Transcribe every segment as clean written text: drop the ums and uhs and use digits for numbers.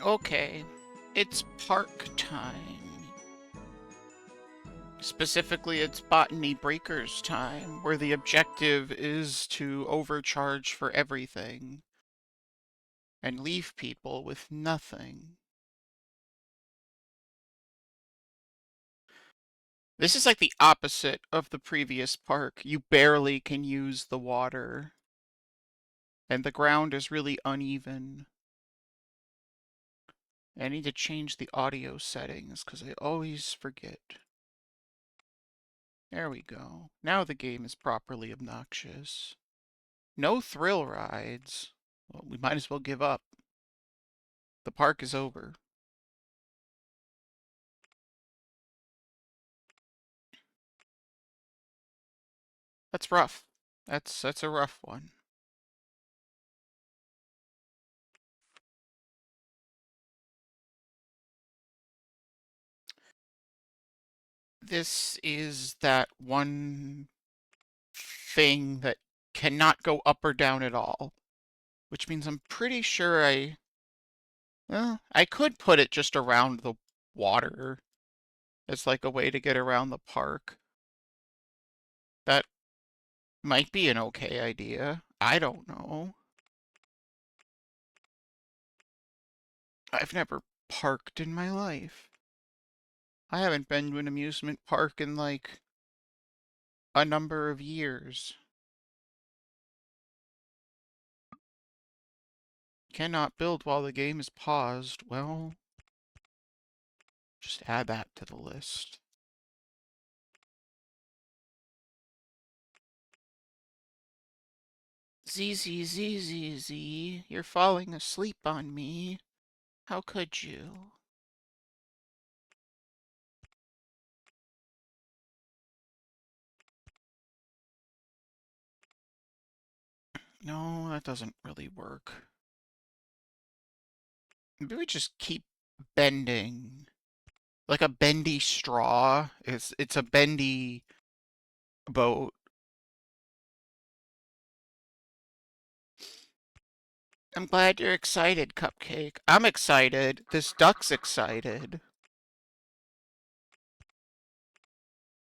Okay, it's park time. Specifically, it's Botany Breakers time, where the objective is to overcharge for everything and leave people with nothing. This is like the opposite of the previous park. You barely can use the water, and the ground is really uneven. I need to change the audio settings because I always forget. There we go. Now the game is properly obnoxious. No thrill rides. Well, we might as well give up. The park is over. That's rough. That's a rough one. This is that one thing that cannot go up or down at all, which means I'm pretty sure I could put it just around the water as like a way to get around the park. That might be an okay idea. I don't know. I've never parked in my life. I haven't been to an amusement park in like a number of years. Cannot build while the game is paused. Well, just add that to the list. Z, you're falling asleep on me. How could you? No, that doesn't really work. Maybe we just keep bending. Like a bendy straw. It's a bendy boat. I'm glad you're excited, Cupcake. I'm excited. This duck's excited.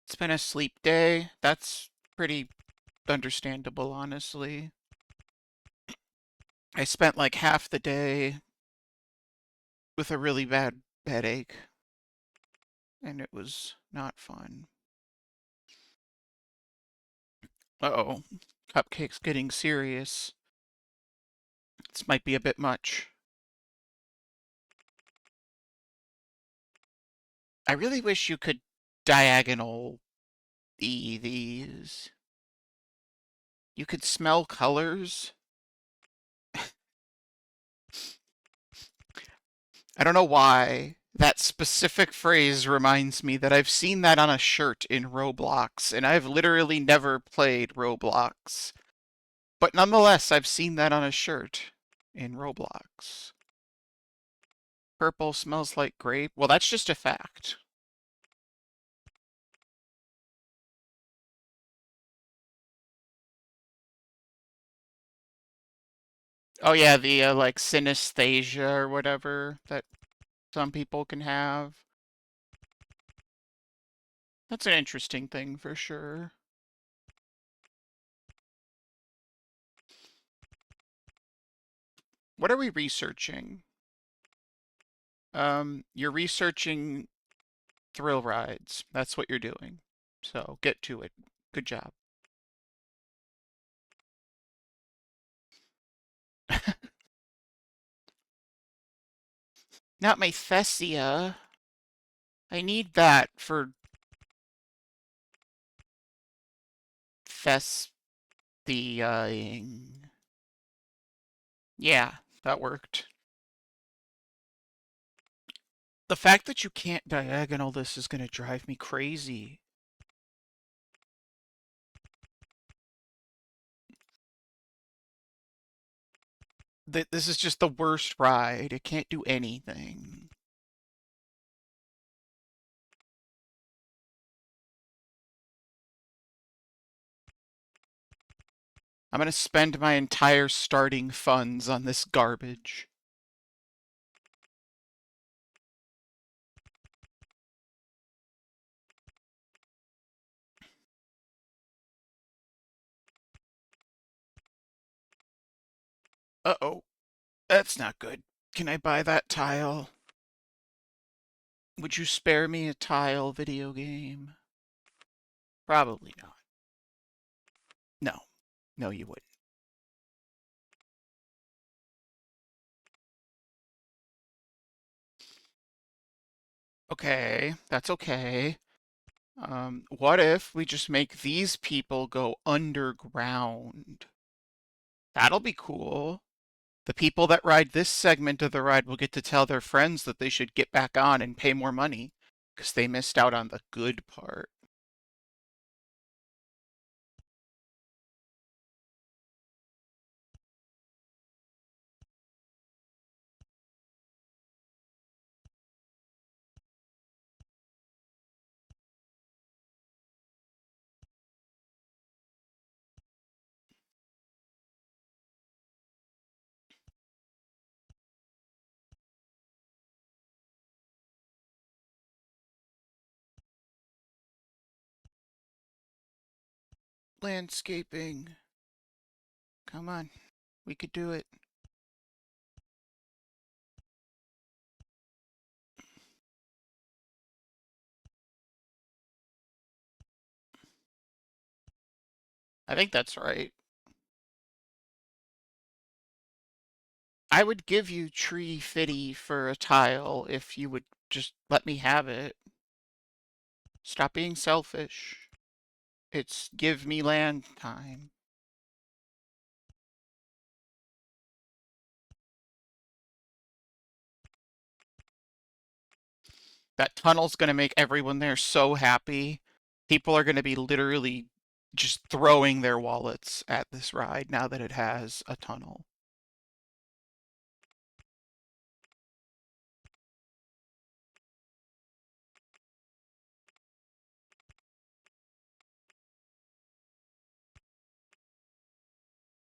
It's been a sleep day. That's pretty understandable, honestly. I spent like half the day with a really bad headache, and it was not fun. Uh-oh. Cupcake's getting serious. This might be a bit much. I really wish you could diagonal these. You could smell colors. I don't know why. That specific phrase reminds me that I've seen that on a shirt in Roblox, and I've literally never played Roblox. But nonetheless, I've seen that on a shirt in Roblox. Purple smells like grape. Well, that's just a fact. Oh yeah, the like synesthesia or whatever that some people can have. That's an interesting thing for sure. What are we researching? You're researching thrill rides. That's what you're doing. So get to it. Good job. Not my Thessia. I need that for Thespiaing. Yeah, that worked. The fact that you can't diagonal this is going to drive me crazy. This is just the worst ride. It can't do anything. I'm going to spend my entire starting funds on this garbage. Uh-oh. That's not good. Can I buy that tile? Would you spare me a tile video game? Probably not. No. No, you wouldn't. Okay, that's okay. What if we just make these people go underground? That'll be cool. The people that ride this segment of the ride will get to tell their friends that they should get back on and pay more money because they missed out on the good part. Landscaping. Come on. We could do it. I think that's right. I would give you tree fitty for a tile if you would just let me have it. Stop being selfish. It's give me land time. That tunnel's going to make everyone there so happy. People are going to be literally just throwing their wallets at this ride now that it has a tunnel.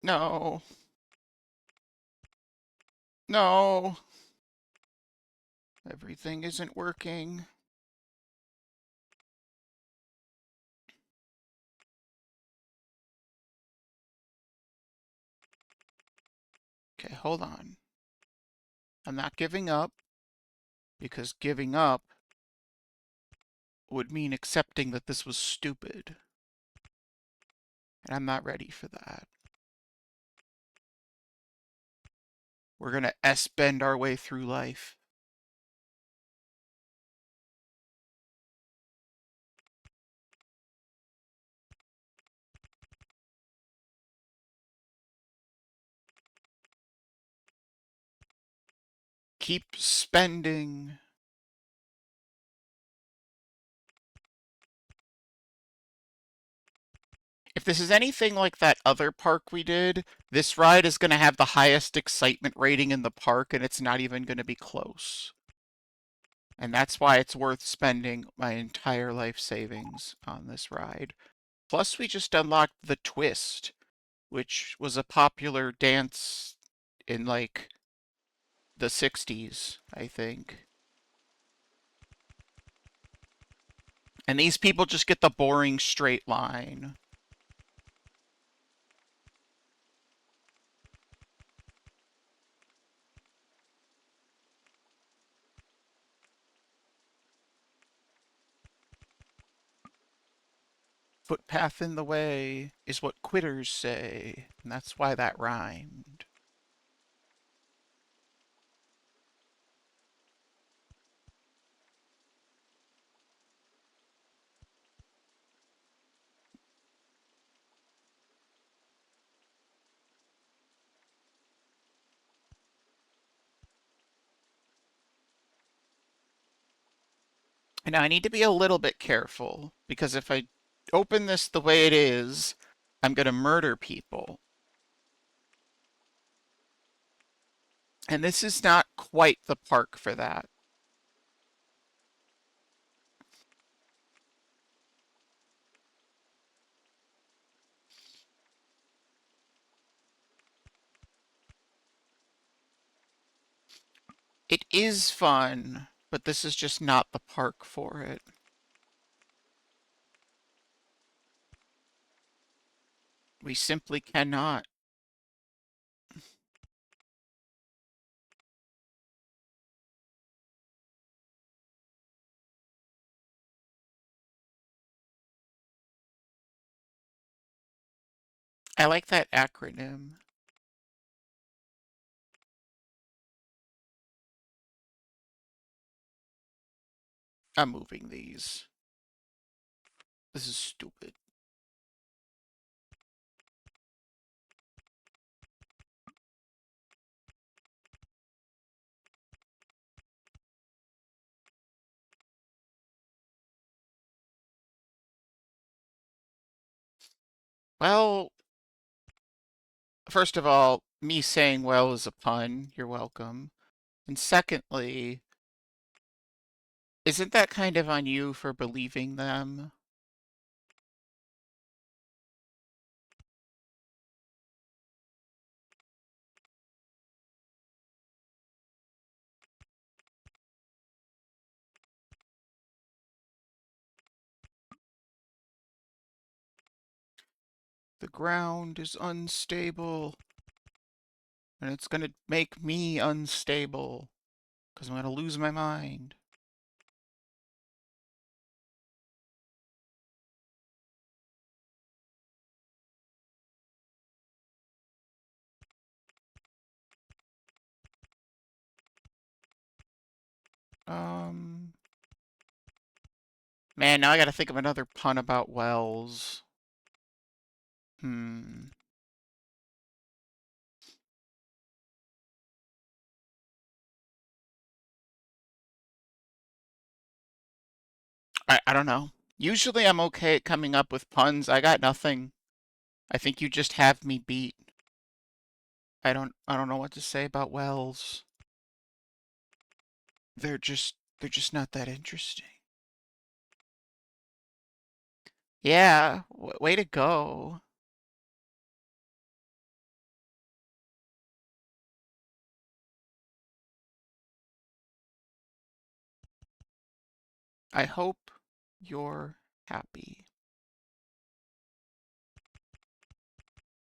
No. No. Everything isn't working. Okay, hold on. I'm not giving up because giving up would mean accepting that this was stupid. And I'm not ready for that. We're going to S-bend our way through life. Keep spending. If this is anything like that other park we did, this ride is going to have the highest excitement rating in the park, and it's not even going to be close. And that's why it's worth spending my entire life savings on this ride. Plus, we just unlocked the twist, which was a popular dance in like the 60s, I think. And these people just get the boring straight line. Footpath in the way is what quitters say, and that's why that rhymed. And now I need to be a little bit careful because if I open this the way it is, I'm going to murder people. And this is not quite the park for that. It is fun, but this is just not the park for it. We simply cannot. I like that acronym. I'm moving these. This is stupid. Well, first of all, me saying well is a pun. You're welcome. And secondly, isn't that kind of on you for believing them? The ground is unstable, and it's gonna make me unstable, because I'm gonna lose my mind. Um, Man, now I gotta think of another pun about wells. Hmm. I don't know. Usually I'm okay at coming up with puns. I got nothing. I think you just have me beat. I don't know what to say about wells. They're just not that interesting. Yeah, way to go. I hope you're happy.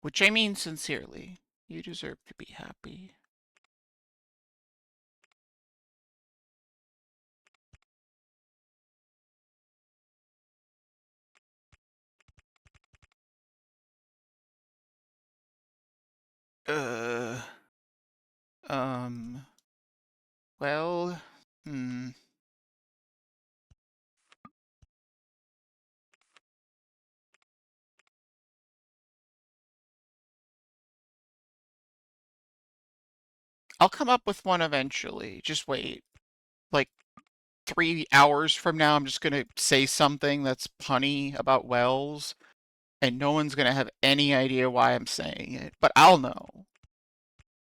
Which I mean sincerely. You deserve to be happy. Uh, um, well, hmm. I'll come up with one eventually. Just wait. Like 3 hours from now, I'm just gonna say something that's punny about wells, and no one's gonna have any idea why I'm saying it. But I'll know,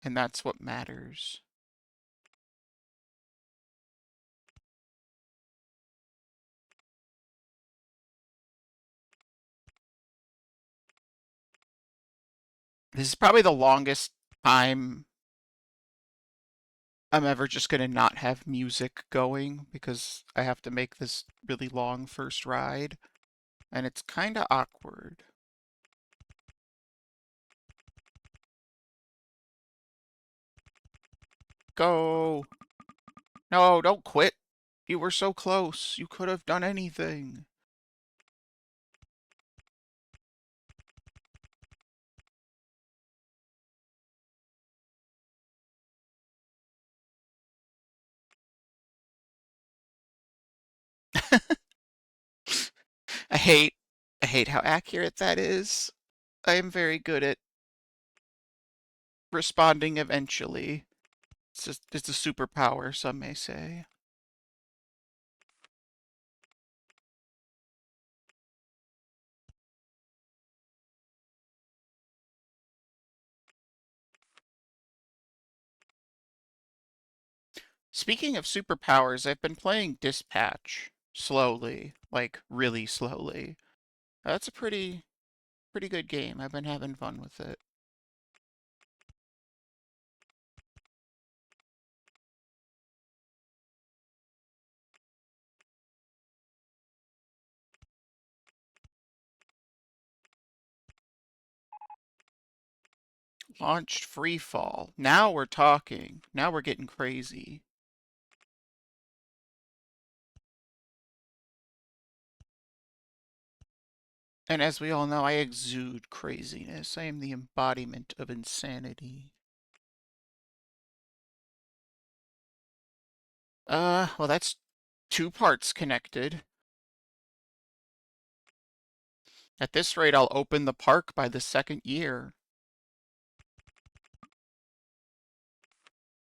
and that's what matters. This is probably the longest time I'm ever just gonna not have music going because I have to make this really long first ride, and it's kinda awkward. Go! No, don't quit. You were so close. You could have done anything. I hate I hate how accurate that is. I am very good at responding eventually. It's a superpower, some may say. Speaking of superpowers, I've been playing Dispatch slowly, like really slowly. That's a pretty good game. I've been having fun with it. Launched free fall. Now we're talking. Now we're getting crazy. And as we all know, I exude craziness. I am the embodiment of insanity. Well, that's two parts connected. At this rate, I'll open the park by the second year.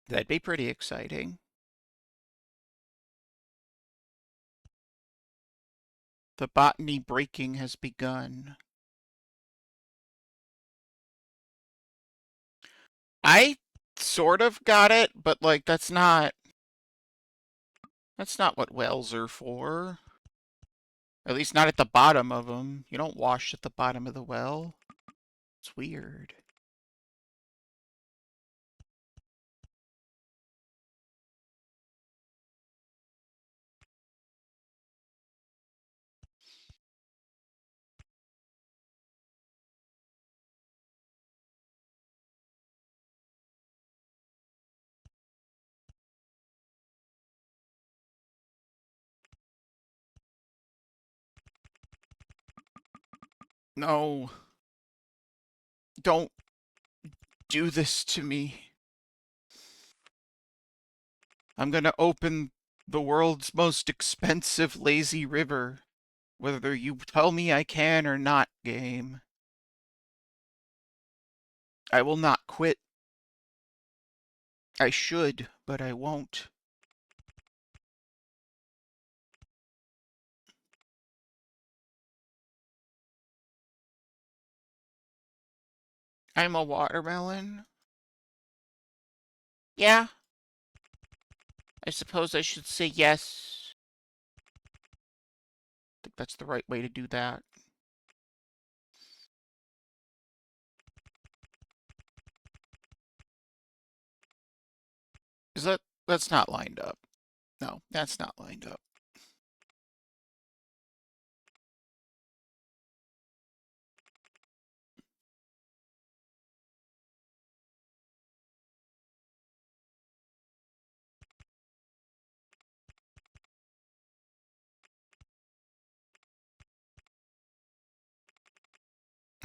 That'd be pretty exciting. The botany breaking has begun. I sort of got it, but like that's not what wells are for. At least not at the bottom of them. You don't wash at the bottom of the well. It's weird. No, don't do this to me. I'm gonna open the world's most expensive lazy river, whether you tell me I can or not, game. I will not quit. I should, but I won't. I'm a watermelon. Yeah, I suppose I should say yes. I think that's the right way to do that. Is that's not lined up? No, that's not lined up.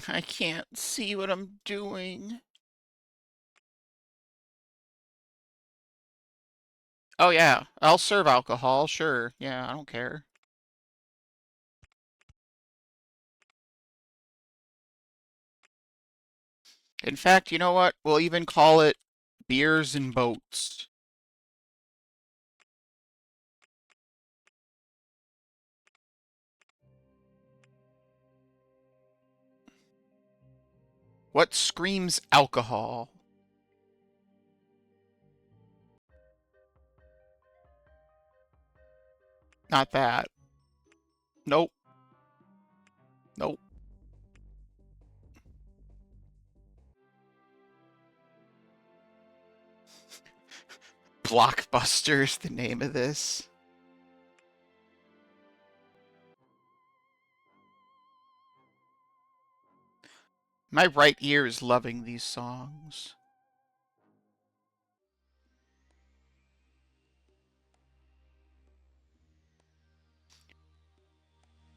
I can't see what I'm doing. Oh yeah, I'll serve alcohol, sure. Yeah, I don't care. In fact, you know what? We'll even call it beers and boats. What screams alcohol? Not that. Nope. Nope. Blockbuster's the name of this. My right ear is loving these songs.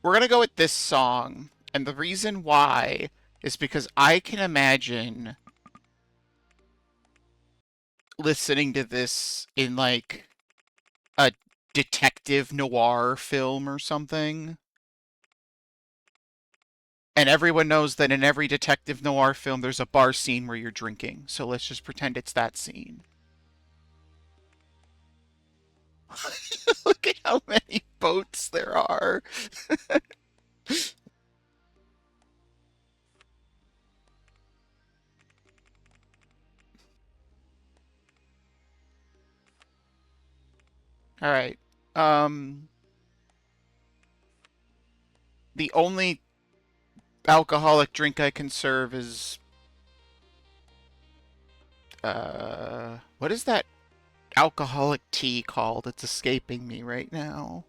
We're gonna go with this song, and the reason why is because I can imagine listening to this in like a detective noir film or something. And everyone knows that in every detective noir film, there's a bar scene where you're drinking. So let's just pretend it's that scene. Look at how many boats there are. All right. Um, the only alcoholic drink I can serve is what is that alcoholic tea called? It's escaping me right now.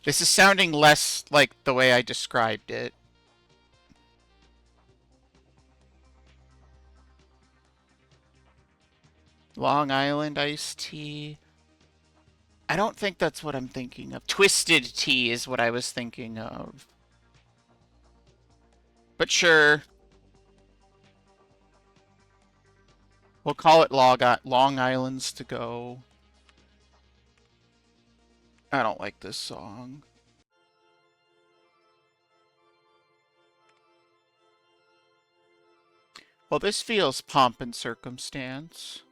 This is sounding less like the way I described it. Long Island iced tea. I don't think that's what I'm thinking of. Twisted tea is what I was thinking of. But sure, we'll call it Long Island's to go. I don't like this song. Well, this feels pomp and circumstance.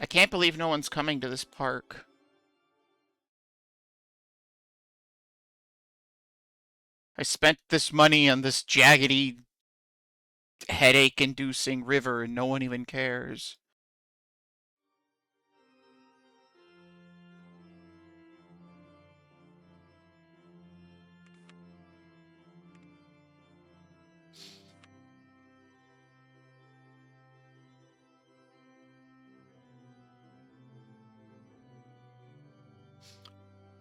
I can't believe no one's coming to this park. I spent this money on this jaggedy, headache-inducing river and no one even cares.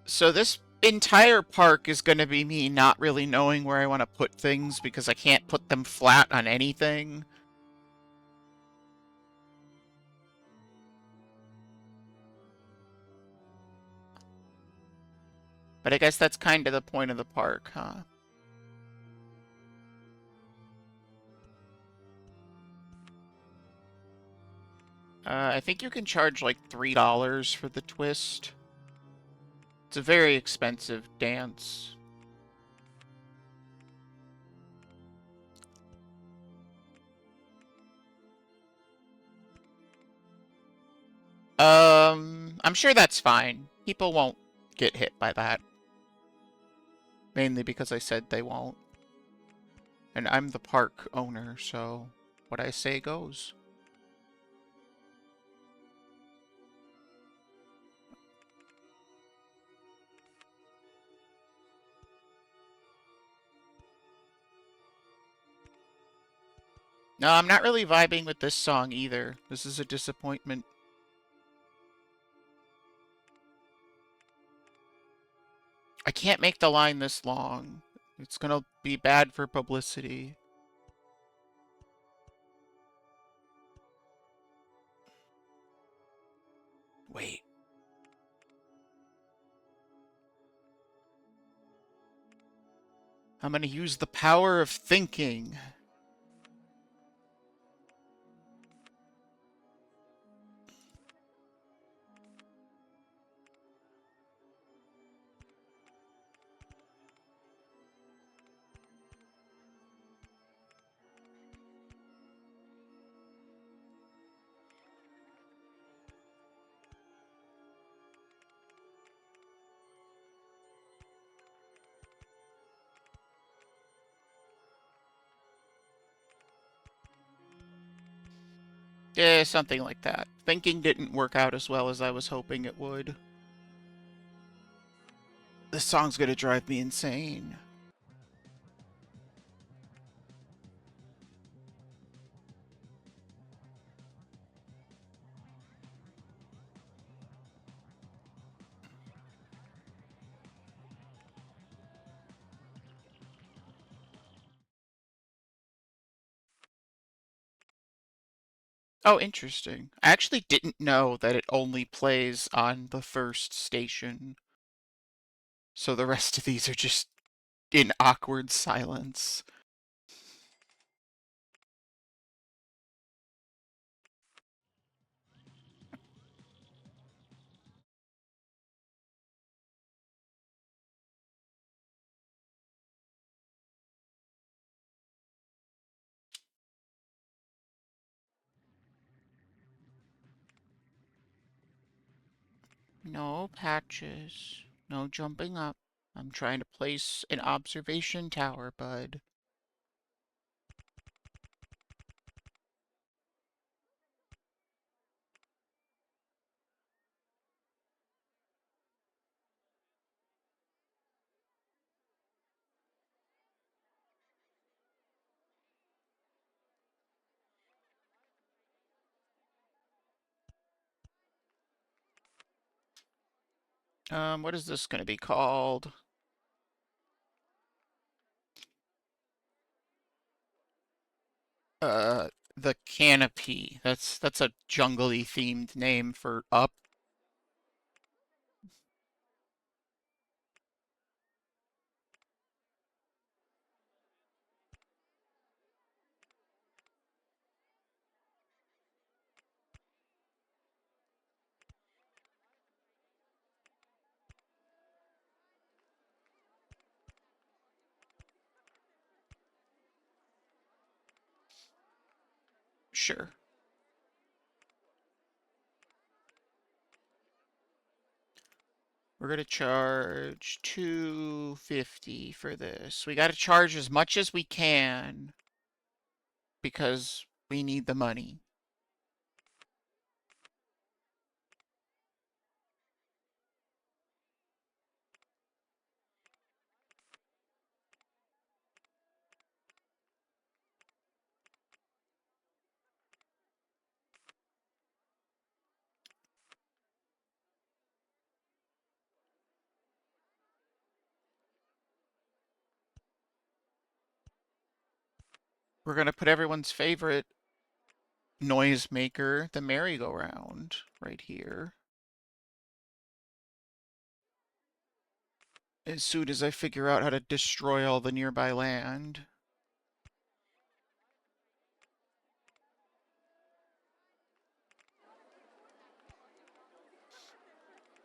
So this entire park is going to be me not really knowing where I want to put things because I can't put them flat on anything. But I guess that's kind of the point of the park, huh? I think you can charge like $3 for the twist. It's a very expensive dance. I'm sure that's fine. People won't get hit by that. Mainly because I said they won't. And I'm the park owner, so what I say goes. No, I'm not really vibing with this song either. This is a disappointment. I can't make the line this long. It's gonna be bad for publicity. Wait. I'm gonna use the power of thinking. Yeah, something like that. Thinking didn't work out as well as I was hoping it would. This song's gonna drive me insane. Oh, interesting. I actually didn't know that it only plays on the first station. So the rest of these are just in awkward silence. No patches. No jumping up. I'm trying to place an observation tower, bud. What is this going to be called? The canopy. That's a jungly themed name for up. Sure. We're gonna charge $250 for this. We gotta charge as much as we can because we need the money. We're gonna put everyone's favorite noisemaker, the merry-go-round, right here. As soon as I figure out how to destroy all the nearby land.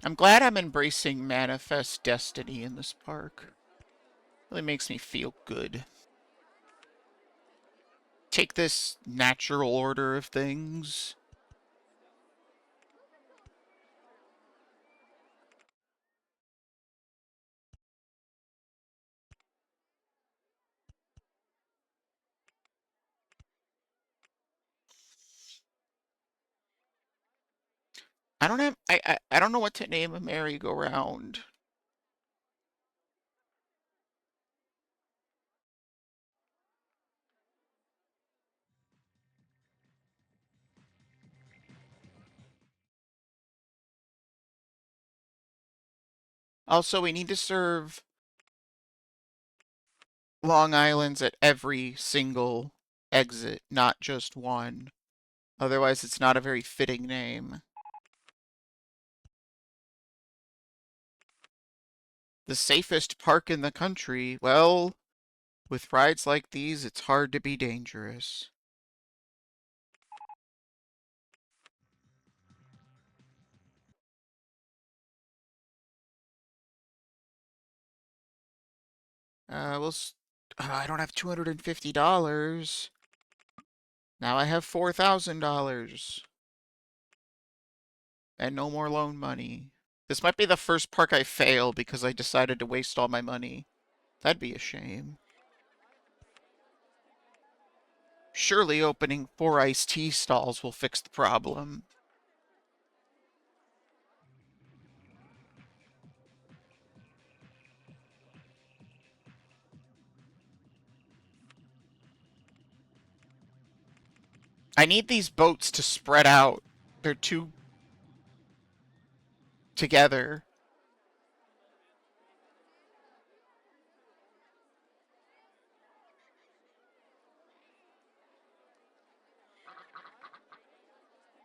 I'm glad I'm embracing manifest destiny in this park. Really makes me feel good. Take this natural order of things. I don't know what to name a merry-go-round. Also, we need to serve Long Island's at every single exit, not just one. Otherwise, it's not a very fitting name. The safest park in the country? Well, with rides like these, it's hard to be dangerous. I don't have $250. Now I have $4,000. And no more loan money. This might be the first park I fail because I decided to waste all my money. That'd be a shame. Surely opening 4 iced tea stalls will fix the problem. I need these boats to spread out. They're too together.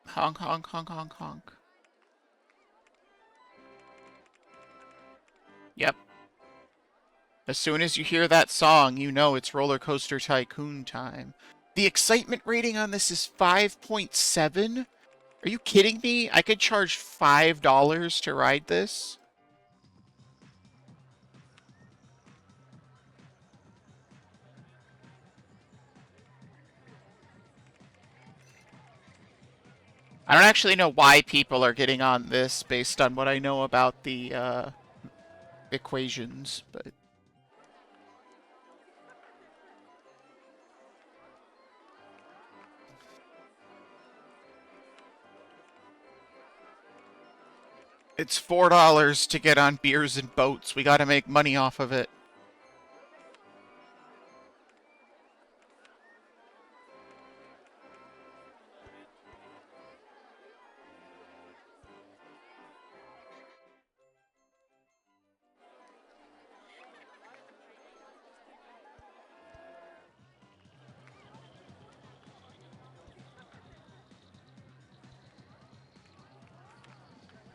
Honk, honk, honk, honk, honk. Yep. As soon as you hear that song, you know it's Rollercoaster Tycoon time. The excitement rating on this is 5.7? Are you kidding me? I could charge $5 to ride this? I don't actually know why people are getting on this based on what I know about the equations, but it's $4 to get on beers and boats. We gotta make money off of it.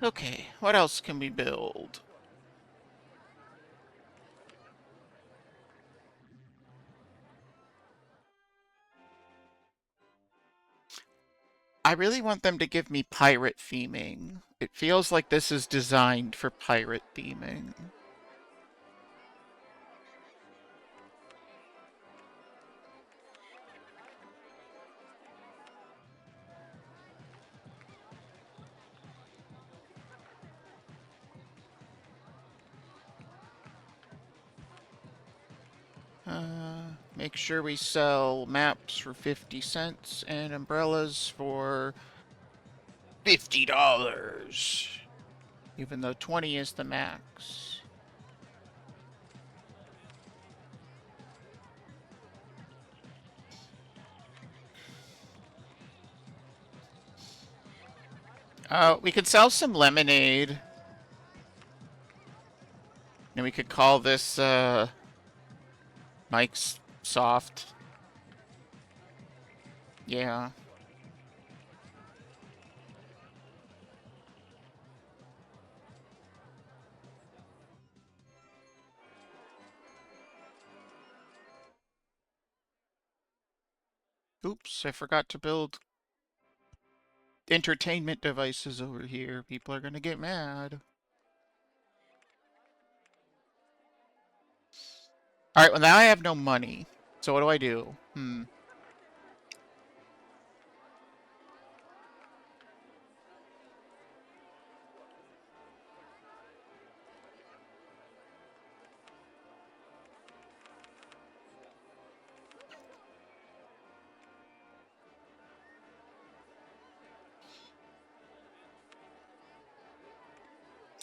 Okay, what else can we build? I really want them to give me pirate theming. It feels like this is designed for pirate theming. Make sure we sell maps for 50 cents and umbrellas for $50. Even though 20 is the max. We could sell some lemonade. And we could call this, Mike's Soft. Yeah. Oops, I forgot to build entertainment devices over here. People are gonna get mad. Alright, well now I have no money. So what do I do?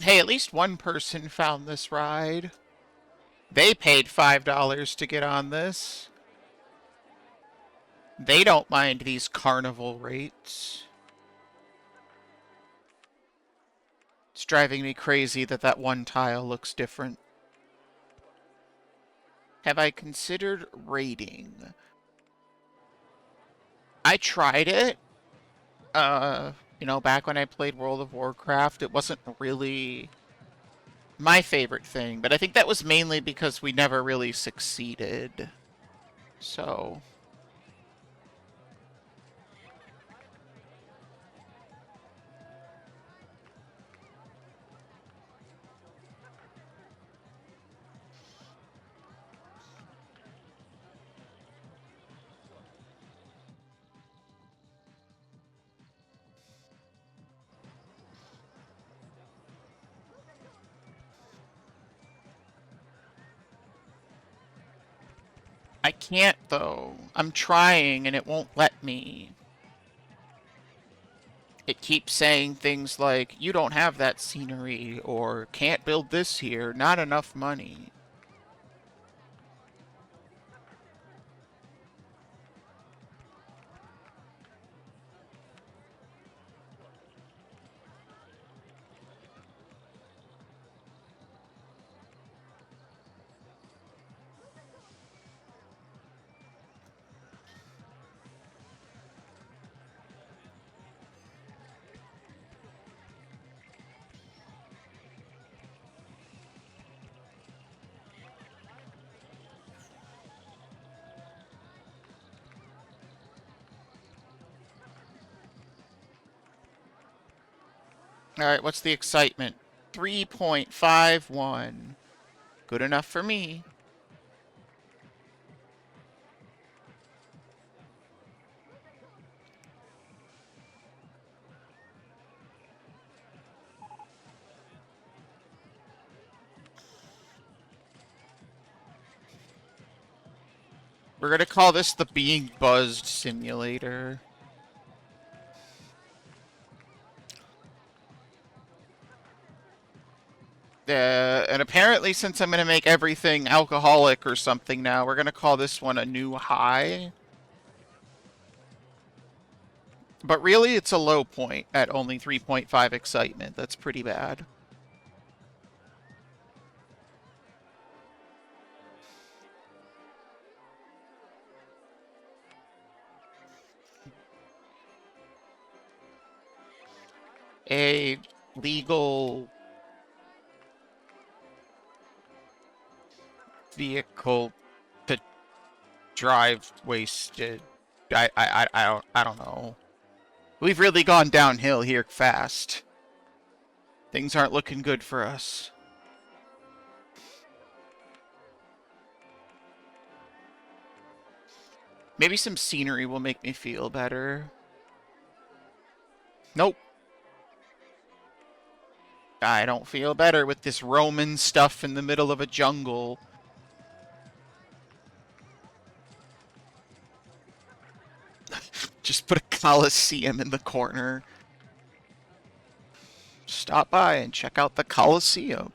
Hey, at least one person found this ride. They paid $5 to get on this. They don't mind these carnival rates. It's driving me crazy that that one tile looks different. Have I considered raiding? I tried it. Back when I played World of Warcraft, it wasn't really my favorite thing, but I think that was mainly because we never really succeeded. So, I can't though. I'm trying and it won't let me. It keeps saying things like, you don't have that scenery, or can't build this here, not enough money. Alright, what's the excitement? 3.51. Good enough for me. We're gonna call this the Being Buzzed Simulator. And apparently, since I'm gonna make everything alcoholic or something now, we're gonna call this one a new high. But really, it's a low point at only 3.5 excitement. That's pretty bad. A legal vehicle to drive wasted. I don't know. We've really gone downhill here fast. Things aren't looking good for us. Maybe some scenery will make me feel better. Nope. I don't feel better with this Roman stuff in the middle of a jungle. Just put a Colosseum in the corner. Stop by and check out the Colosseum.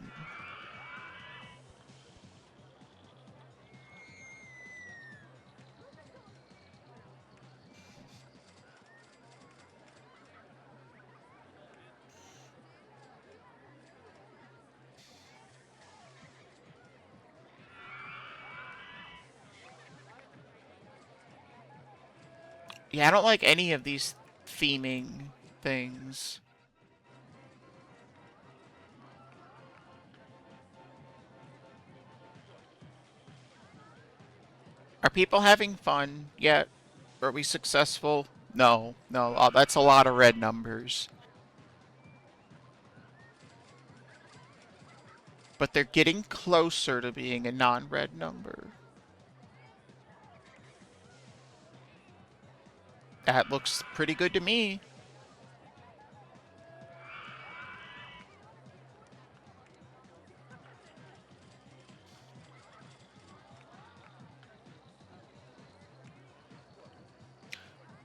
Yeah, I don't like any of these theming things. Are people having fun yet? Are we successful? No, no, that's a lot of red numbers. But they're getting closer to being a non-red number. That looks pretty good to me.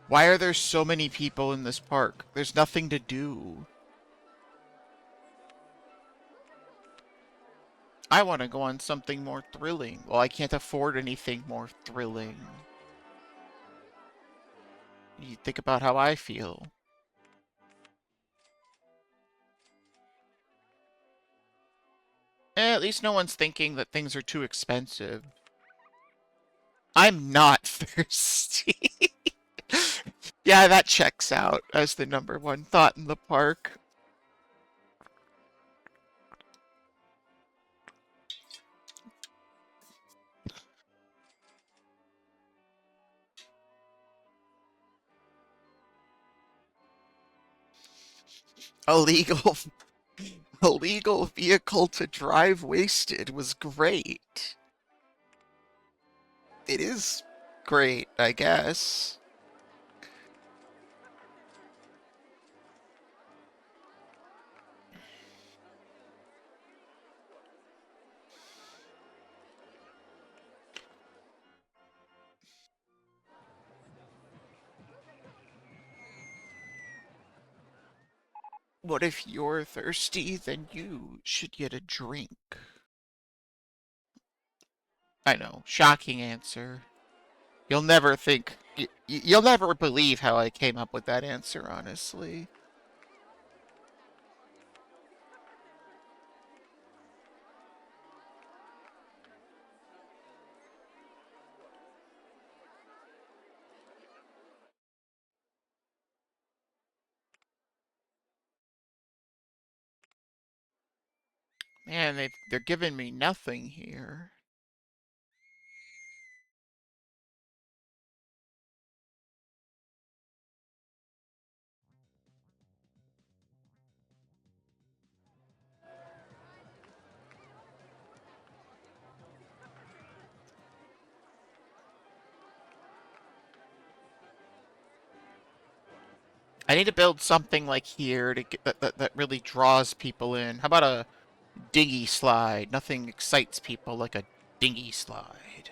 Why are there so many people in this park? There's nothing to do. I want to go on something more thrilling. Well, I can't afford anything more thrilling. You think about how I feel. At least no one's thinking that things are too expensive. I'm not thirsty. Yeah, that checks out as the #1 thought in the park. Illegal, illegal vehicle to drive wasted was great. It is great, I guess. What if you're thirsty? Then you should get a drink. I know, shocking answer. You'll never think, you'll never believe how I came up with that answer, honestly. Man, they're giving me nothing here. I need to build something like here to get that really draws people in. How about a dinghy slide? Nothing excites people like a dinghy slide.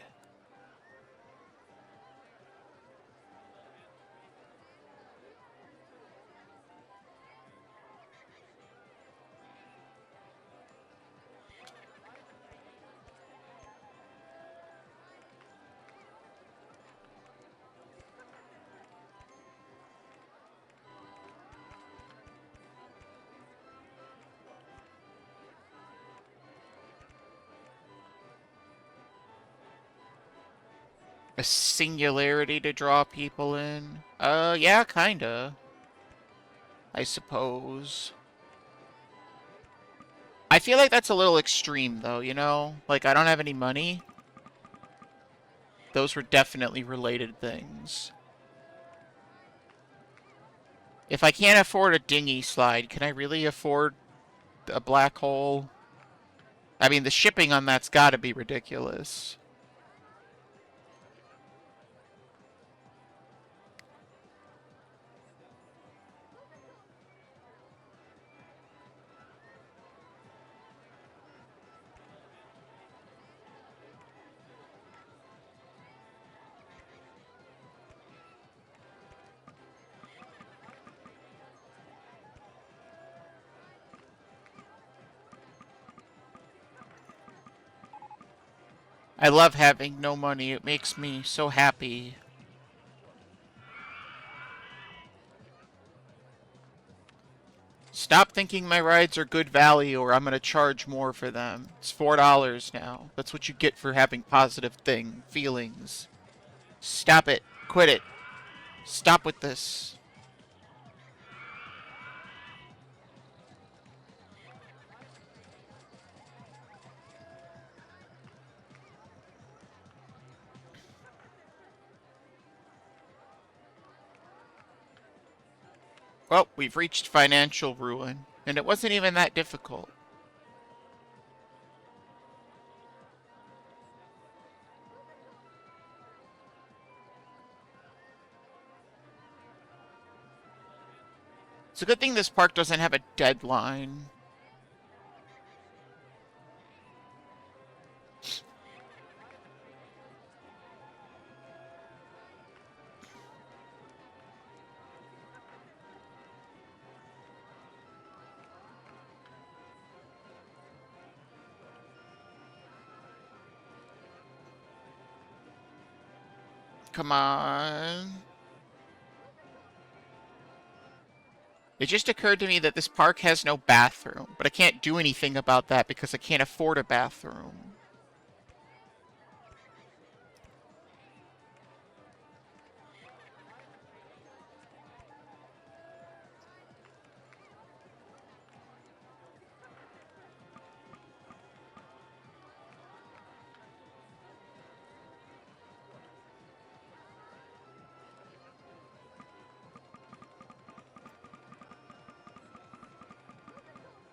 A singularity to draw people in? Yeah, kinda. I suppose. I feel like that's a little extreme, though, you know? Like, I don't have any money. Those were definitely related things. If I can't afford a dinghy slide, can I really afford a black hole? I mean, the shipping on that's gotta be ridiculous. I love having no money. It makes me so happy. Stop thinking my rides are good value or I'm going to charge more for them. It's $4 now. That's what you get for having positive feelings. Stop it. Quit it. Stop with this. Well, we've reached financial ruin, and it wasn't even that difficult. It's a good thing this park doesn't have a deadline. Come on. It just occurred to me that this park has no bathroom, but I can't do anything about that because I can't afford a bathroom.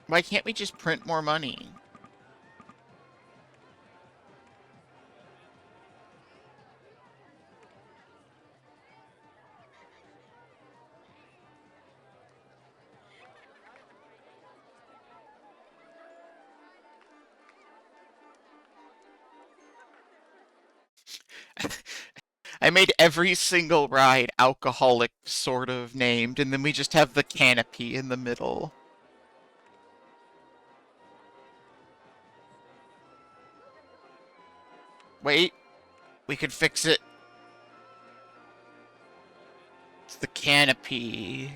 Why can't we just print more money? I made every single ride alcoholic sort of named, and then we just have the canopy in the middle. Wait, we could fix it. It's the canopy.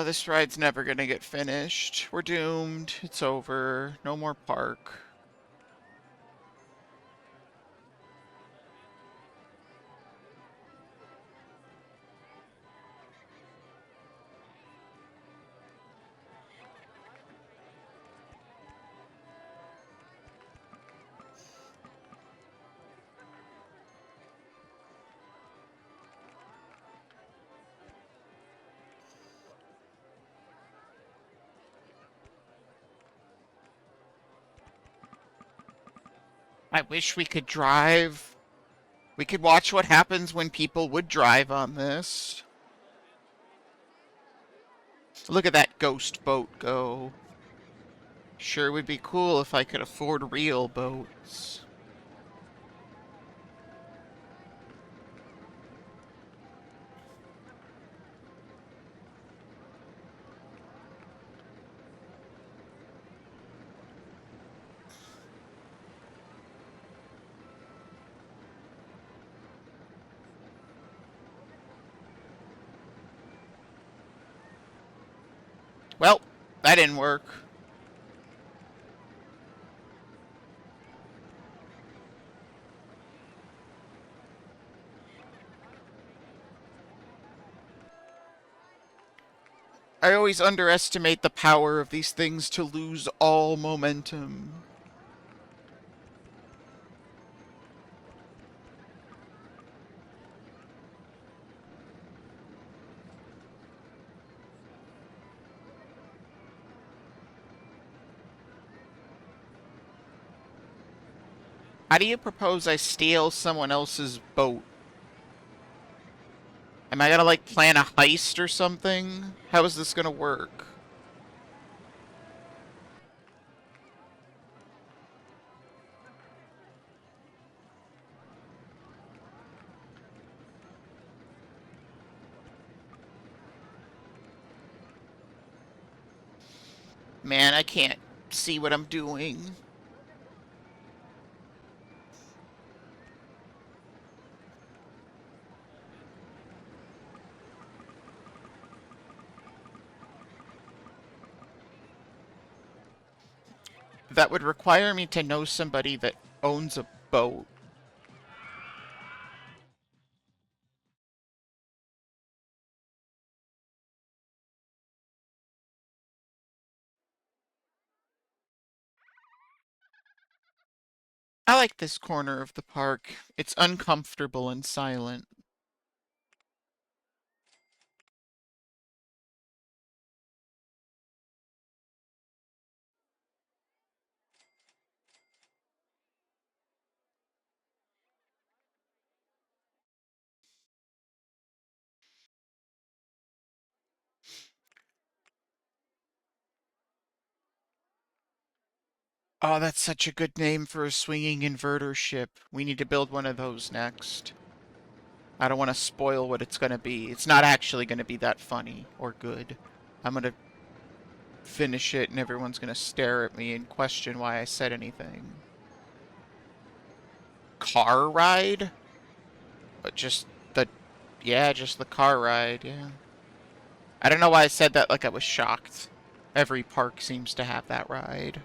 This ride's never gonna get finished. We're doomed. It's over. No more park. I wish we could drive. We could watch what happens when people would drive on this. Look at that ghost boat go. Sure would be cool if I could afford real boats. Well, that didn't work. I always underestimate the power of these things to lose all momentum. How do you propose I steal someone else's boat? Am I gonna, like, plan a heist or something? How is this gonna work? Man, I can't see what I'm doing. That would require me to know somebody that owns a boat. I like this corner of the park. It's uncomfortable and silent. Oh, that's such a good name for a swinging inverter ship. We need to build one of those next. I don't want to spoil what it's going to be. It's not actually going to be that funny or good. I'm going to finish it and everyone's going to stare at me and question why I said anything. Car ride? But just the... Yeah, just the car ride, yeah. I don't know why I said that like I was shocked. Every park seems to have that ride.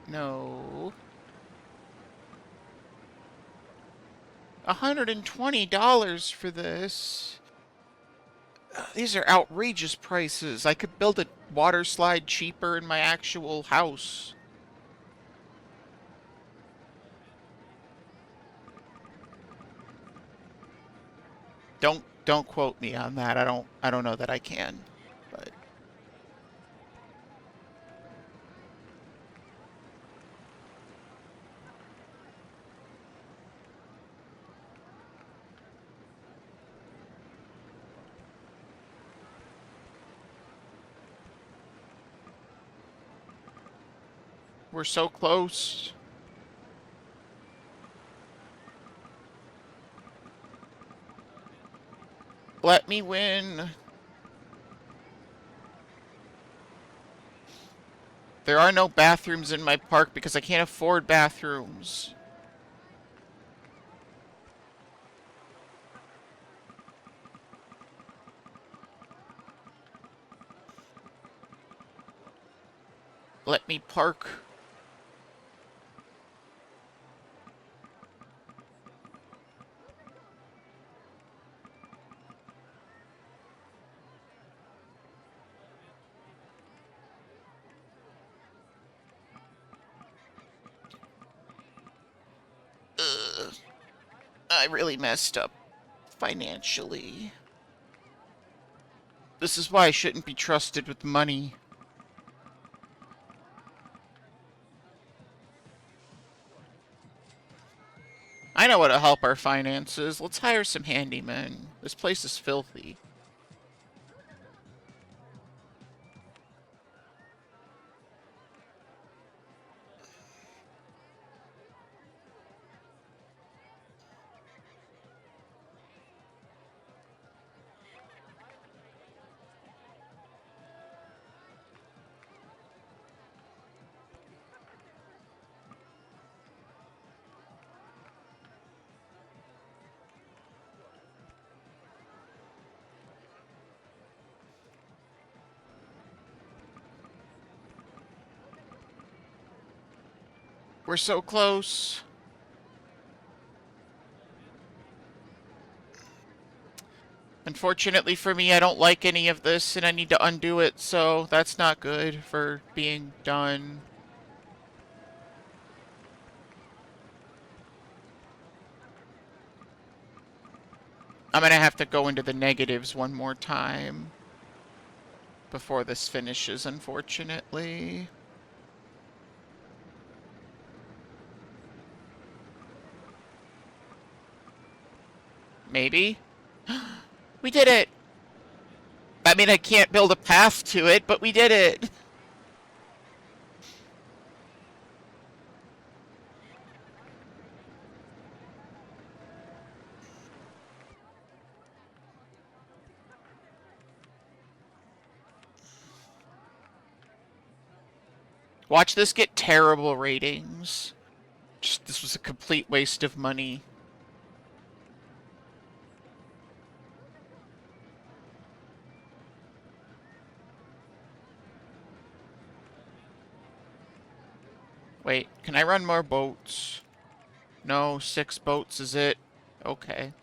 No. $120 for this. These are outrageous prices. I could build a water slide cheaper in my actual house. Don't quote me on that. I don't know that I can. But we're so close. Let me win. There are no bathrooms in my park because I can't afford bathrooms. Let me park. Ugh. I really messed up financially. This is why I shouldn't be trusted with money. I know what'll help our finances. Let's hire some handymen. This place is filthy. We're so close. Unfortunately for me, I don't like any of this, and I need to undo it, so that's not good for being done. I'm gonna have to go into the negatives one more time before this finishes, unfortunately. Maybe? We did it! I mean, I can't build a path to it, but we did it! Watch this get terrible ratings. This was a complete waste of money. Wait, can I run more boats? No, 6 boats is it? Okay.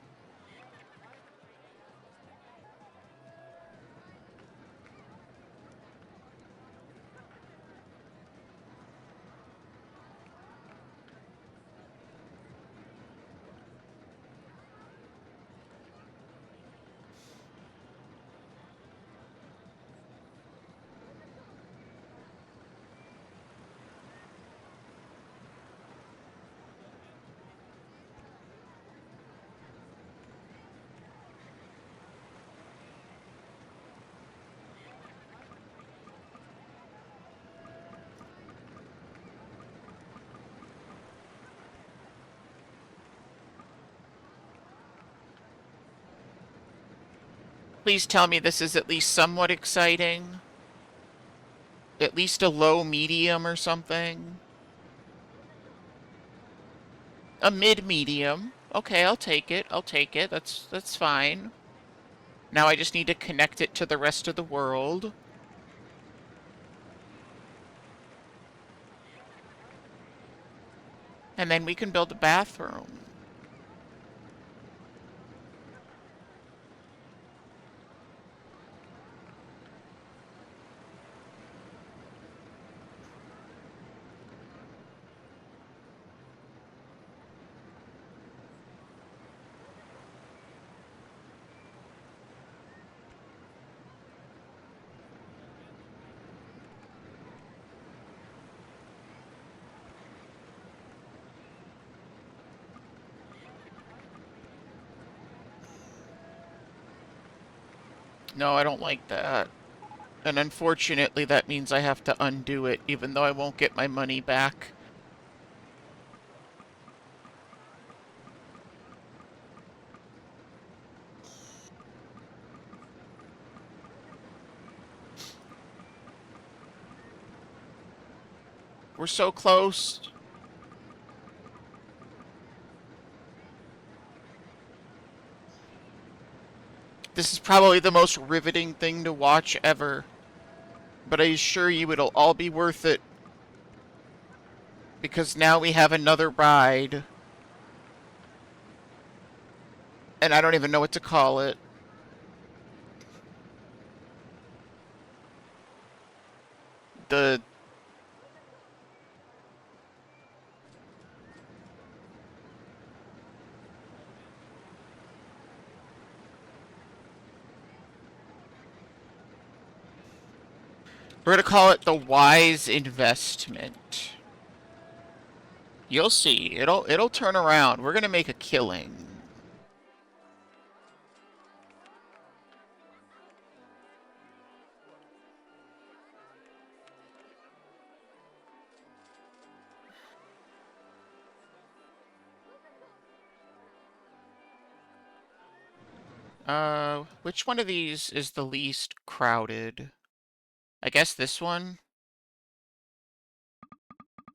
Please tell me this is at least somewhat exciting. At least a low medium or something. A mid-medium. Okay, I'll take it. I'll take it. That's fine. Now I just need to connect it to the rest of the world. And then we can build a bathroom. No, I don't like that. And unfortunately, that means I have to undo it, even though I won't get my money back. We're so close. This is probably the most riveting thing to watch ever. But I assure you it'll all be worth it. Because now we have another ride. And I don't even know what to call it. The... We're gonna call it the wise investment. You'll see. It'll turn around. We're gonna make a killing. Which one of these is the least crowded? I guess this one?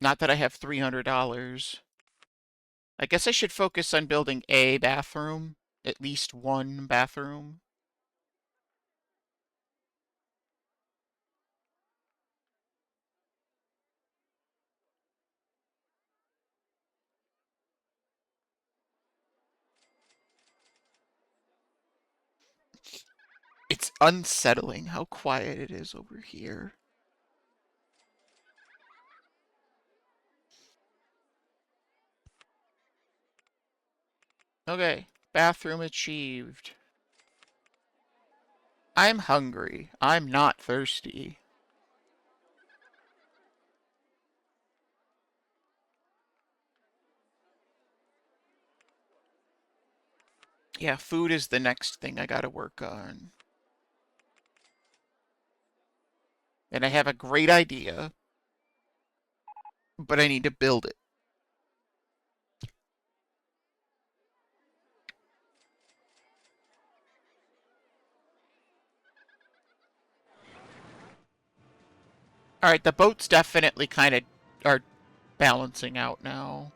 Not that I have $300. I guess I should focus on building a bathroom. At least one bathroom. It's unsettling how quiet it is over here. Okay, bathroom achieved. I'm hungry. I'm not thirsty. Yeah, food is the next thing I gotta work on. And I have a great idea, but I need to build it. Alright, the boats definitely kind of are balancing out now.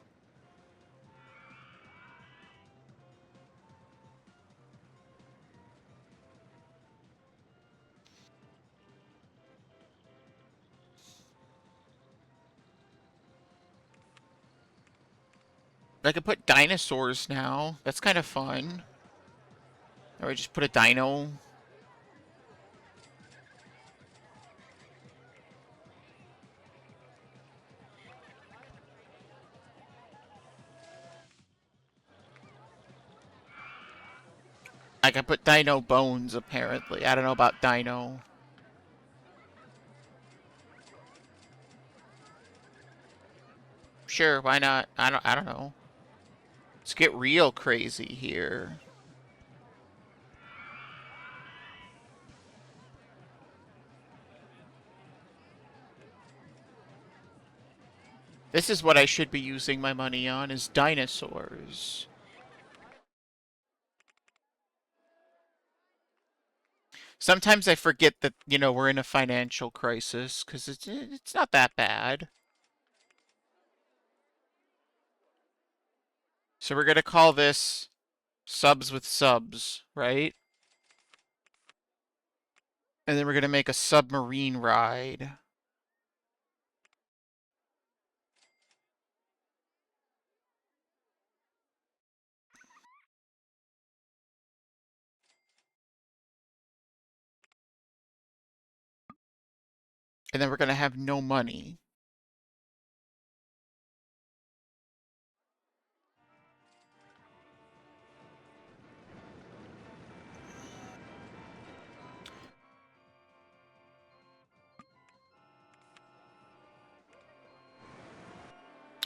I can put dinosaurs now. That's kind of fun. Or I just put a dino. I can put dino bones, apparently. I don't know about dino. Sure, why not? I don't know. Let's get real crazy here. This is what I should be using my money on, is dinosaurs. Sometimes I forget that, we're in a financial crisis, because it's not that bad. So we're going to call this subs with subs, right? And then we're going to make a submarine ride. And then we're going to have no money.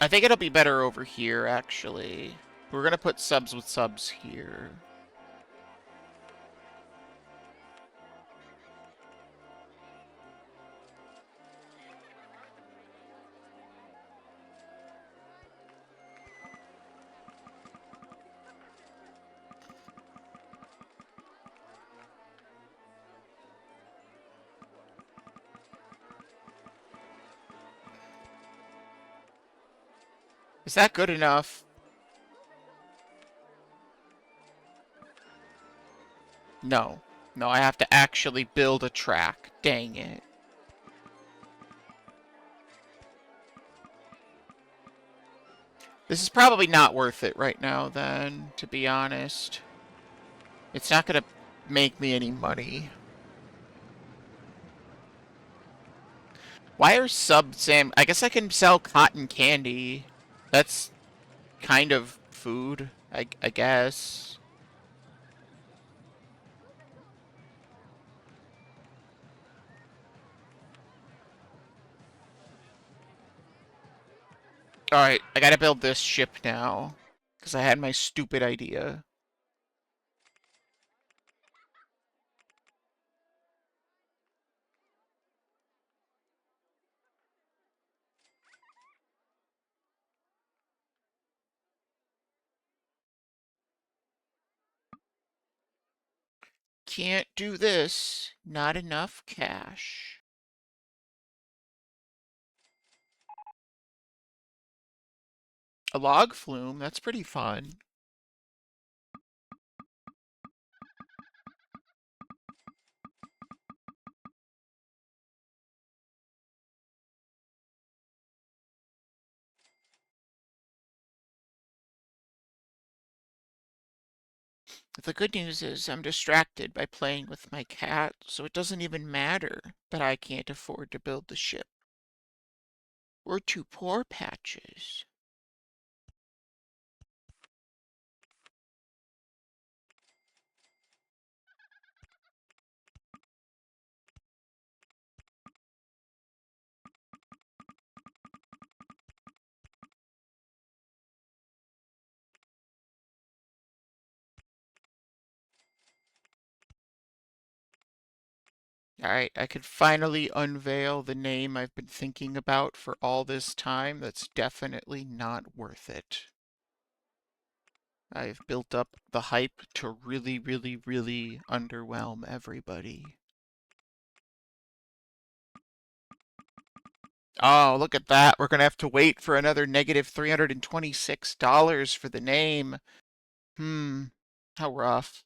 I think it'll be better over here, actually. We're going to put subs with subs here. Is that good enough? No. No, I have to actually build a track. Dang it. This is probably not worth it right now, then, to be honest. It's not going to make me any money. Why are Sam? I guess I can sell cotton candy. That's kind of food, I guess. Alright, I gotta build this ship now. Because I had my stupid idea. Can't do this. Not enough cash. A log flume, that's pretty fun. The good news is I'm distracted by playing with my cat, so it doesn't even matter that I can't afford to build the ship. We're two poor patches. Alright, I could finally unveil the name I've been thinking about for all this time that's definitely not worth it. I've built up the hype to really, really, really underwhelm everybody. Oh, look at that. We're going to have to wait for another negative $326 for the name. How rough.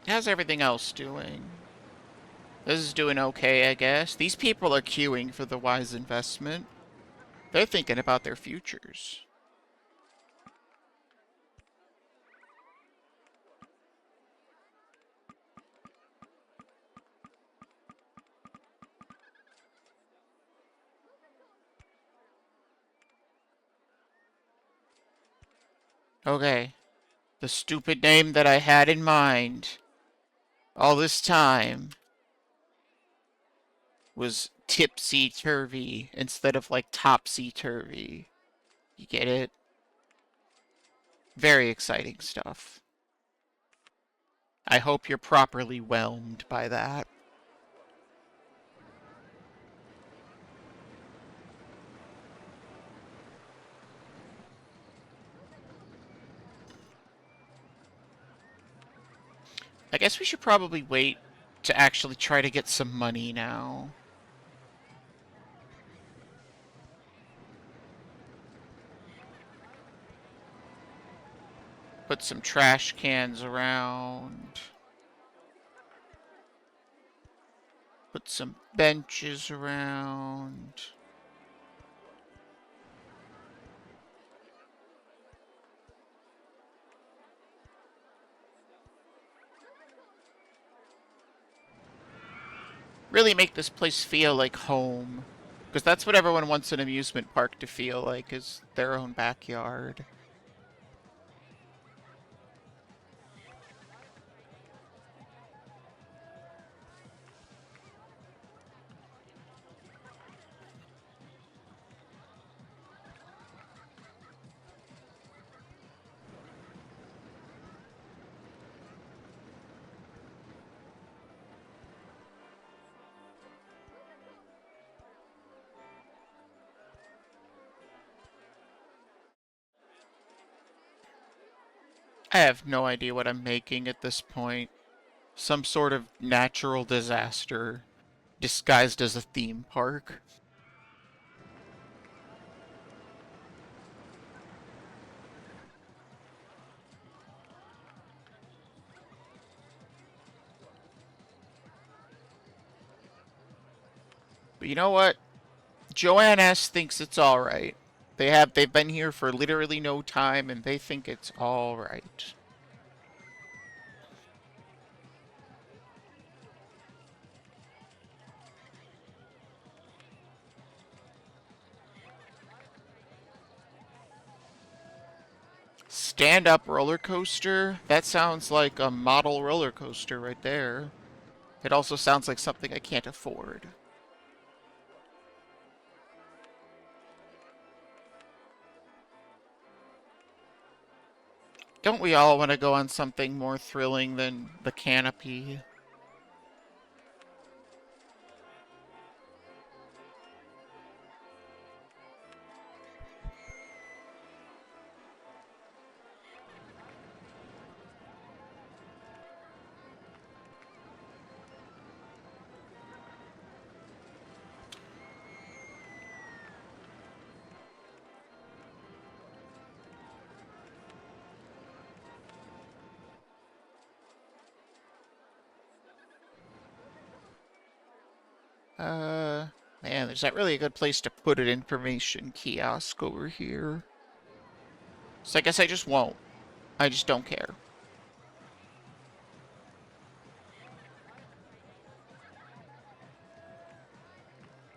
How's everything else doing? This is doing okay, I guess. These people are queuing for the wise investment. They're thinking about their futures. Okay. The stupid name that I had in mind all this time was tipsy-turvy instead of like topsy-turvy. You get it? Very exciting stuff. I hope you're properly whelmed by that. I guess we should probably wait to actually try to get some money now. Put some trash cans around. Put some benches around. Really make this place feel like home. Because that's what everyone wants an amusement park to feel like, is their own backyard. I have no idea what I'm making at this point. Some sort of natural disaster disguised as a theme park. But you know what? Joanne S. thinks it's alright. They've been here for literally no time, and they think it's all right. Stand-up roller coaster? That sounds like a model roller coaster right there. It also sounds like something I can't afford. Don't we all want to go on something more thrilling than the canopy? Man, there's not really a good place to put an information kiosk over here. So I guess I just won't. I just don't care.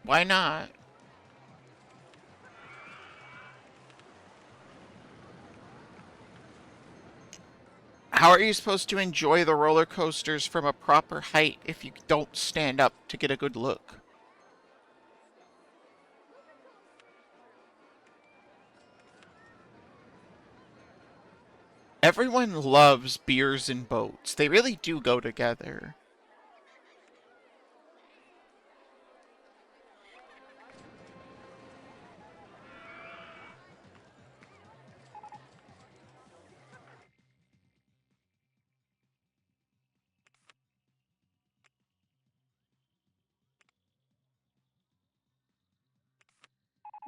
Why not? How are you supposed to enjoy the roller coasters from a proper height if you don't stand up to get a good look? Everyone loves beers and boats. They really do go together.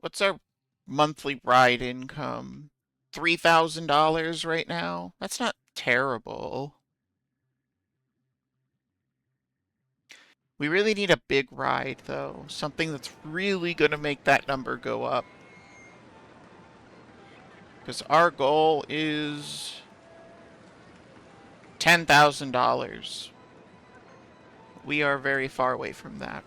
What's our monthly ride income? $3,000 right now? That's not terrible. We really need a big ride, though. Something that's really going to make that number go up. Because our goal is $10,000. We are very far away from that.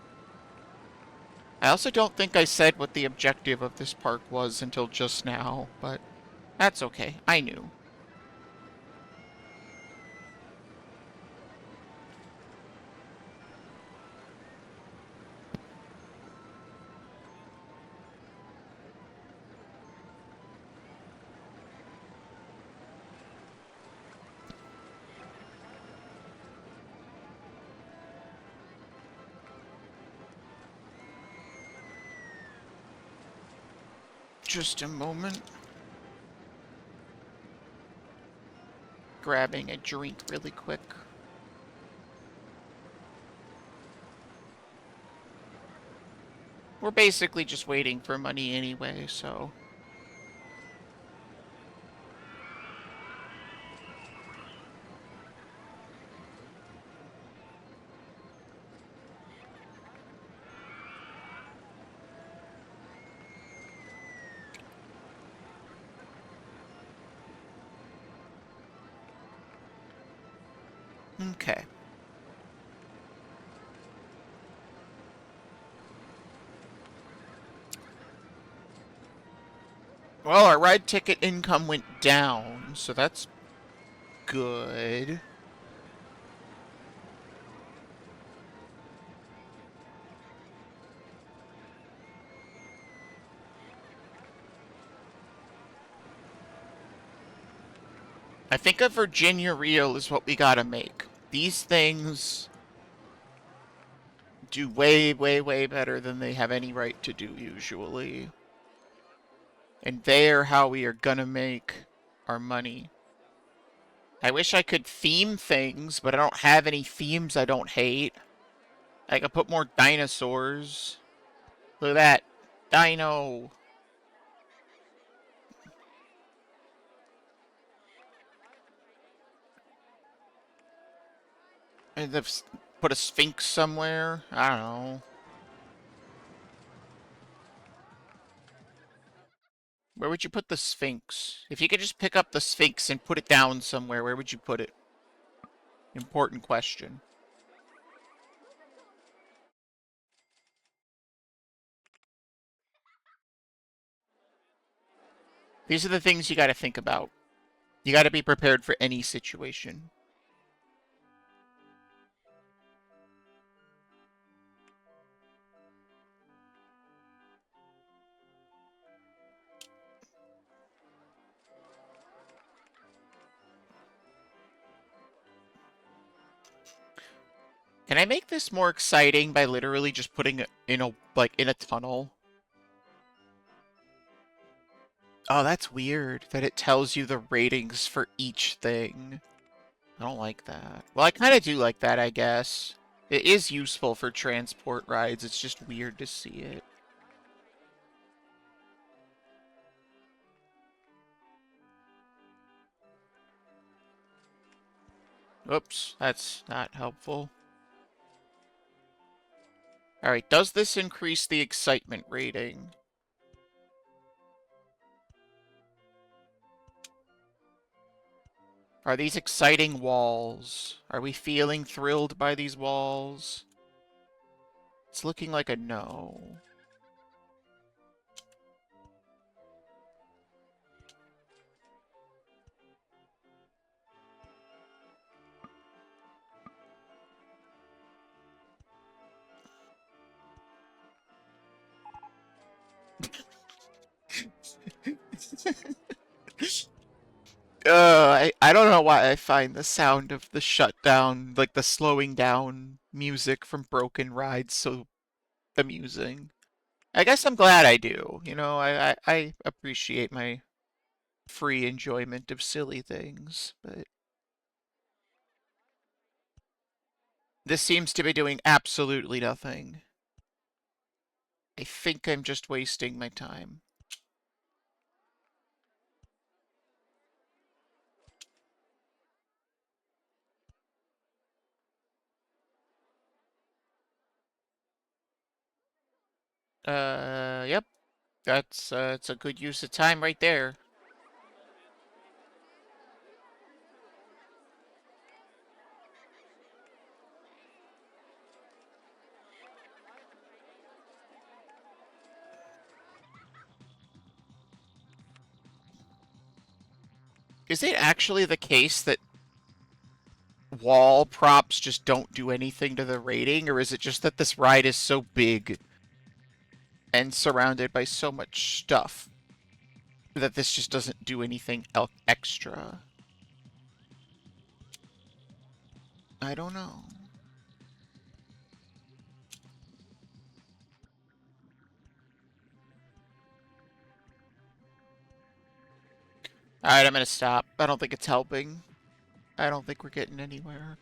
I also don't think I said what the objective of this park was until just now, but that's okay. I knew. Just a moment. Grabbing a drink really quick. We're basically just waiting for money anyway, so... Okay. Well, our ride ticket income went down, so that's good. I think a Virginia reel is what we gotta make. These things do way, way, way better than they have any right to do usually. And they are how we are gonna make our money. I wish I could theme things, but I don't have any themes I don't hate. I could put more dinosaurs. Look at that. Dino. And put a sphinx somewhere. I don't know. Where would you put the Sphinx? If you could just pick up the Sphinx and put it down somewhere, where would you put it? Important question. These are the things you gotta think about. You gotta be prepared for any situation. Can I make this more exciting by literally just putting it in a tunnel? Oh, that's weird that it tells you the ratings for each thing. I don't like that. Well, I kind of do like that, I guess. It is useful for transport rides. It's just weird to see it. Oops, that's not helpful. Alright, does this increase the excitement rating? Are these exciting walls? Are we feeling thrilled by these walls? It's looking like a no. I don't know why I find the sound of the shutdown, like the slowing down music from Broken Rides so amusing. I guess I'm glad I do. You know, I appreciate my free enjoyment of silly things, but this seems to be doing absolutely nothing. I think I'm just wasting my time. Yep. That's it's a good use of time right there. Is it actually the case that wall props just don't do anything to the rating, or is it just that this ride is so big and surrounded by so much stuff that this just doesn't do anything extra? I don't know. Alright, I'm gonna stop. I don't think it's helping. I don't think we're getting anywhere.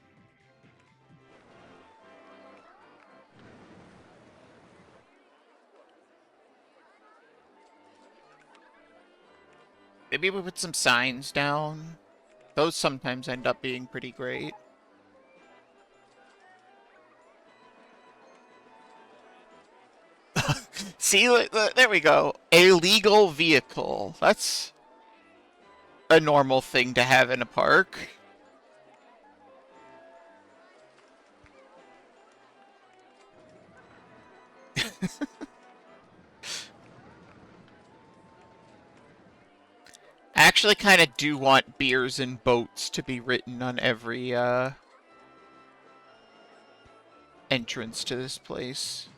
Maybe we put some signs down. Those sometimes end up being pretty great. See, there we go. A legal vehicle. That's a normal thing to have in a park. I actually kind of do want beers and boats to be written on every entrance to this place.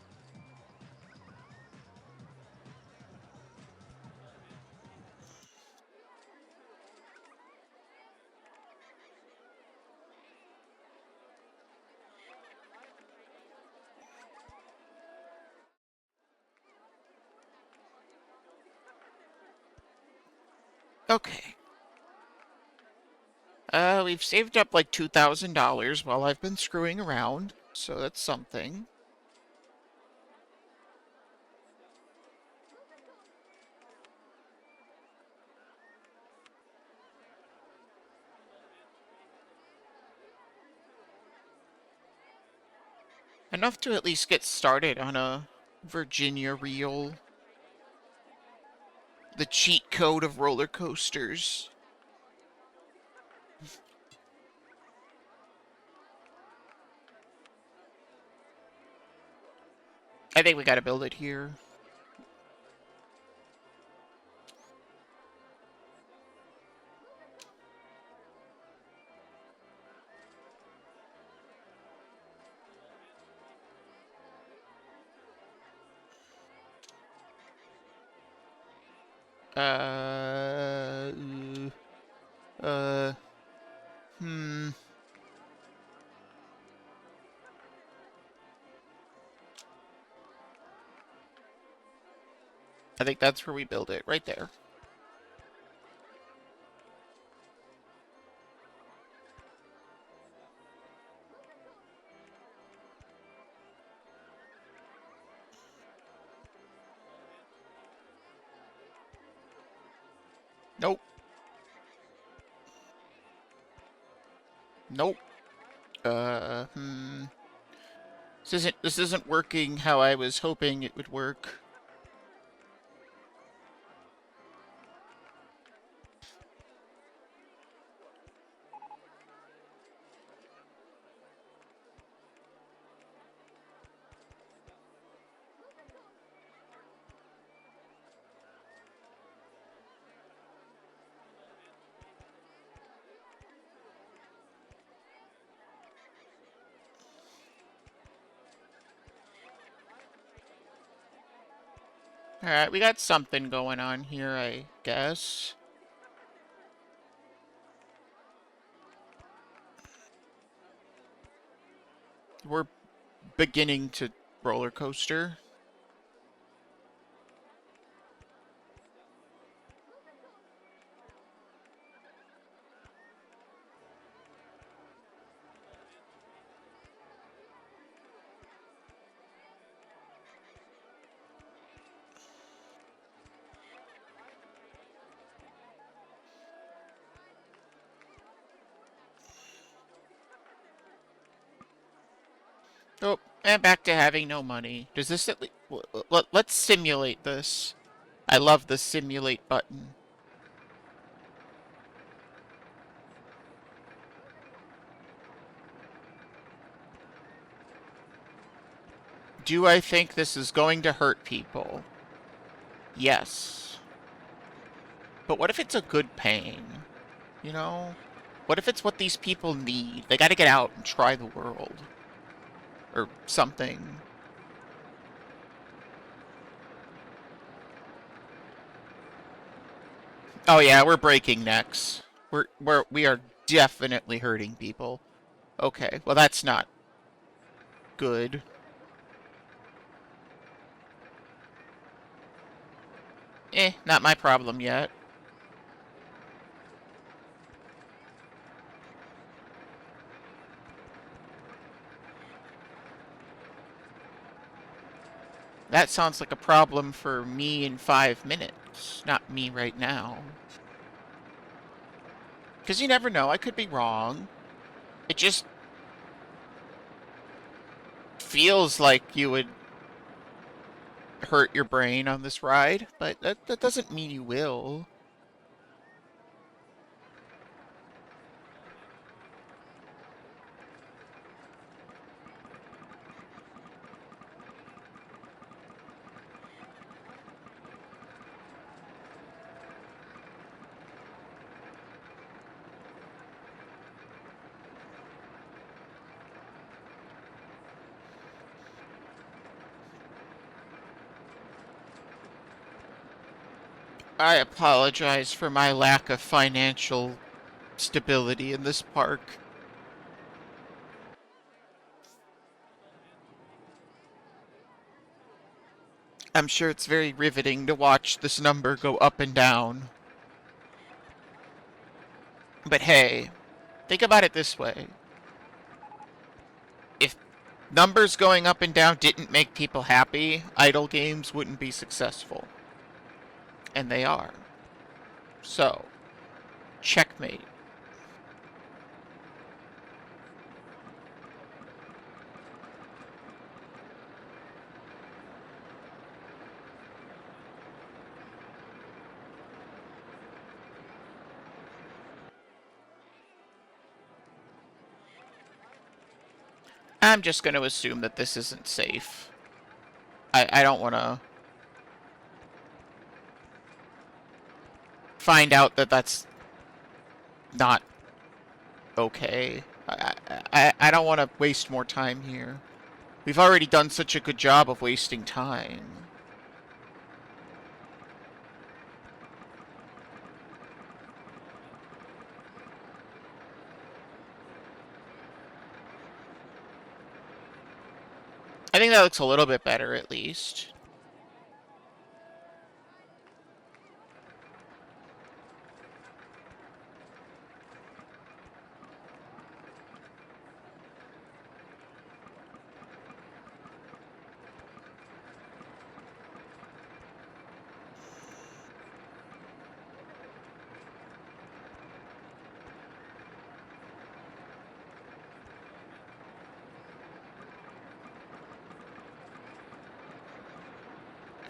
Okay. We've saved up like $2,000 while I've been screwing around, so that's something. Enough to at least get started on a Virginia reel. The cheat code of roller coasters. I think we gotta build it here. Uh, uh, hmm. I think that's where we build it, right there. Nope. Nope. Hmm. This isn't working how I was hoping it would work. Alright, we got something going on here, I guess. We're beginning to roller coaster. Oh, and back to having no money. Does this at least... Let's simulate this. I love the simulate button. Do I think this is going to hurt people? Yes. But what if it's a good pain? You know? What if it's what these people need? They gotta get out and try the world. Or something. Oh yeah, we're breaking necks. We are definitely hurting people. Okay, well that's not good. Not my problem yet. That sounds like a problem for me in 5 minutes, not me right now. Because you never know, I could be wrong. It just feels like you would hurt your brain on this ride, but that doesn't mean you will. I apologize for my lack of financial stability in this park. I'm sure it's very riveting to watch this number go up and down. But hey, think about it this way. If numbers going up and down didn't make people happy, idle games wouldn't be successful. And they are. So, checkmate. I'm just going to assume that this isn't safe. I don't want to find out that that's not okay. I don't want to waste more time here. We've already done such a good job of wasting time. I think that looks a little bit better, at least.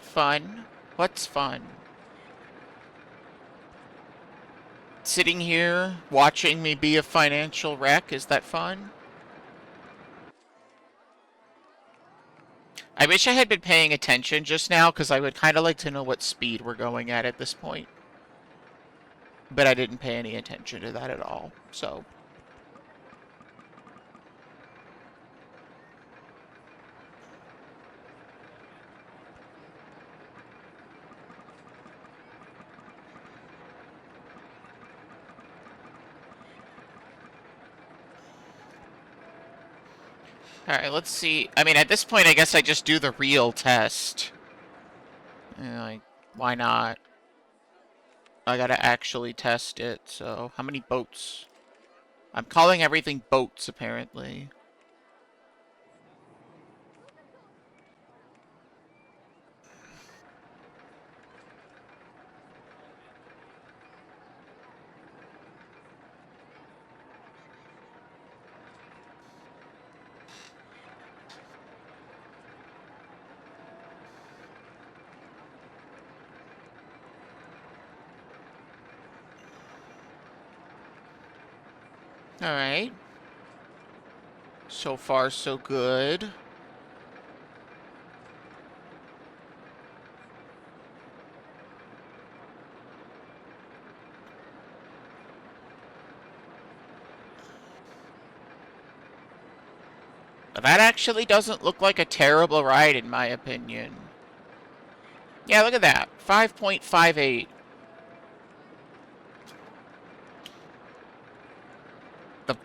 Fun? What's fun? Sitting here, watching me be a financial wreck, is that fun? I wish I had been paying attention just now, because I would kind of like to know what speed we're going at this point. But I didn't pay any attention to that at all, so... Alright, let's see. I mean, at this point, I guess I just do the real test. Like, why not? I gotta actually test it, so... How many boats? I'm calling everything boats, apparently. Alright. So far, so good. That actually doesn't look like a terrible ride, in my opinion. Yeah, look at that. 5.58. The...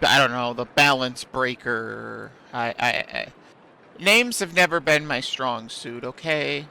I don't know, the balance breaker... Names have never been my strong suit, okay?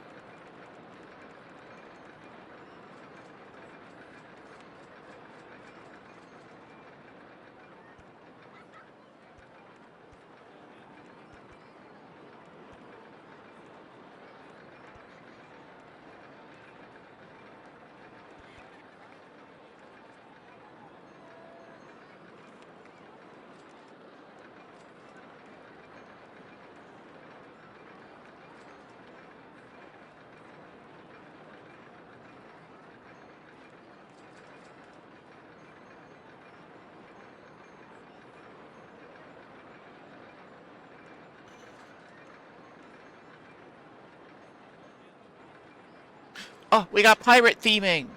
Oh, we got pirate theming!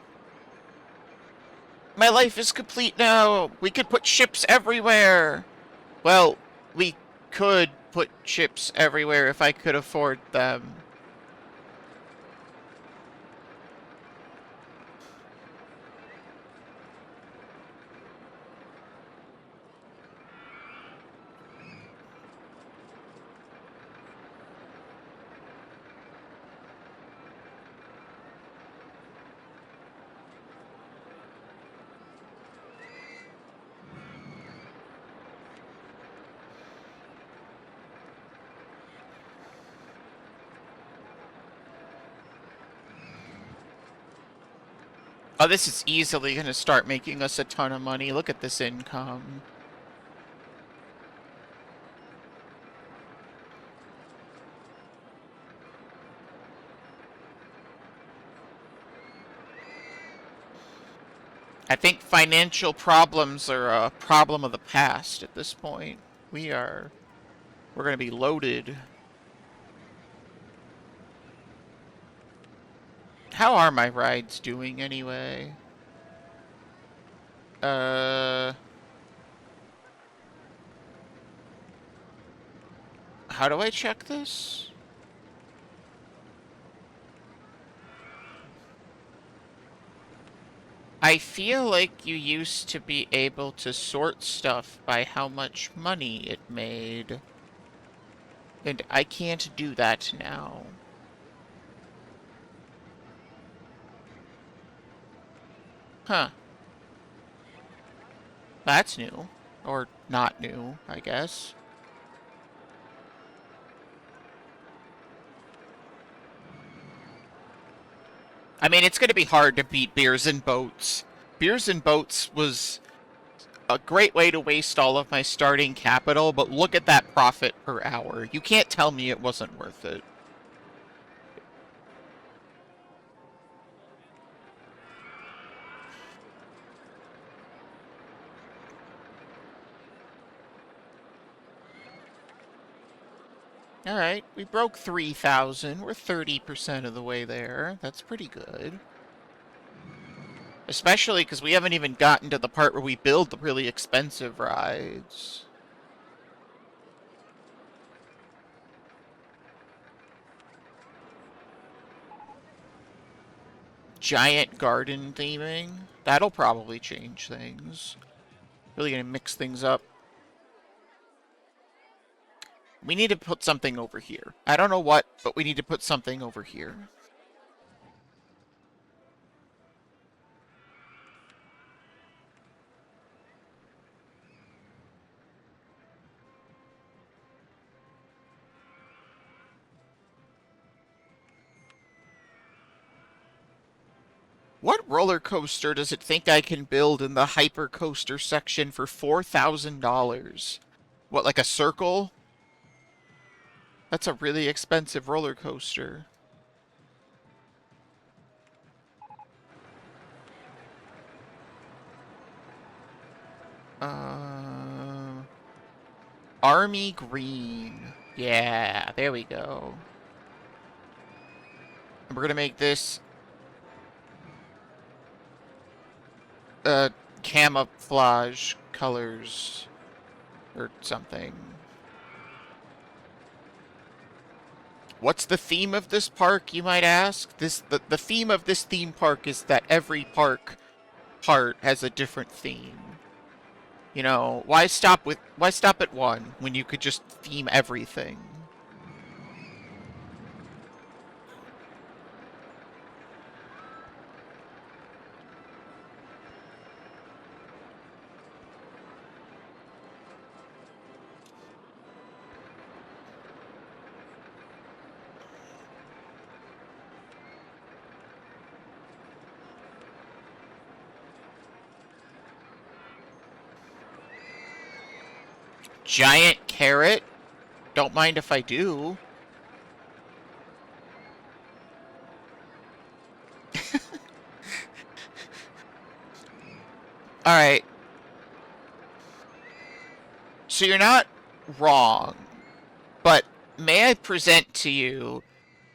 My life is complete now! We could put ships everywhere! Well, we could put ships everywhere if I could afford them. Oh, this is easily going to start making us a ton of money. Look at this income. I think financial problems are a problem of the past at this point. We're gonna be loaded. How are my rides doing anyway? How do I check this? I feel like you used to be able to sort stuff by how much money it made. And I can't do that now. Huh. That's new. Or not new, I guess. I mean, it's going to be hard to beat Beers and Boats. Beers and Boats was a great way to waste all of my starting capital, but look at that profit per hour. You can't tell me it wasn't worth it. Alright, we broke 3,000. We're 30% of the way there. That's pretty good. Especially because we haven't even gotten to the part where we build the really expensive rides. Giant garden theming. That'll probably change things. Really gonna mix things up. We need to put something over here. I don't know what, but we need to put something over here. What roller coaster does it think I can build in the hypercoaster section for $4,000? What, like a circle? That's a really expensive roller coaster. Army Green. Yeah, there we go. And we're gonna make this camouflage colors or something. What's the theme of this park, you might ask? The theme of this theme park is that every part has a different theme. You know, why stop at one when you could just theme everything? Giant carrot? Don't mind if I do. Alright. So you're not wrong, but may I present to you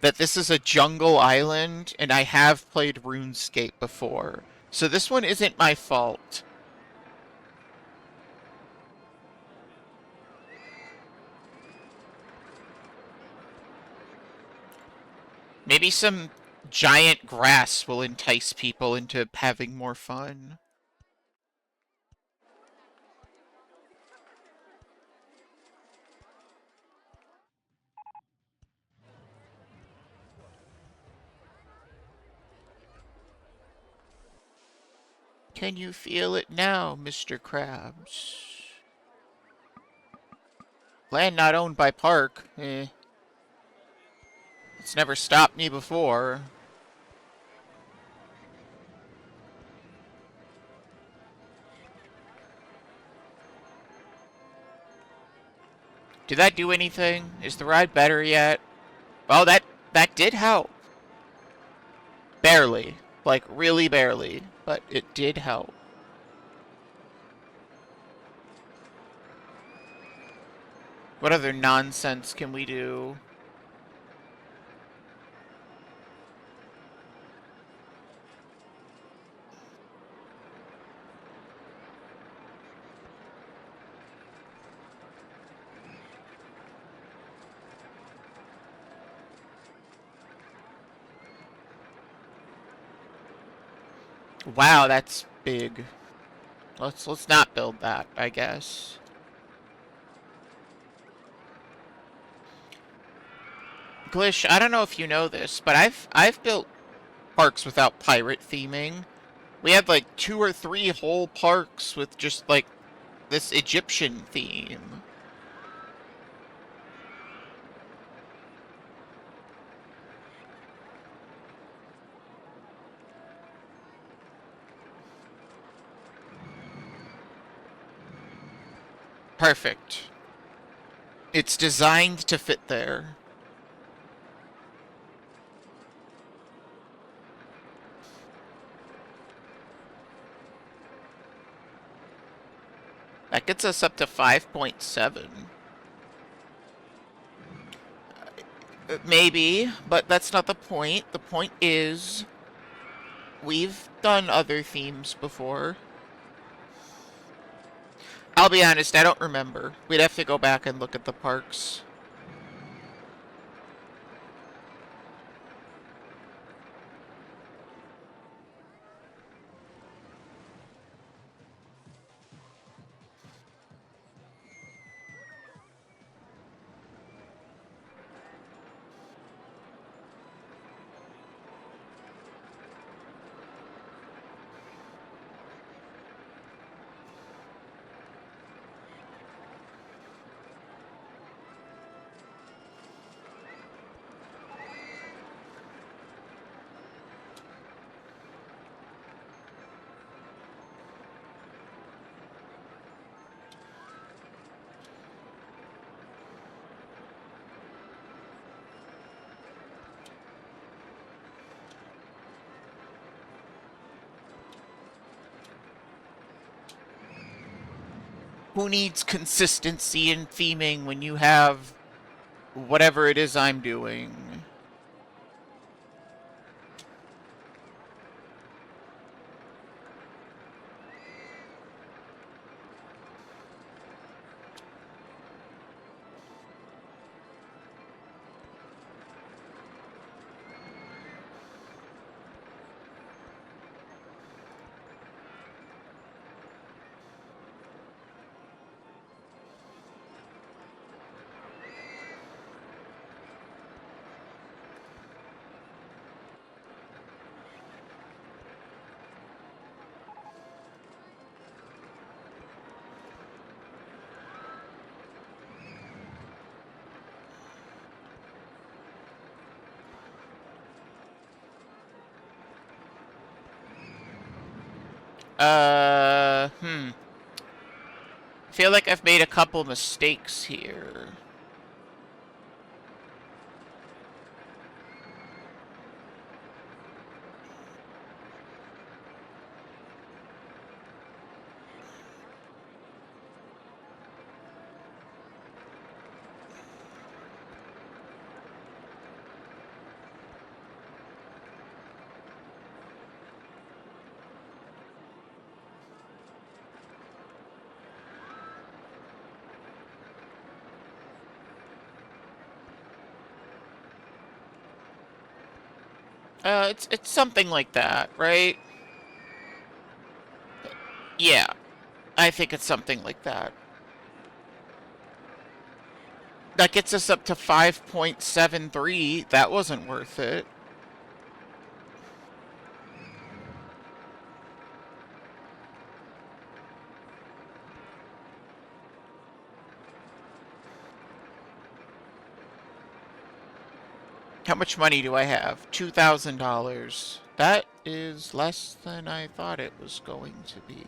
that this is a jungle island, and I have played RuneScape before. So this one isn't my fault. Maybe some giant grass will entice people into having more fun. Can you feel it now, Mr. Krabs? Land not owned by Park. It's never stopped me before. Did that do anything? Is the ride better yet? Oh, that did help. Barely. Like, really barely. But it did help. What other nonsense can we do? Wow, that's big. Let's not build that, I guess. Glish, I don't know if you know this, but I've built parks without pirate theming. We had like 2 or 3 whole parks with just like this Egyptian theme. Perfect. It's designed to fit there. That gets us up to 5.7. Maybe, but that's not the point. The point is, we've done other themes before. I'll be honest, I don't remember. We'd have to go back and look at the parks. Who needs consistency in theming when you have whatever it is I'm doing? I feel like I've made a couple mistakes here. It's something like that, right? Yeah, I think it's something like that. That gets us up to 5.73. That wasn't worth it. How much money do I have? $2,000. That is less than I thought it was going to be.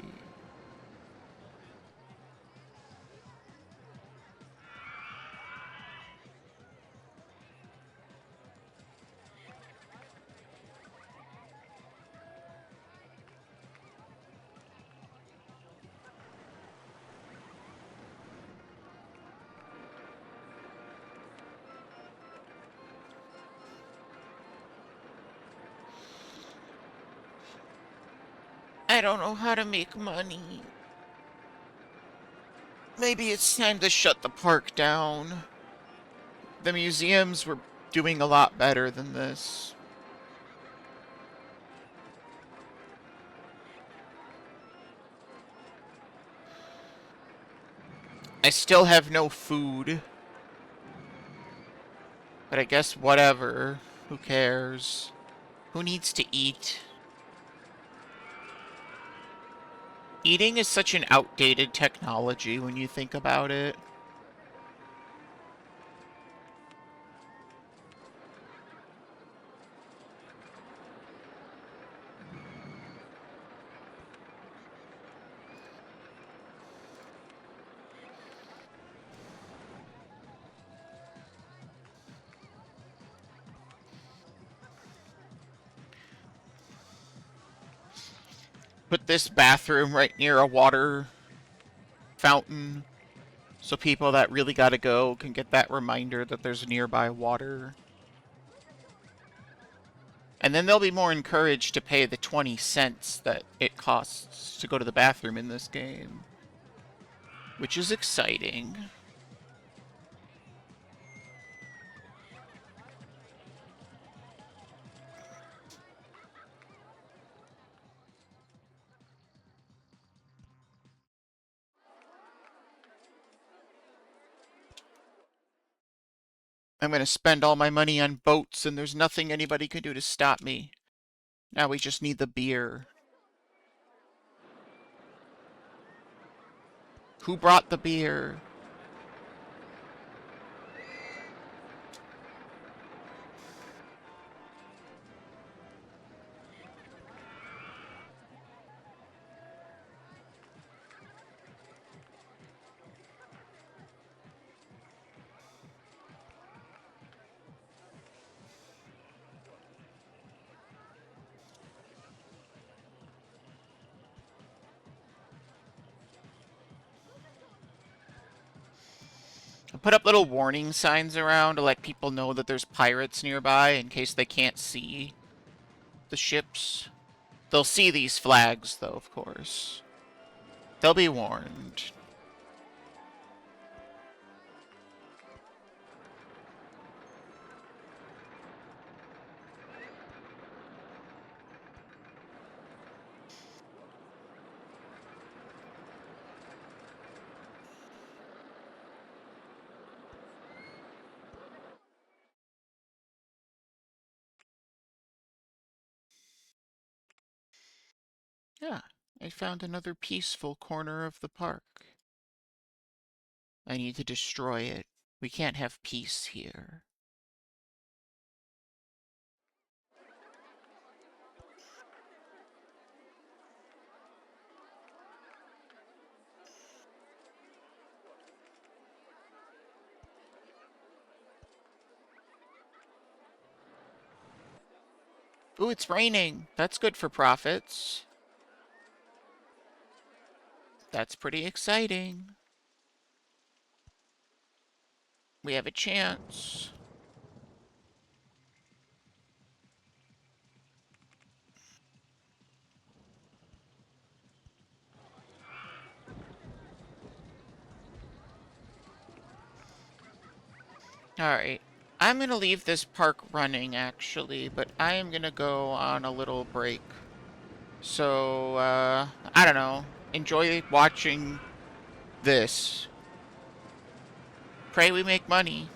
I don't know how to make money. Maybe it's time to shut the park down. The museums were doing a lot better than this. I still have no food. But I guess whatever. Who cares? Who needs to eat? Eating is such an outdated technology when you think about it. Put this bathroom right near a water fountain so people that really gotta go can get that reminder that there's nearby water. And then they'll be more encouraged to pay the 20 cents that it costs to go to the bathroom in this game. Which is exciting. I'm gonna spend all my money on boats and there's nothing anybody can do to stop me. Now we just need the beer. Who brought the beer? I put up little warning signs around to let people know that there's pirates nearby in case they can't see the ships. They'll see these flags, though, of course. They'll be warned. Yeah, I found another peaceful corner of the park. I need to destroy it. We can't have peace here. Ooh, it's raining. That's good for profits. That's pretty exciting. We have a chance. Alright. I'm gonna leave this park running, actually, but I am gonna go on a little break. So, I don't know. Enjoy watching this. Pray we make money.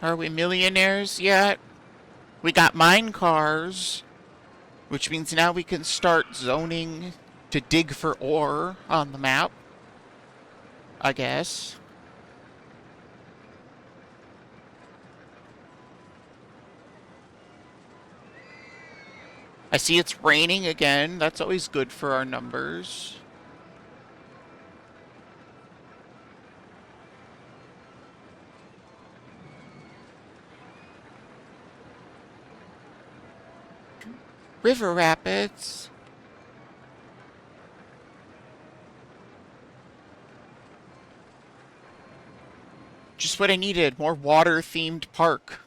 Are we millionaires yet? We got mine cars, which means now we can start zoning to dig for ore on the map, I guess. I see it's raining again. That's always good for our numbers. River rapids. Just what I needed. More water-themed park.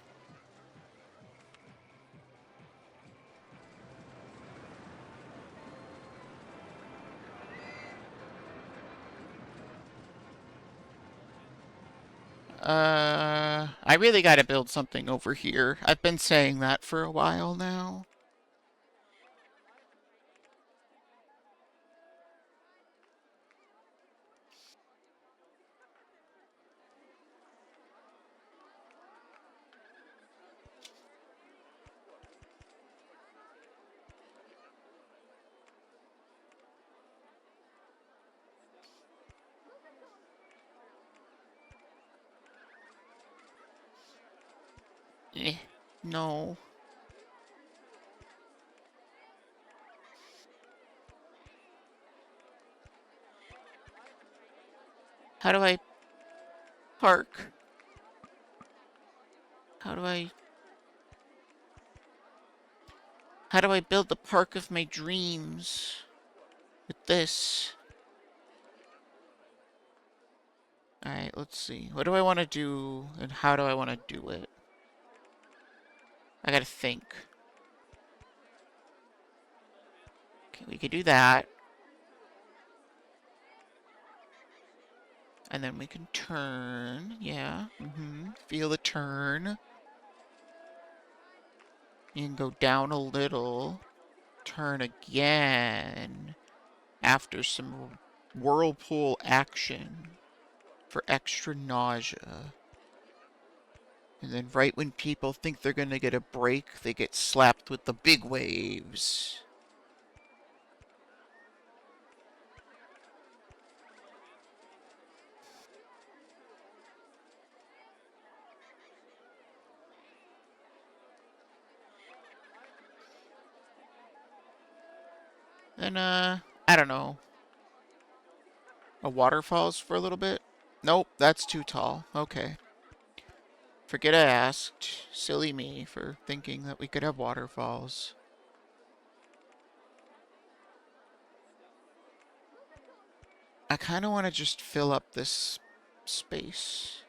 I really gotta build something over here. I've been saying that for a while now. No. How do I park? How do I... How do I build the park of my dreams? With this. Alright, let's see. What do I want to do, and how do I want to do it? I gotta think. Okay, we could do that. And then we can turn. Yeah. Feel the turn. You can go down a little. Turn again. After some whirlpool action. For extra nausea. And then right when people think they're gonna get a break, they get slapped with the big waves. And, I don't know. A waterfalls for a little bit? Nope, that's too tall. Okay. Forget I asked. Silly me for thinking that we could have waterfalls. I kind of want to just fill up this space.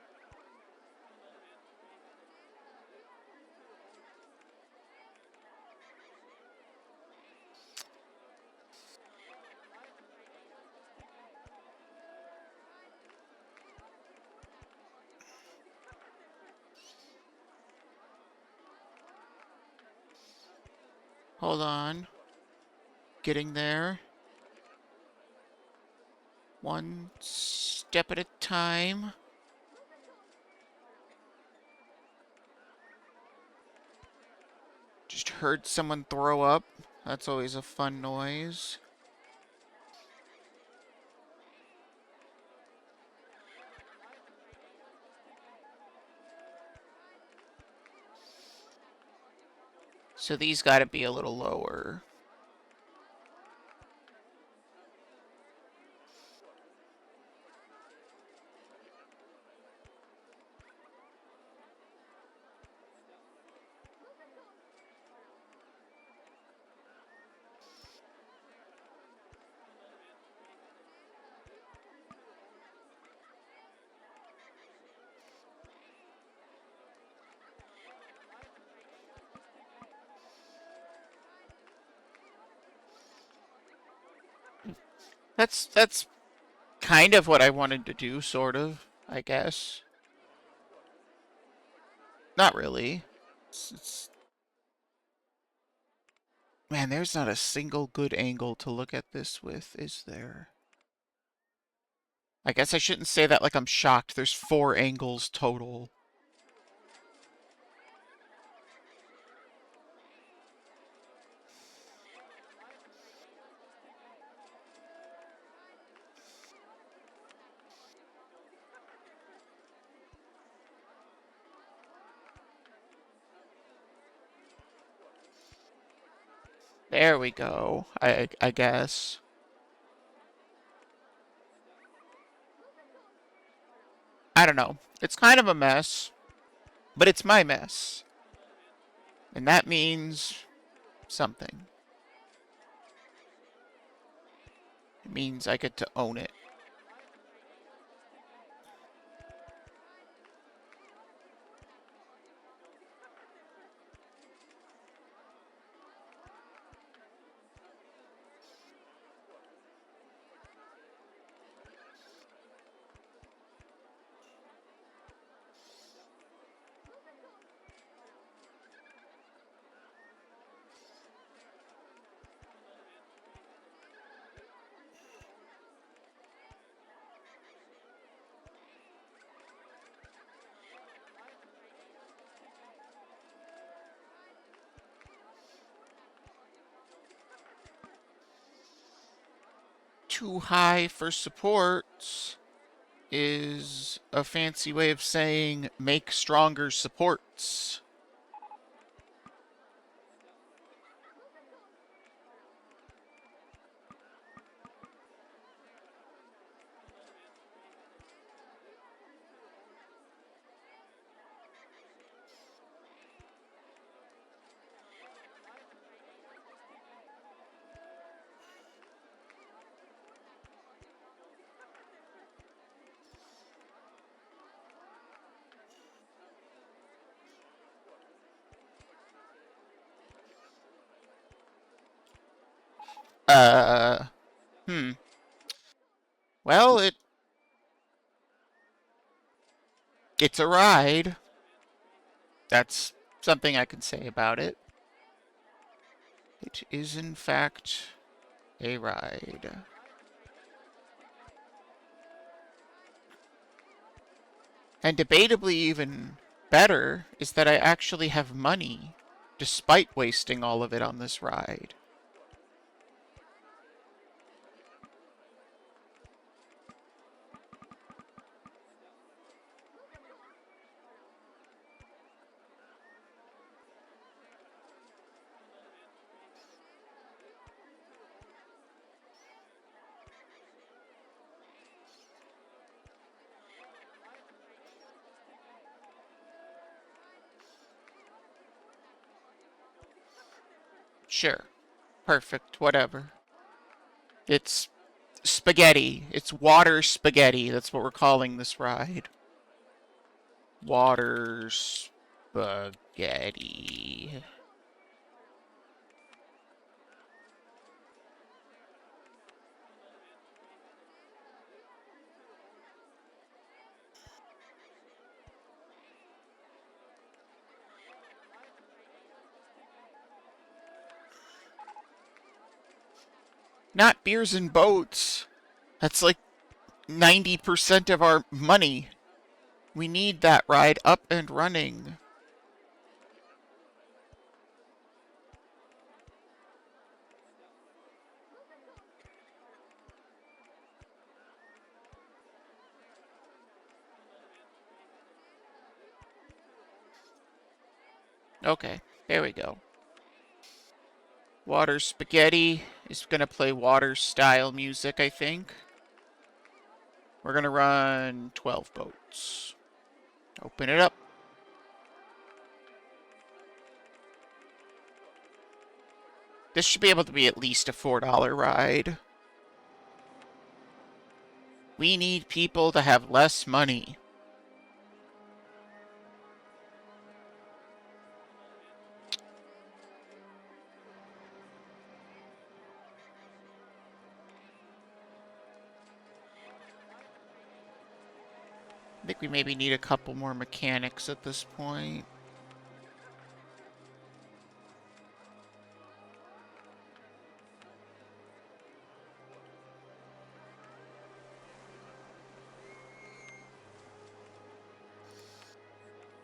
Hold on. Getting there. One step at a time. Just heard someone throw up. That's always a fun noise. So these gotta be a little lower. That's kind of what I wanted to do, sort of, I guess. Not really. Man, there's not a single good angle to look at this with, is there? I guess I shouldn't say that like I'm shocked. There's 4 angles total. There we go, I guess. I don't know. It's kind of a mess, but it's my mess. And that means something. It means I get to own it. Too high for supports is a fancy way of saying make stronger supports. Uh, hmm. Well, it's a ride. That's something I can say about it. It is, in fact, a ride. And debatably even better is that I actually have money, despite wasting all of it on this ride. Sure. Perfect. Whatever. It's spaghetti. It's water spaghetti. That's what we're calling this ride. Water spaghetti. Not beers and boats. That's like 90% of our money. We need that ride up and running. Okay, there we go. Water Spaghetti is going to play water style music, I think. We're going to run 12 boats. Open it up. This should be able to be at least a $4 ride. We need people to have less money. I think we maybe need a couple more mechanics at this point.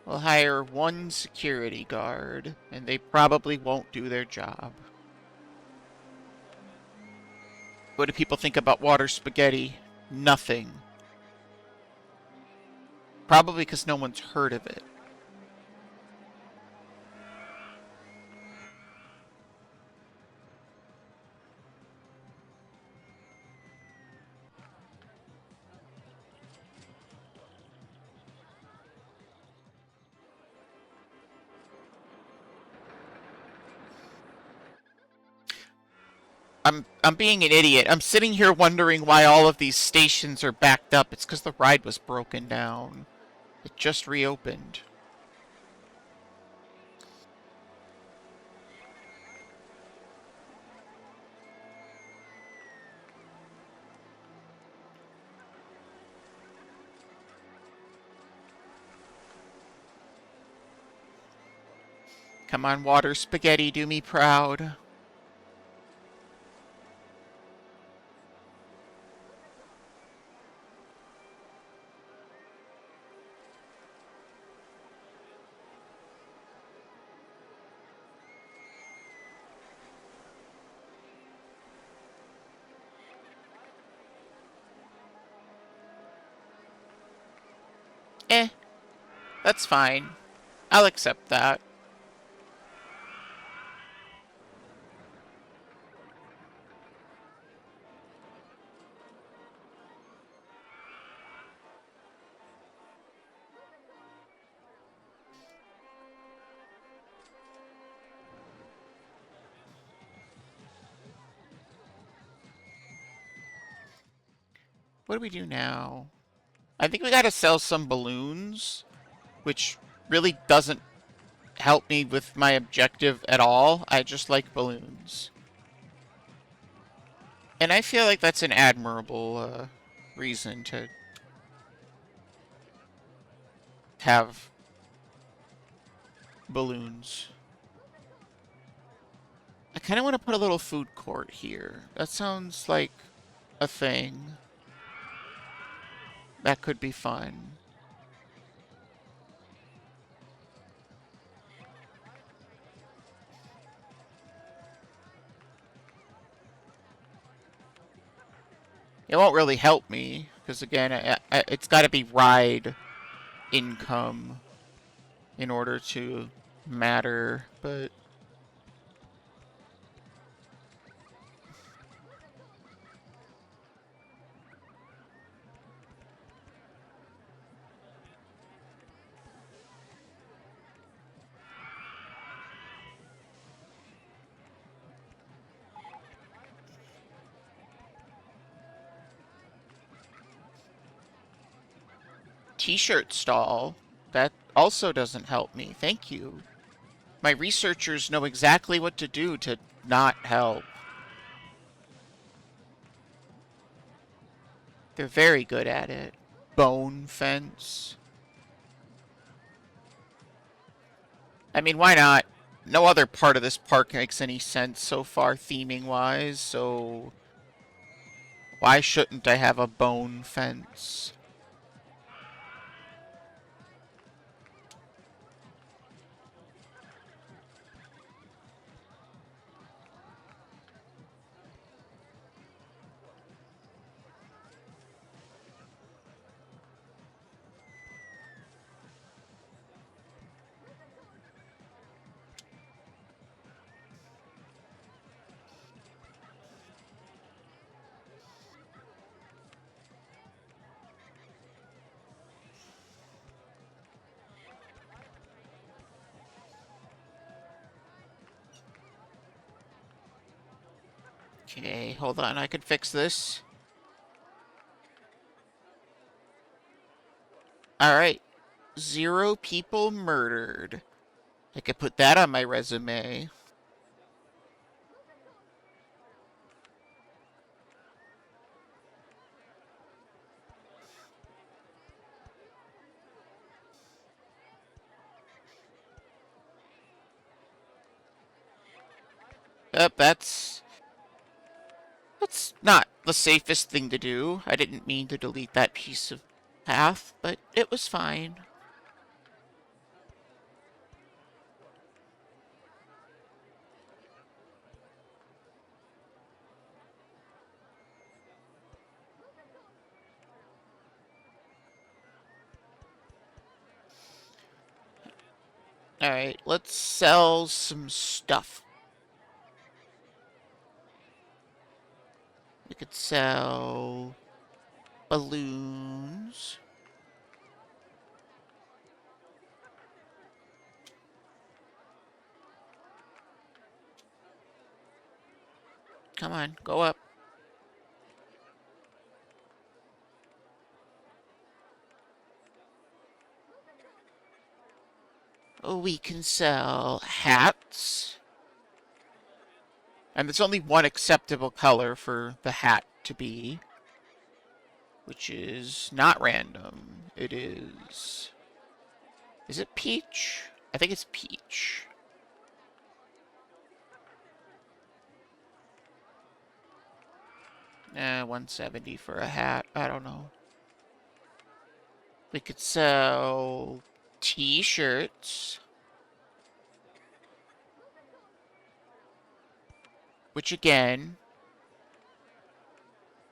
We'll hire one security guard, and they probably won't do their job. What do people think about water spaghetti? Nothing. Probably because no one's heard of it. I'm being an idiot. I'm sitting here wondering why all of these stations are backed up. It's because the ride was broken down. It just reopened. Come on, water spaghetti, do me proud. Eh, that's fine. I'll accept that. What do we do now? I think we gotta sell some balloons, which really doesn't help me with my objective at all. I just like balloons. And I feel like that's an admirable reason to have balloons. I kind of want to put a little food court here. That sounds like a thing. That could be fun. It won't really help me, because again, it's got to be ride income in order to matter, but... T-shirt stall? That also doesn't help me. Thank you. My researchers know exactly what to do to not help. They're very good at it. Bone fence. I mean, why not? No other part of this park makes any sense so far theming-wise, so... Why shouldn't I have a bone fence? Okay, hold on, I can fix this. Alright. 0 people murdered. I could put that on my resume. Yep, that's not the safest thing to do. I didn't mean to delete that piece of path, but it was fine. Alright, let's sell some stuff. We could sell balloons. Come on, go up. Oh, we can sell hats. And there's only one acceptable color for the hat to be, which is not random. It is... Is it peach? I think it's peach. Eh, 170 for a hat. I don't know. We could sell t-shirts. Which again,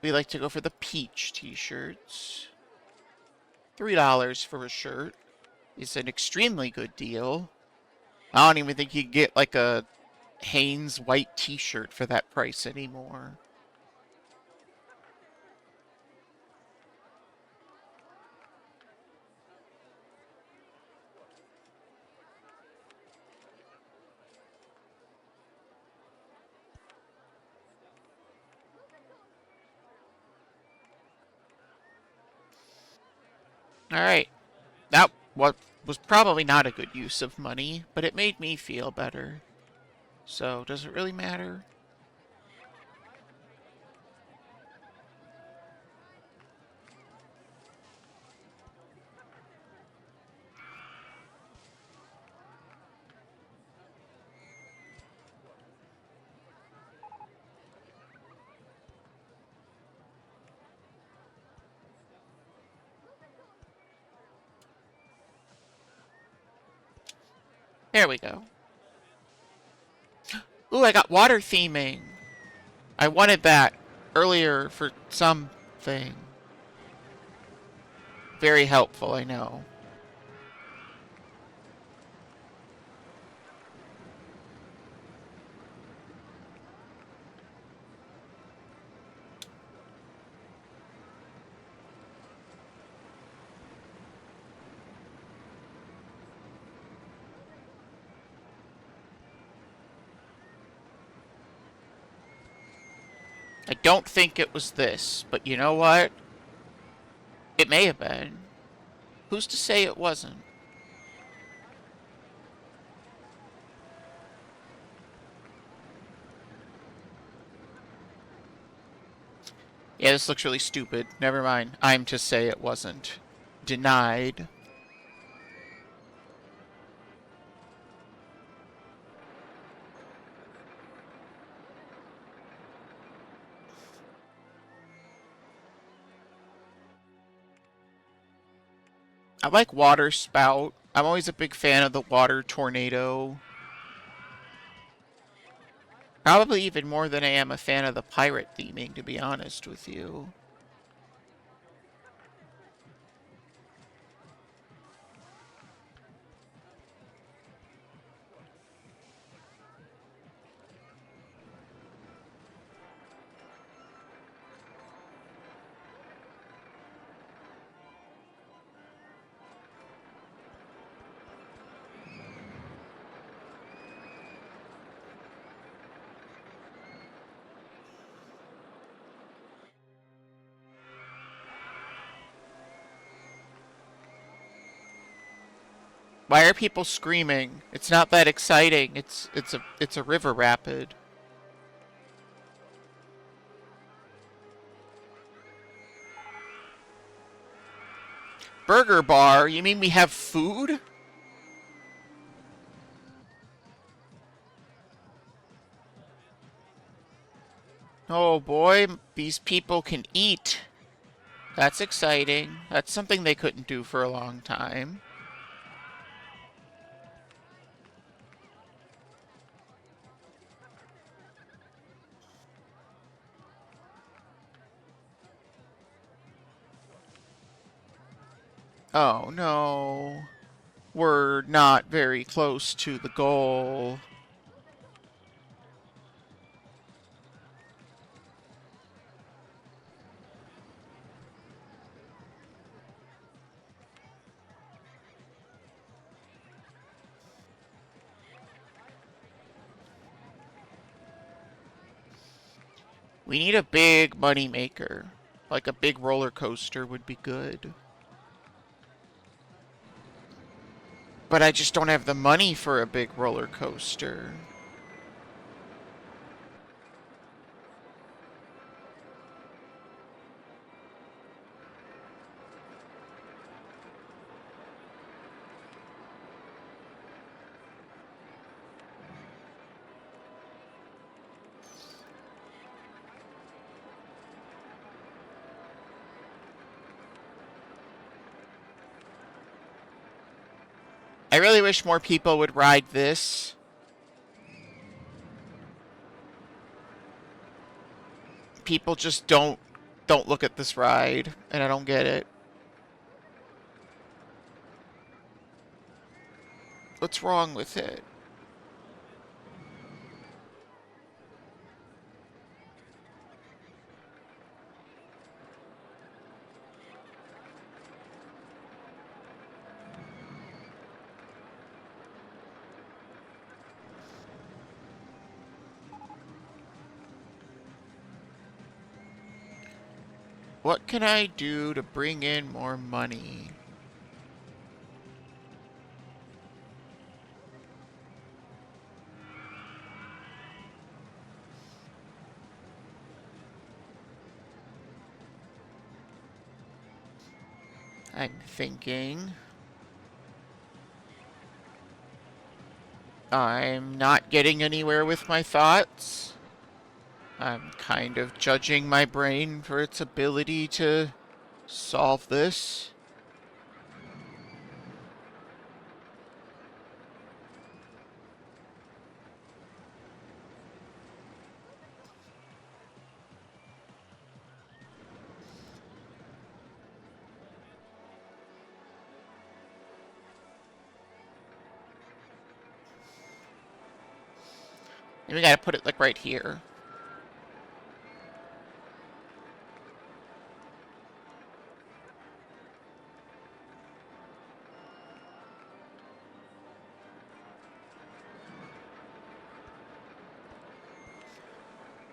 we like to go for the peach t-shirts. $3 for a shirt is an extremely good deal. I don't even think you can get like a Hanes white t-shirt for that price anymore. Alright. That was probably not a good use of money, but it made me feel better. So, does it really matter? There we go. Ooh, I got water theming. I wanted that earlier for something. Very helpful, I know. I don't think it was this, but you know what? It may have been. Who's to say it wasn't? Yeah, this looks really stupid. Never mind. I'm to say it wasn't. Denied. I like water spout. I'm always a big fan of the water tornado. Probably even more than I am a fan of the pirate theming, to be honest with you. Why are people screaming? It's not that exciting. It's a river rapid. Burger bar? You mean we have food? Oh boy, these people can eat. That's exciting. That's something they couldn't do for a long time. Oh no. We're not very close to the goal. We need a big money maker. Like a big roller coaster would be good. But I just don't have the money for a big roller coaster. I really wish more people would ride this. People just don't look at this ride, and I don't get it. What's wrong with it? What can I do to bring in more money? I'm thinking. I'm not getting anywhere with my thoughts. I'm kind of judging my brain for its ability to solve this. And we gotta put it like right here.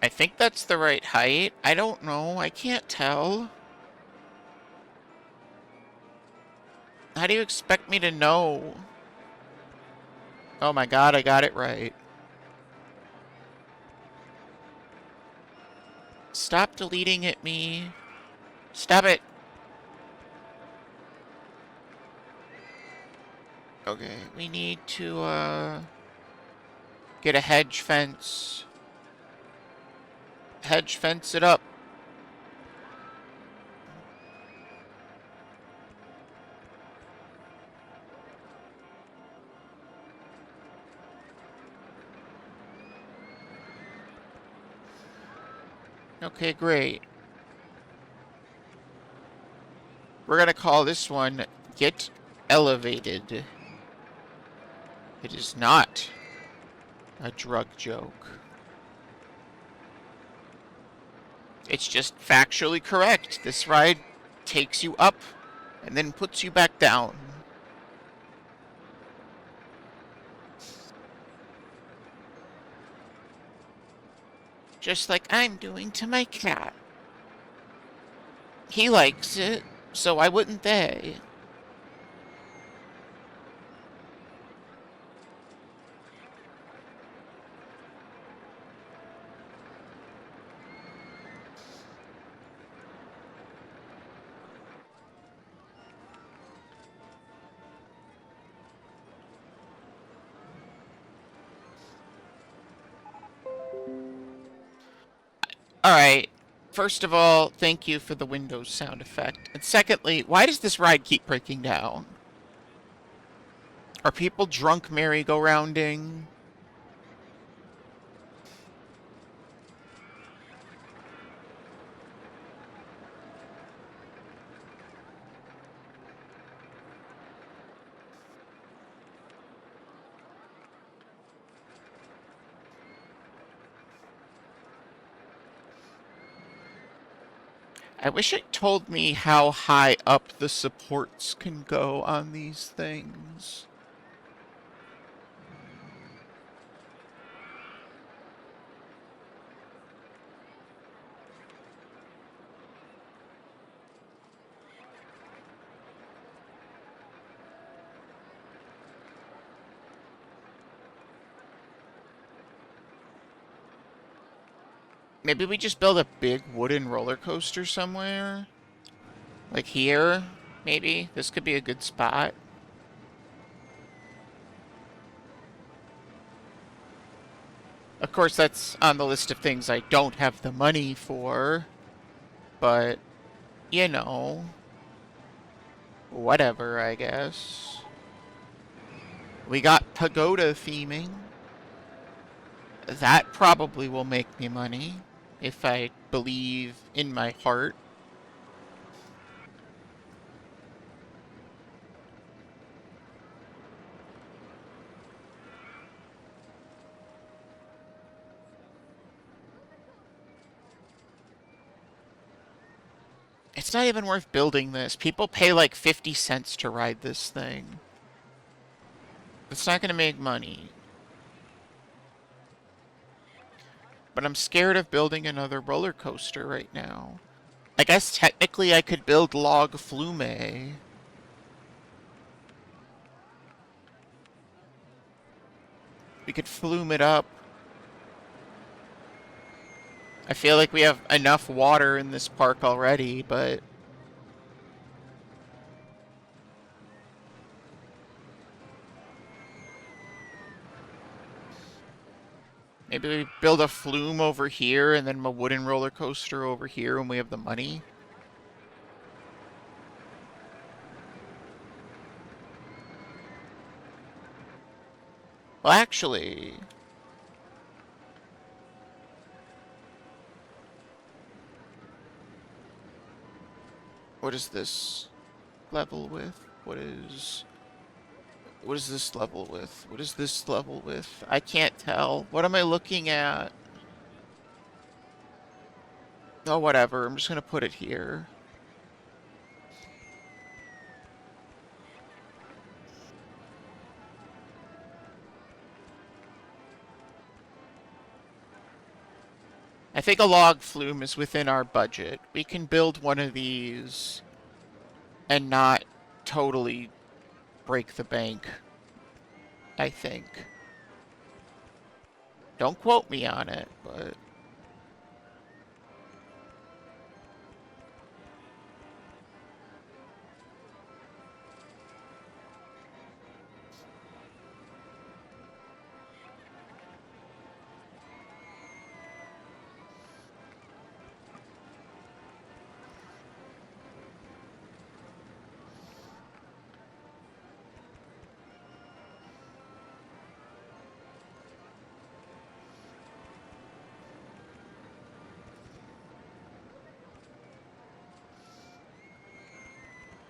I think that's the right height. I don't know. I can't tell. How do you expect me to know? Oh my god, I got it right. Stop deleting at me. Stop it. Okay, we need to, get a hedge fence. Hedge fence it up. Okay, great. We're gonna call this one Get Elevated. It is not a drug joke. It's just factually correct. This ride takes you up and then puts you back down. Just like I'm doing to my cat. He likes it, so why wouldn't they? Alright. First of all, thank you for the Windows sound effect. And secondly, why does this ride keep breaking down? Are people drunk merry-go-rounding? I wish it told me how high up the supports can go on these things. Maybe we just build a big wooden roller coaster somewhere? Like here, maybe? This could be a good spot. Of course, that's on the list of things I don't have the money for. But, you know, whatever, I guess. We got pagoda theming. That probably will make me money, if I believe in my heart. It's not even worth building this. People pay like 50 cents to ride this thing. It's not going to make money. But I'm scared of building another roller coaster right now. I guess technically I could build Log Flume. We could flume it up. I feel like we have enough water in this park already, but maybe we build a flume over here and then a wooden roller coaster over here when we have the money. Well, actually, what is this level with? What is this level with? What is this level with? I can't tell. What am I looking at? Oh, whatever. I'm just gonna put it here. I think a log flume is within our budget. We can build one of these and not totally break the bank, I think. Don't quote me on it, but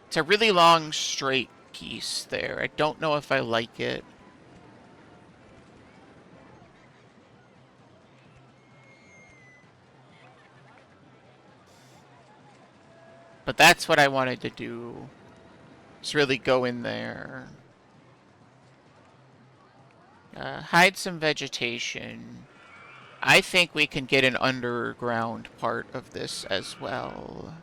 it's a really long straight piece there. I don't know if I like it. But that's what I wanted to do. Just really go in there. Hide some vegetation. I think we can get an underground part of this as well.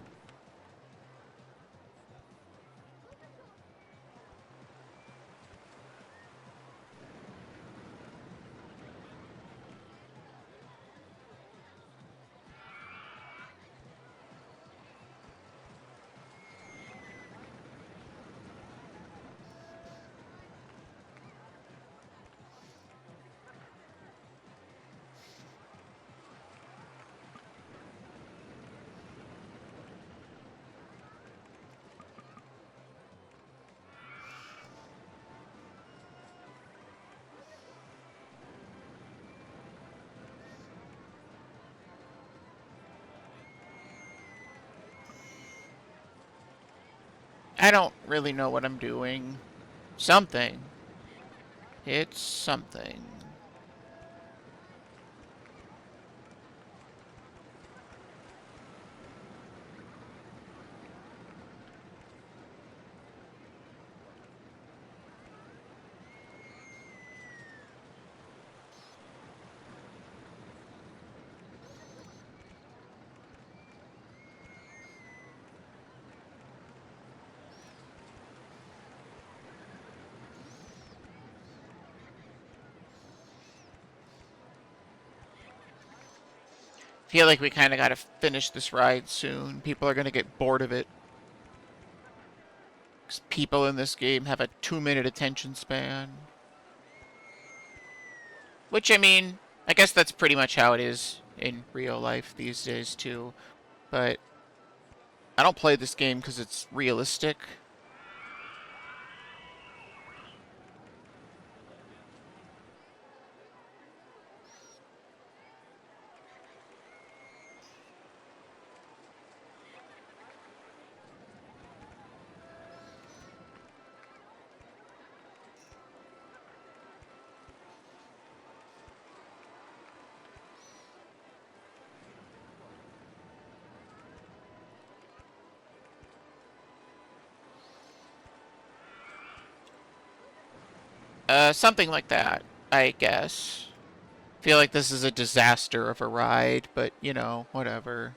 I don't really know what I'm doing. Something. It's something. Feel like we kind of got to finish this ride soon. People are going to get bored of it. 'Cause people in this game have a 2-minute attention span. Which, I mean, I guess that's pretty much how it is in real life these days, too. But I don't play this game because it's realistic. Something like that, I guess. Feel like this is a disaster of a ride, but, you know, whatever.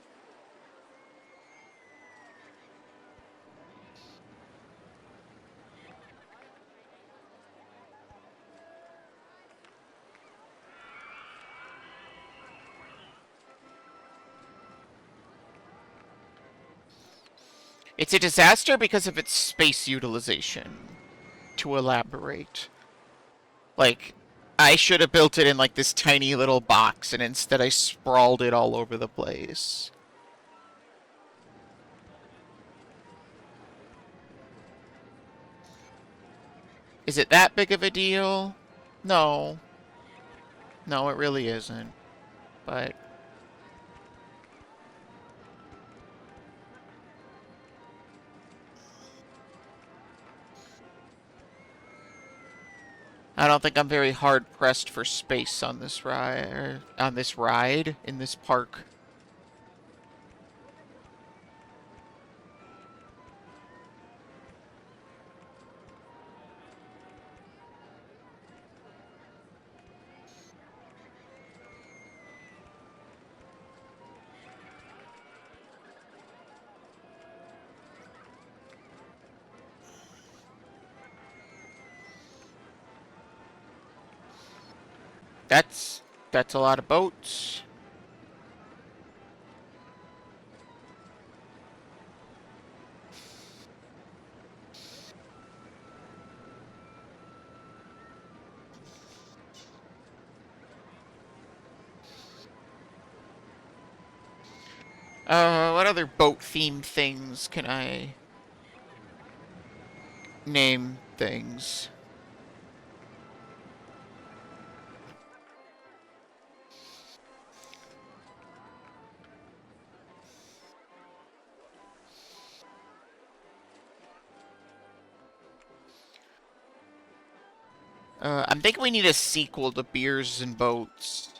It's a disaster because of its space utilization, to elaborate. Like, I should have built it in, like, this tiny little box, and instead I sprawled it all over the place. Is it that big of a deal? No. No, it really isn't. But I don't think I'm very hard pressed for space on this ride in this park. That's that's a lot of boats. What other boat themed things can I name things? I'm thinking we need a sequel to Beers and Boats.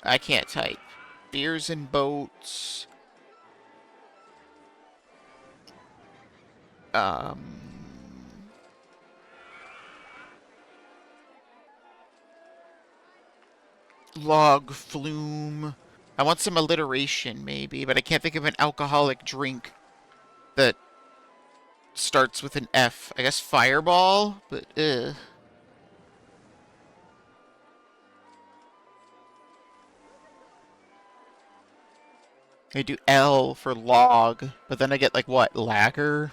I can't type. Beers and Boats. Um, Log Flume. I want some alliteration, maybe, but I can't think of an alcoholic drink that starts with an F. I guess Fireball, but I do L for log, but then I get like what? Lager?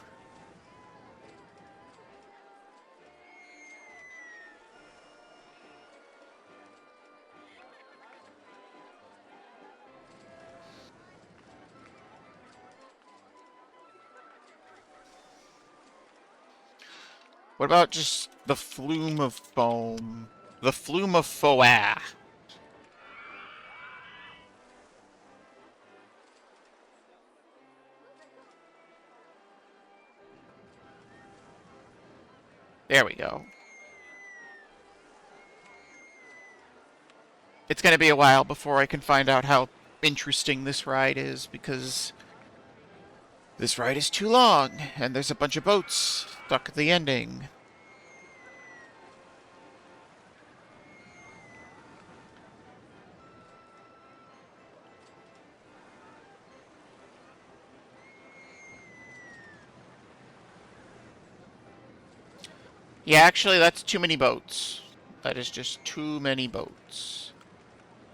What about just the flume of foam? The flume of foa. There we go. It's gonna be a while before I can find out how interesting this ride is, because this ride is too long, and there's a bunch of boats stuck at the ending. Yeah, actually, that's too many boats. That is just too many boats.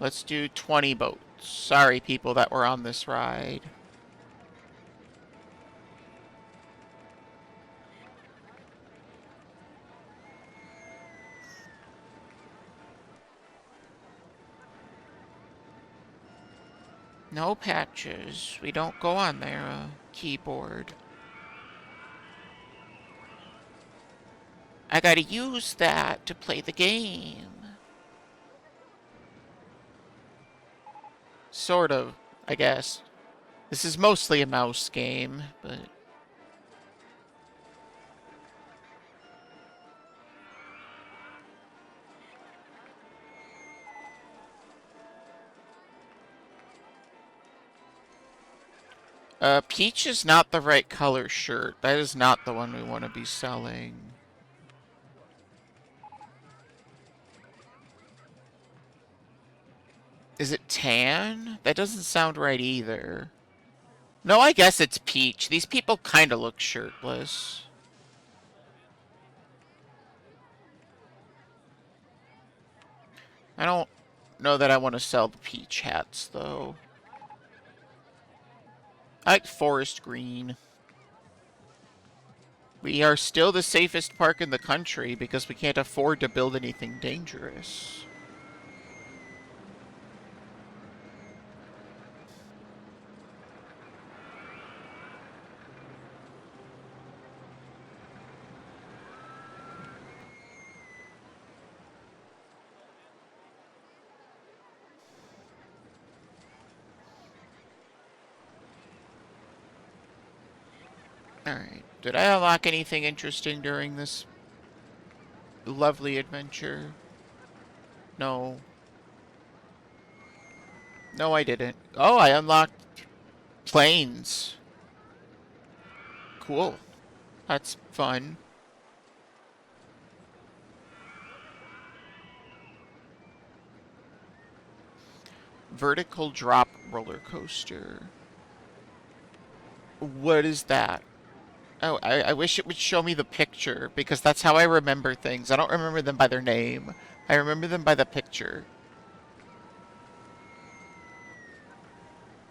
Let's do 20 boats. Sorry, people that were on this ride. No patches. We don't go on their keyboard. I gotta use that to play the game. Sort of, I guess. This is mostly a mouse game, but... Peach is not the right color shirt. That is not the one we want to be selling. Is it tan? That doesn't sound right either. No, I guess it's peach. These people kind of look shirtless. I don't know that I want to sell the peach hats, though. I like forest green. We are still the safest park in the country because we can't afford to build anything dangerous. Alright. Did I unlock anything interesting during this lovely adventure? No. No, I didn't. Oh, I unlocked planes. Cool. That's fun. Vertical drop roller coaster. What is that? Oh, I wish it would show me the picture, because that's how I remember things. I don't remember them by their name. I remember them by the picture.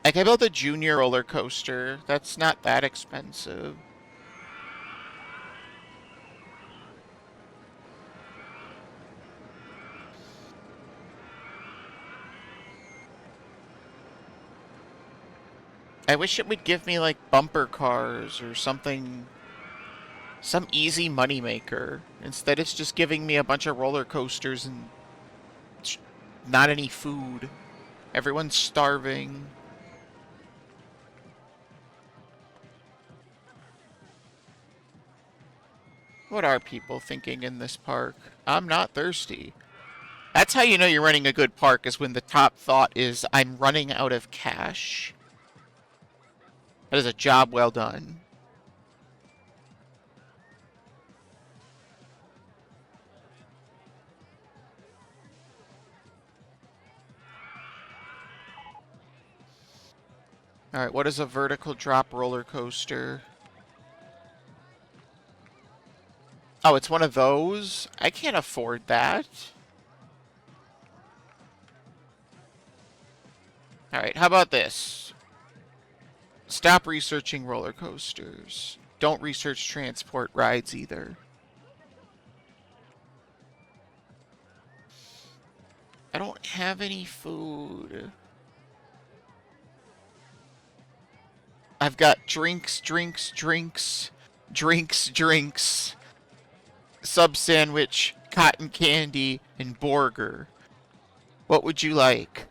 I can build a junior roller coaster. That's not that expensive. I wish it would give me, like, bumper cars or something. Some easy moneymaker. Instead, it's just giving me a bunch of roller coasters and not any food. Everyone's starving. What are people thinking in this park? I'm not thirsty. That's how you know you're running a good park, is when the top thought is, I'm running out of cash. That is a job well done. Alright, what is a vertical drop roller coaster? Oh, it's one of those? I can't afford that. Alright, how about this? Stop researching roller coasters. Don't research transport rides either. I don't have any food. I've got drinks, drinks, drinks, drinks, drinks, sub sandwich, cotton candy, and burger. What would you like?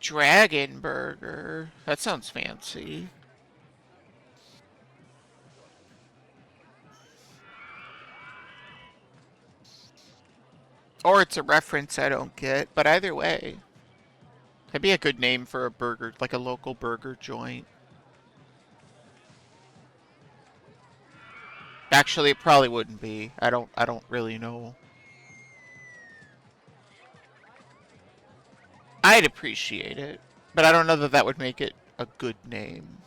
Dragon burger. That sounds fancy. Or it's a reference I don't get, but either way. That'd be a good name for a burger, like a local burger joint. Actually, it probably wouldn't be. I don't really know. I'd appreciate it, but I don't know that that would make it a good name.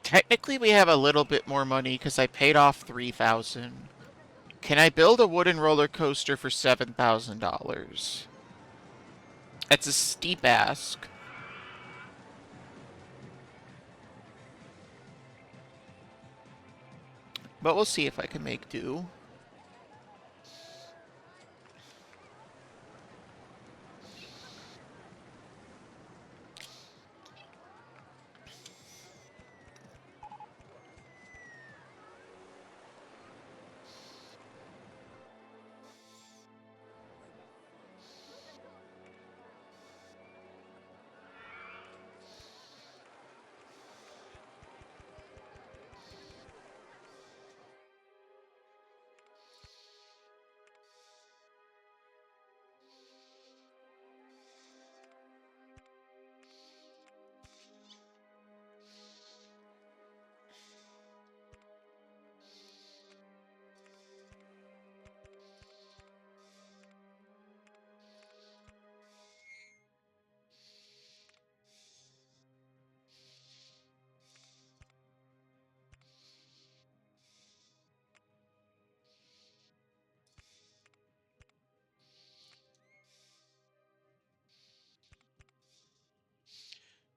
Technically, we have a little bit more money because I paid off 3,000. Can I build a wooden roller coaster for $7,000? That's a steep ask, but we'll see if I can make do.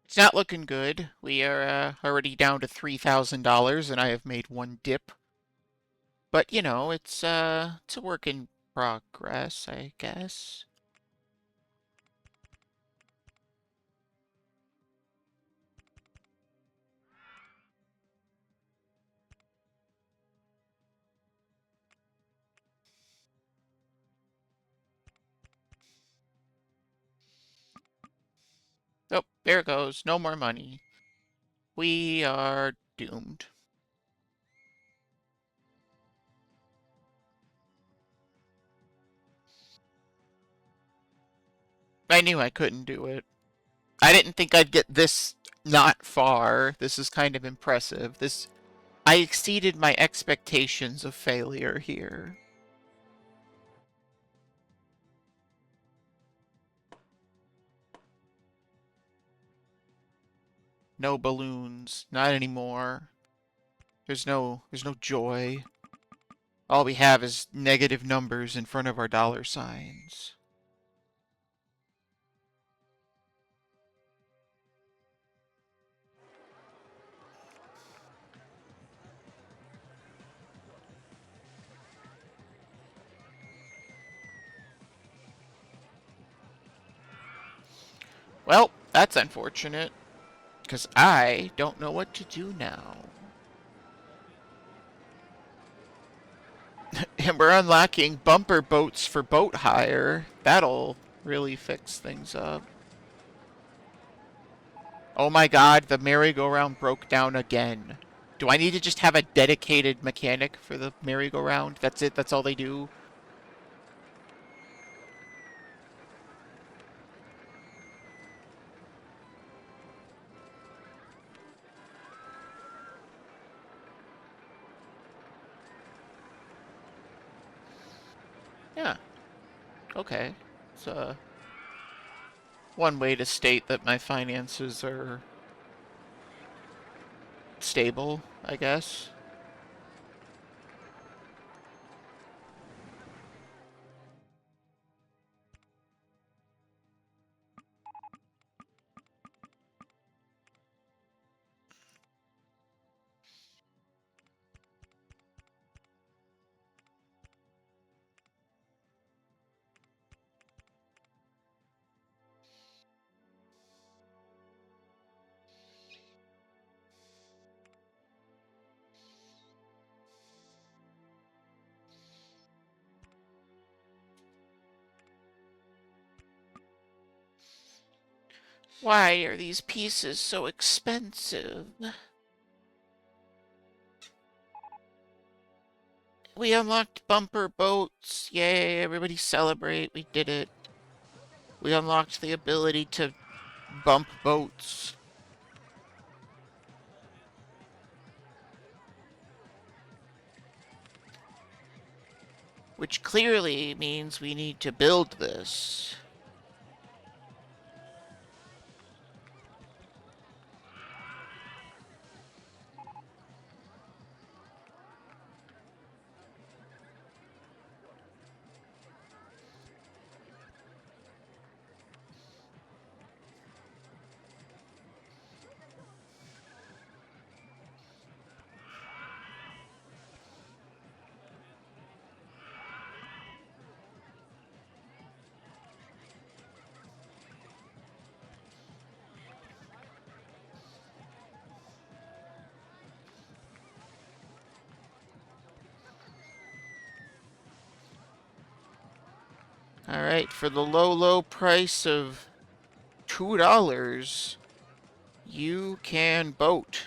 It's not looking good. We are already down to $3,000, and I have made one dip. But you know, it's a work in progress, I guess. Oh, there it goes. No more money. We are doomed. I knew I couldn't do it. I didn't think I'd get this not far. This is kind of impressive. I exceeded my expectations of failure here. No balloons. Not anymore. There's no joy. All we have is negative numbers in front of our dollar signs. Well, that's unfortunate, because I don't know what to do now. And we're unlocking bumper boats for boat hire. That'll really fix things up. Oh my god, the merry-go-round broke down again. Do I need to just have a dedicated mechanic for the merry-go-round? That's it? That's all they do? Yeah. Okay. It's one way to state that my finances are stable, I guess. Why are these pieces so expensive? We unlocked bumper boats. Yay, everybody celebrate. We did it. We unlocked the ability to bump boats. Which clearly means we need to build this. Alright, for the low, low price of $2, you can boat.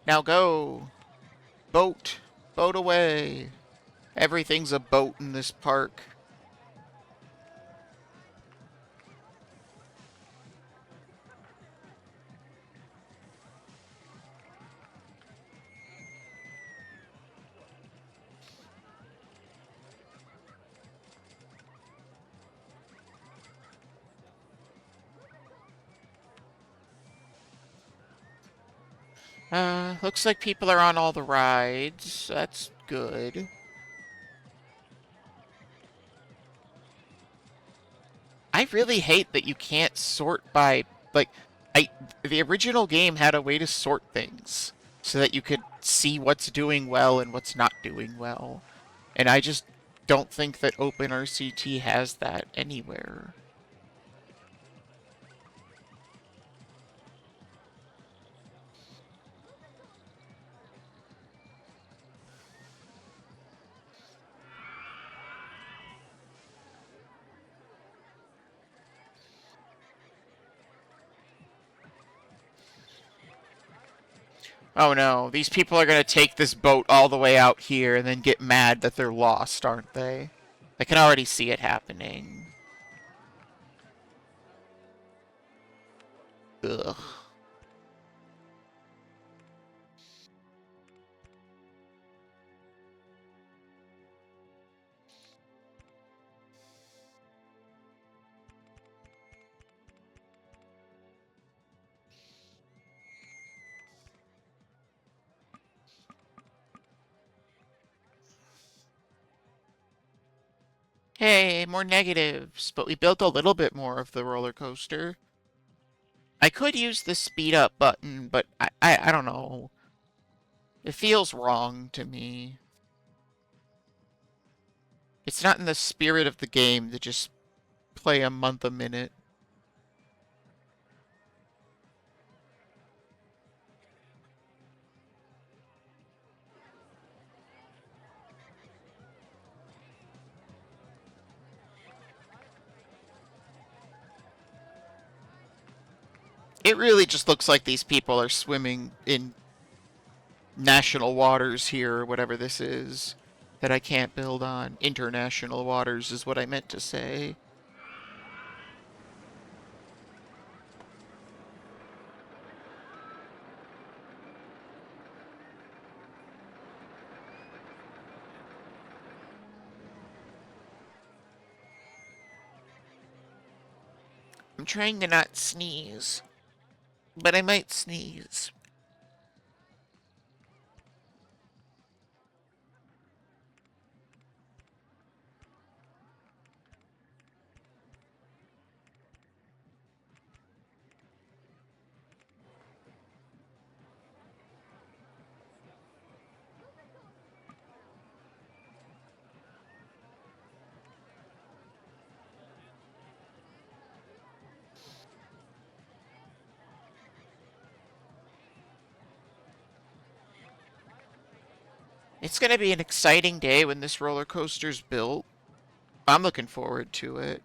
Now go. Boat. Boat away. Everything's a boat in this park. Looks like people are on all the rides. That's good. I really hate that you can't sort by, like, I the original game had a way to sort things so that you could see what's doing well and what's not doing well. And I just don't think that OpenRCT has that anywhere. Oh no, these people are gonna take this boat all the way out here and then get mad that they're lost, aren't they? I can already see it happening. Ugh. Hey, more negatives, but we built a little bit more of the roller coaster. I could use the speed up button, but I don't know. It feels wrong to me. It's not in the spirit of the game to just play a month a minute. It really just looks like these people are swimming in national waters here, or whatever this is, that I can't build on. International waters is what I meant to say. I'm trying to not sneeze, but I might sneeze. It's going to be an exciting day when this roller coaster's built. I'm looking forward to it.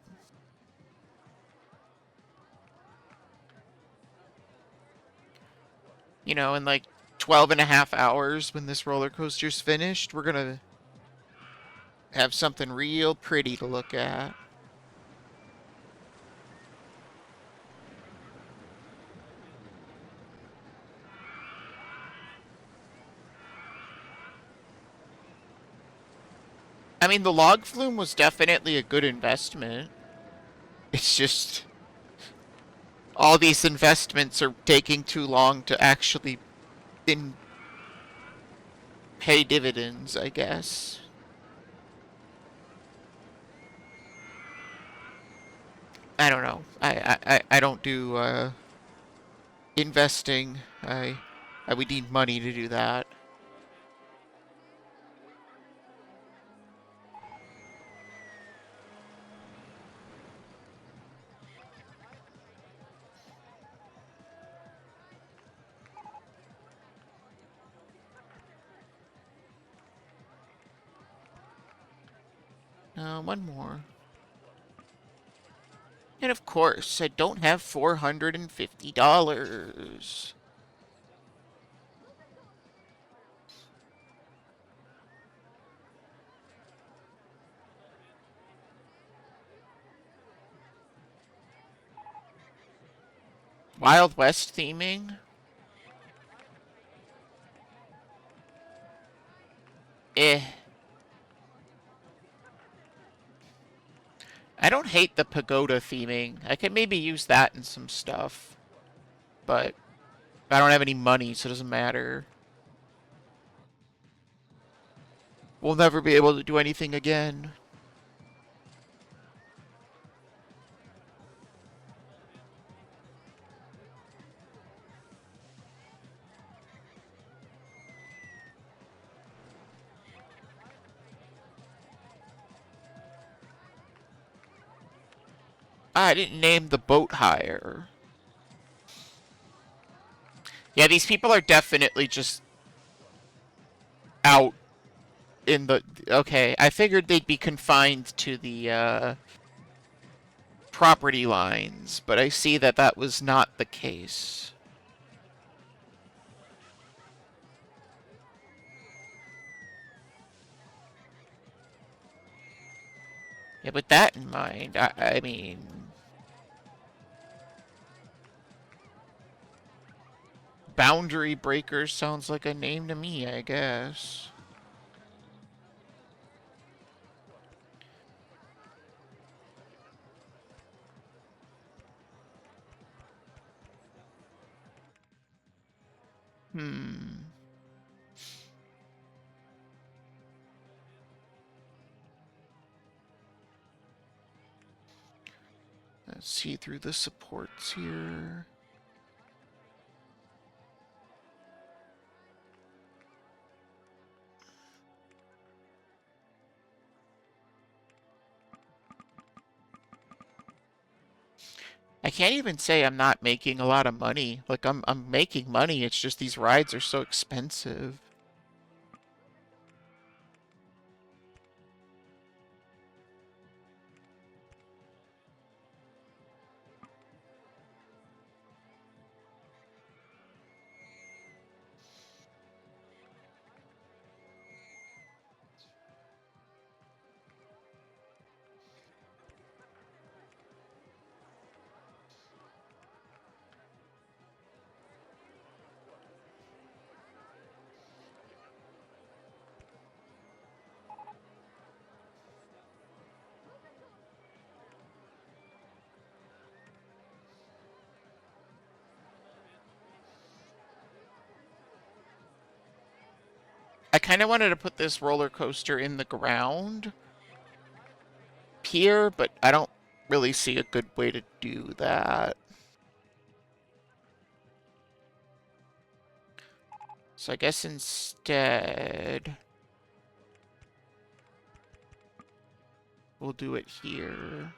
You know, in like 12 and a half hours when this roller coaster's finished, we're going to have something real pretty to look at. I mean, the log flume was definitely a good investment. It's just all these investments are taking too long to actually pay dividends, I guess. I don't know. I don't do investing. I would need money to do that. One more. And of course, I don't have $450. Wild West theming? Eh. I don't hate the pagoda theming. I could maybe use that in some stuff. But I don't have any money, so it doesn't matter. We'll never be able to do anything again. I didn't name the boat hire. Yeah, these people are definitely just out in the... Okay, I figured they'd be confined to the property lines, but I see that that was not the case. Yeah, with that in mind, I mean... Boundary Breakers sounds like a name to me, I guess. Hmm. Let's see through the supports here. I can't even say I'm not making a lot of money. Like I'm making money. It's just these rides are so expensive. I kind of wanted to put this roller coaster in the ground here, but I don't really see a good way to do that. So I guess instead we'll do it here.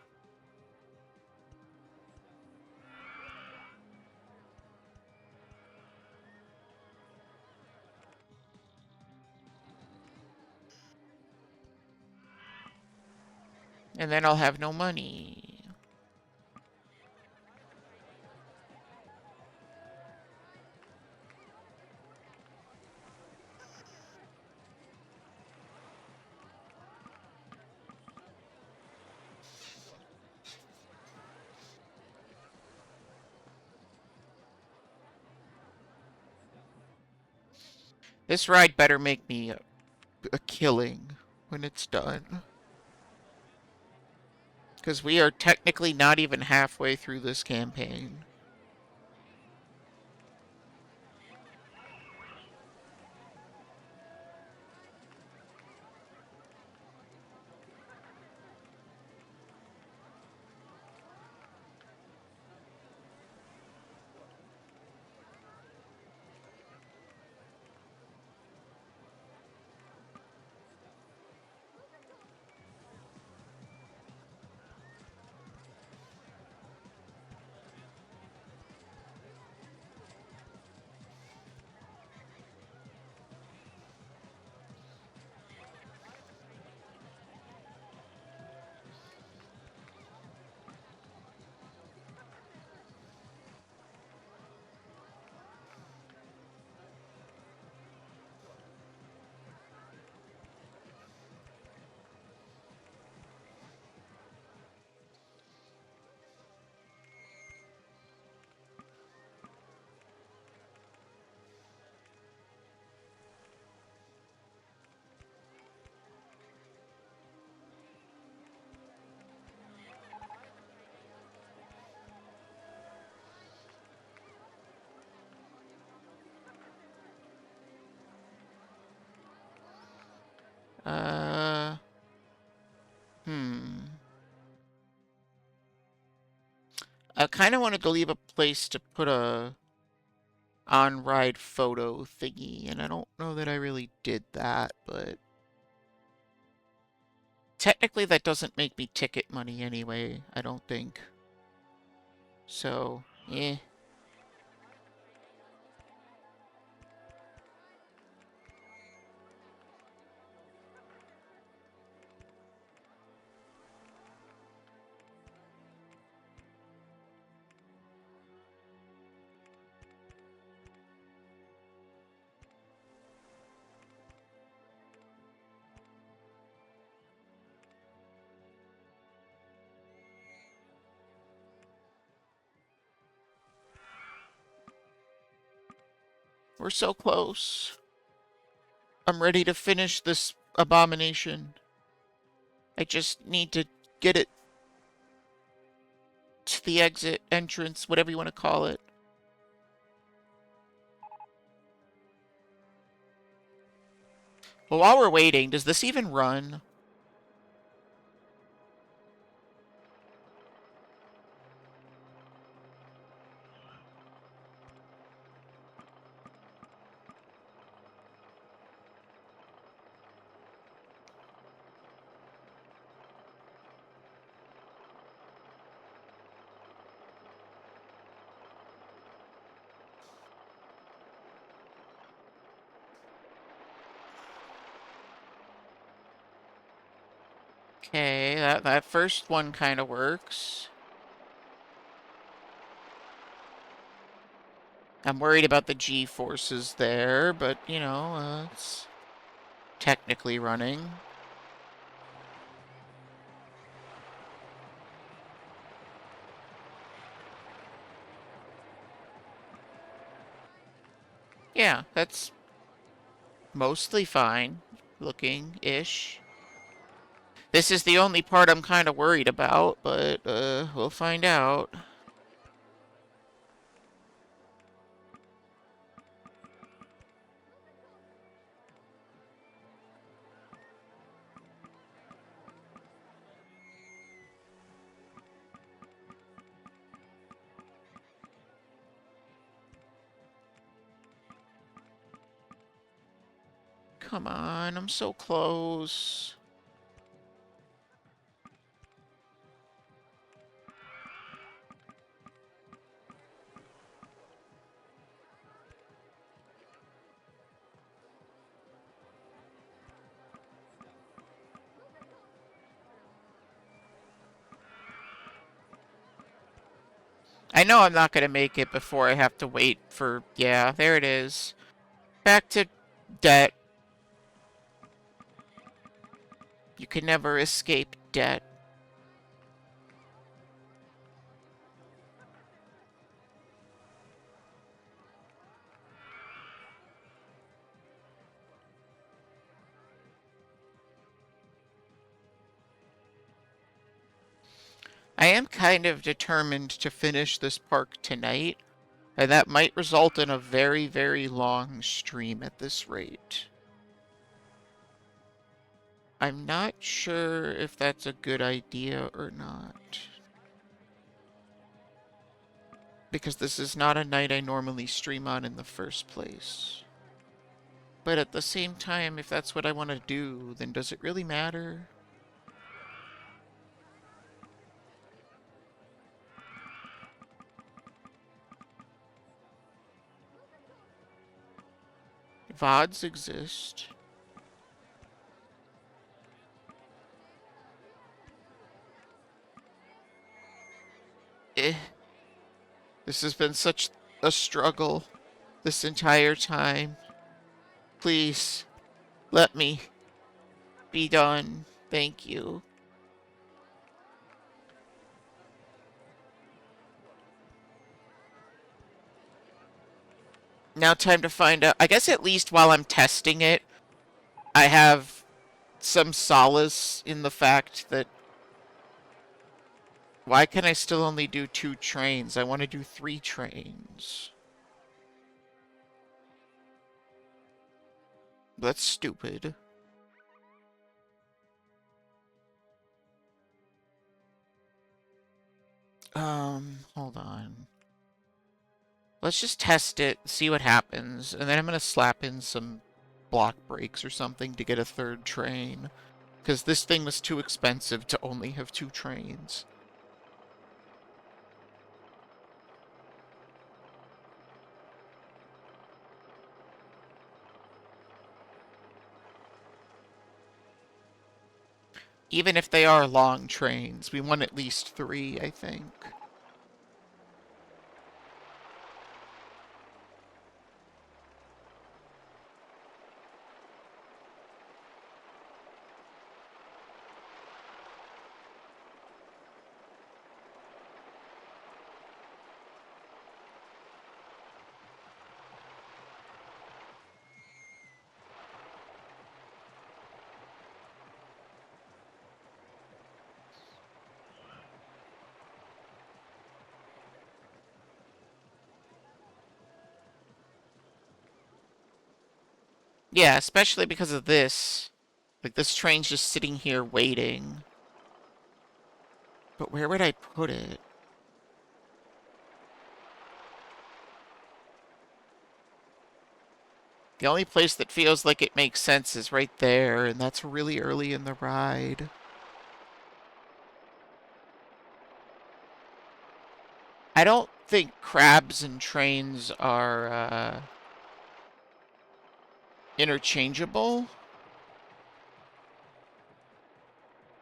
And then I'll have no money. This ride better make me a killing when it's done. Because we are technically not even halfway through this campaign. Uh, hmm. I kind of wanted to leave a place to put a on-ride photo thingy, and I don't know that I really did that, but technically that doesn't make me ticket money anyway, I don't think. So, eh. We're so close. I'm ready to finish this abomination. I just need to get it to the exit, entrance, whatever you want to call it. Well, while we're waiting, does this even run? Okay, that first one kind of works. I'm worried about the G-forces there, but, you know, it's technically running. Yeah, that's mostly fine looking-ish. This is the only part I'm kind of worried about, but we'll find out. Come on, I'm so close. I know I'm not going to make it before I have to wait for... Yeah, there it is. Back to debt. You can never escape debt. I am kind of determined to finish this park tonight, and that might result in a very, very long stream at this rate. I'm not sure if that's a good idea or not. Because this is not a night I normally stream on in the first place. But at the same time, if that's what I want to do, then does it really matter? VODs exist. Eh. This has been such a struggle this entire time. Please, let me be done. Thank you. Now time to find out. I guess at least while I'm testing it, I have some solace in the fact that why can I still only do 2 trains? I want to do 3 trains. That's stupid. Hold on. Let's just test it, see what happens, and then I'm gonna slap in some block breaks or something to get a 3rd train. Because this thing was too expensive to only have 2 trains. Even if they are long trains, we want at least 3, I think. Yeah, especially because of this. Like, this train's just sitting here waiting. But where would I put it? The only place that feels like it makes sense is right there, and that's really early in the ride. I don't think crabs and trains are, interchangeable.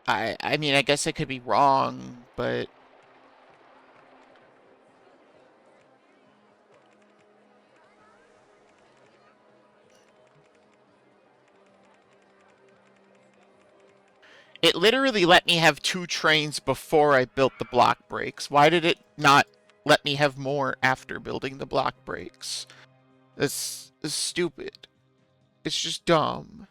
I mean, I guess I could be wrong, but... It literally let me have 2 trains before I built the block breaks. Why did it not let me have more after building the block breaks? That's stupid. It's just dumb.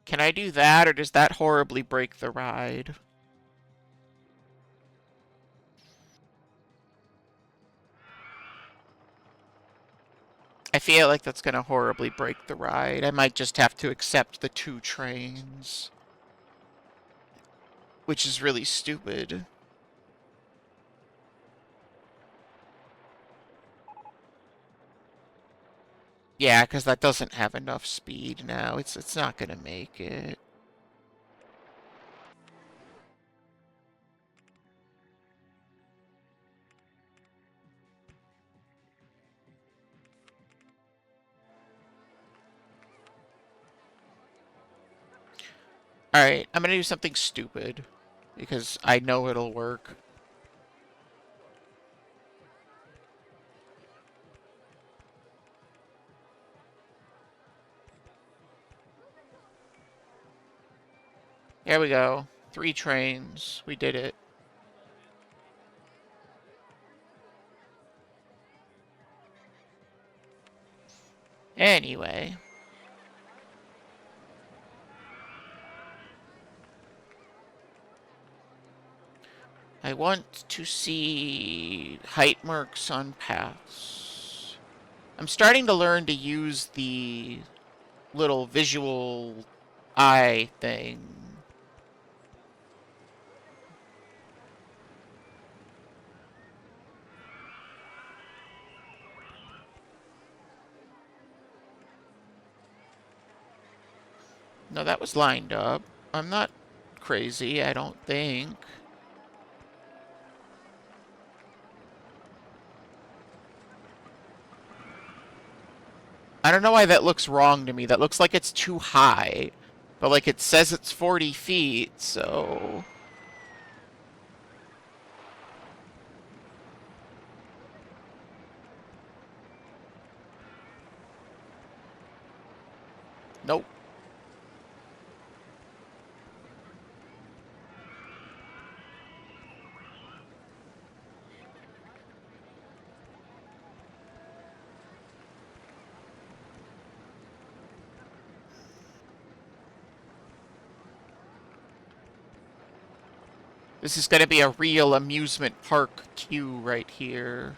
Can I do that, or does that horribly break the ride? I feel like that's gonna horribly break the ride. I might just have to accept the 2 trains. Which is really stupid. Yeah, because that doesn't have enough speed now. It's not gonna make it. Alright, I'm gonna do something stupid. Because I know it'll work. Here we go. 3 trains. We did it. Anyway. I want to see height marks on paths. I'm starting to learn to use the little visual eye thing. No, that was lined up. I'm not crazy, I don't think. I don't know why that looks wrong to me. That looks like it's too high. But, like, it says it's 40 feet, so... Nope. This is gonna be a real amusement park queue right here.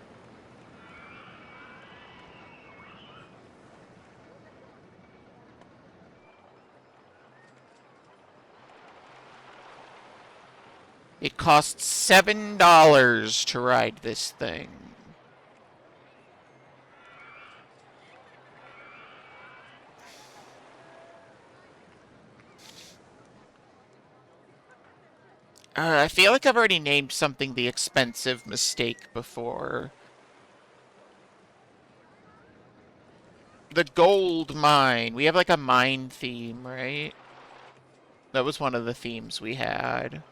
It costs $7 to ride this thing. I feel like I've already named something the expensive mistake before. The gold mine. We have like a mine theme, right? That was one of the themes we had.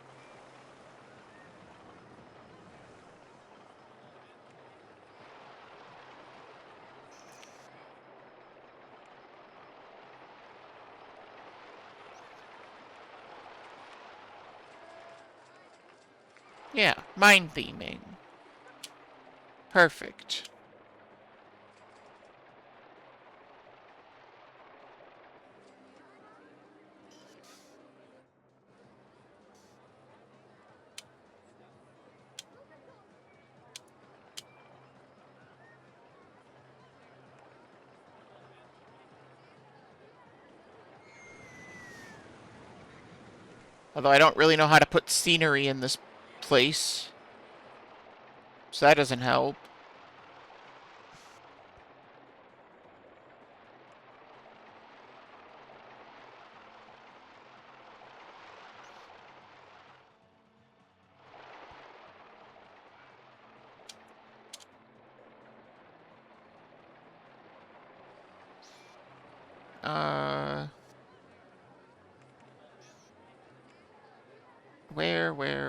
Yeah, mine theming. Perfect. Although I don't really know how to put scenery in this place. So that doesn't help. Uh... Where? Where?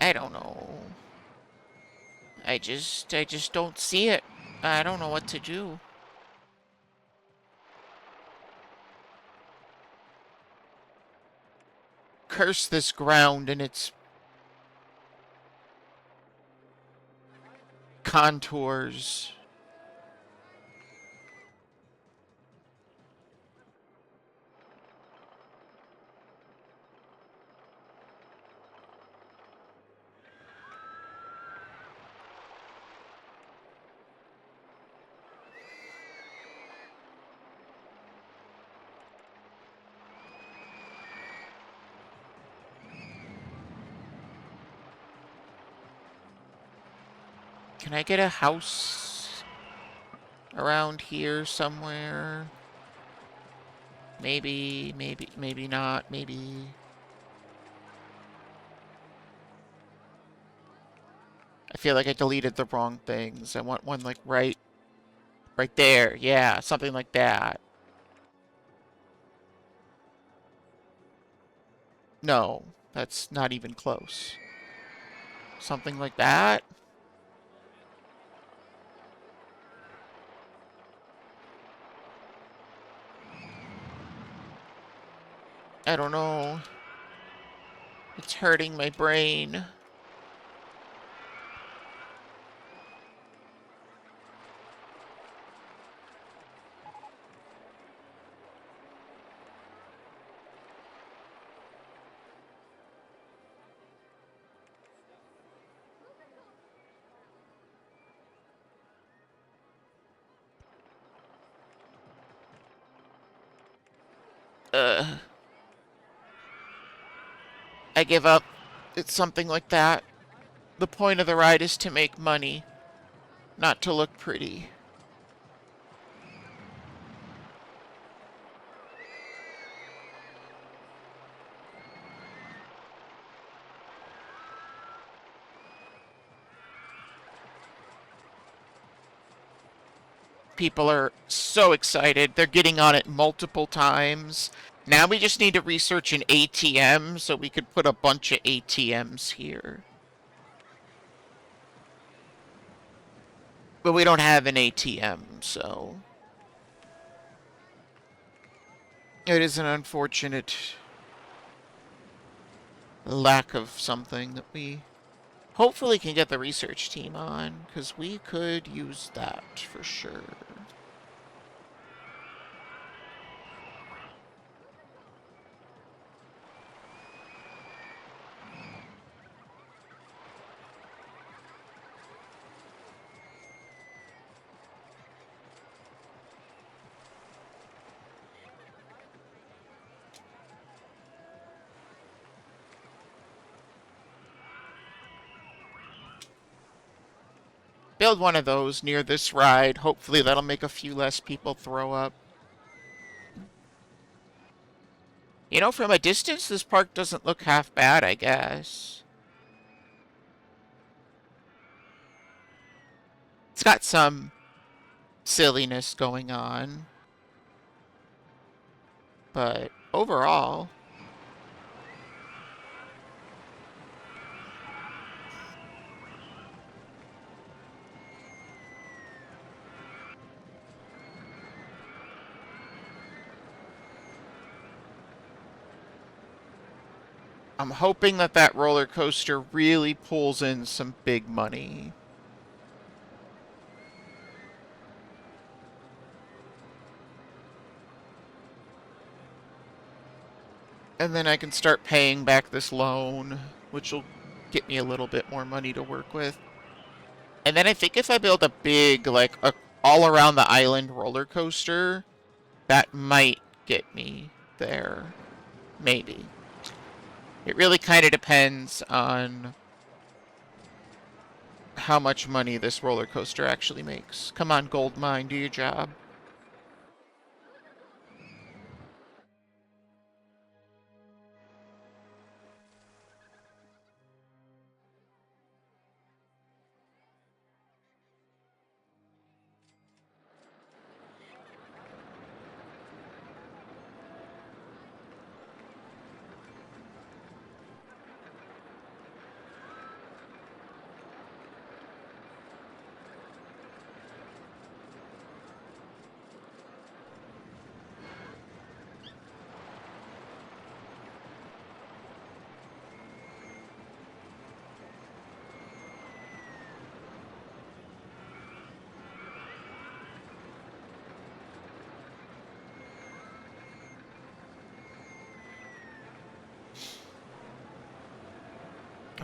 I don't know. I just don't see it. I don't know what to do. Curse this ground and its contours. Can I get a house around here somewhere? Maybe not, maybe... I feel like I deleted the wrong things. I want one, like, right there. Yeah, something like that. No, that's not even close. Something like that? I don't know. It's hurting my brain. Ugh. I give up. It's something like that. The point of the ride is to make money, not to look pretty. People are so excited. They're getting on it multiple times. Now we just need to research an ATM so we could put a bunch of ATMs here. But we don't have an ATM, so... It is an unfortunate lack of something that we hopefully can get the research team on, because we could use that for sure. Build one of those near this ride. Hopefully that'll make a few less people throw up. You know, from a distance, this park doesn't look half bad, I guess. It's got some silliness going on. But overall... I'm hoping that that roller coaster really pulls in some big money. And then I can start paying back this loan, which will get me a little bit more money to work with. And then I think if I build a big, like, a all around the island roller coaster, that might get me there. Maybe. It really kind of depends on how much money this roller coaster actually makes. Come on, gold mine, do your job.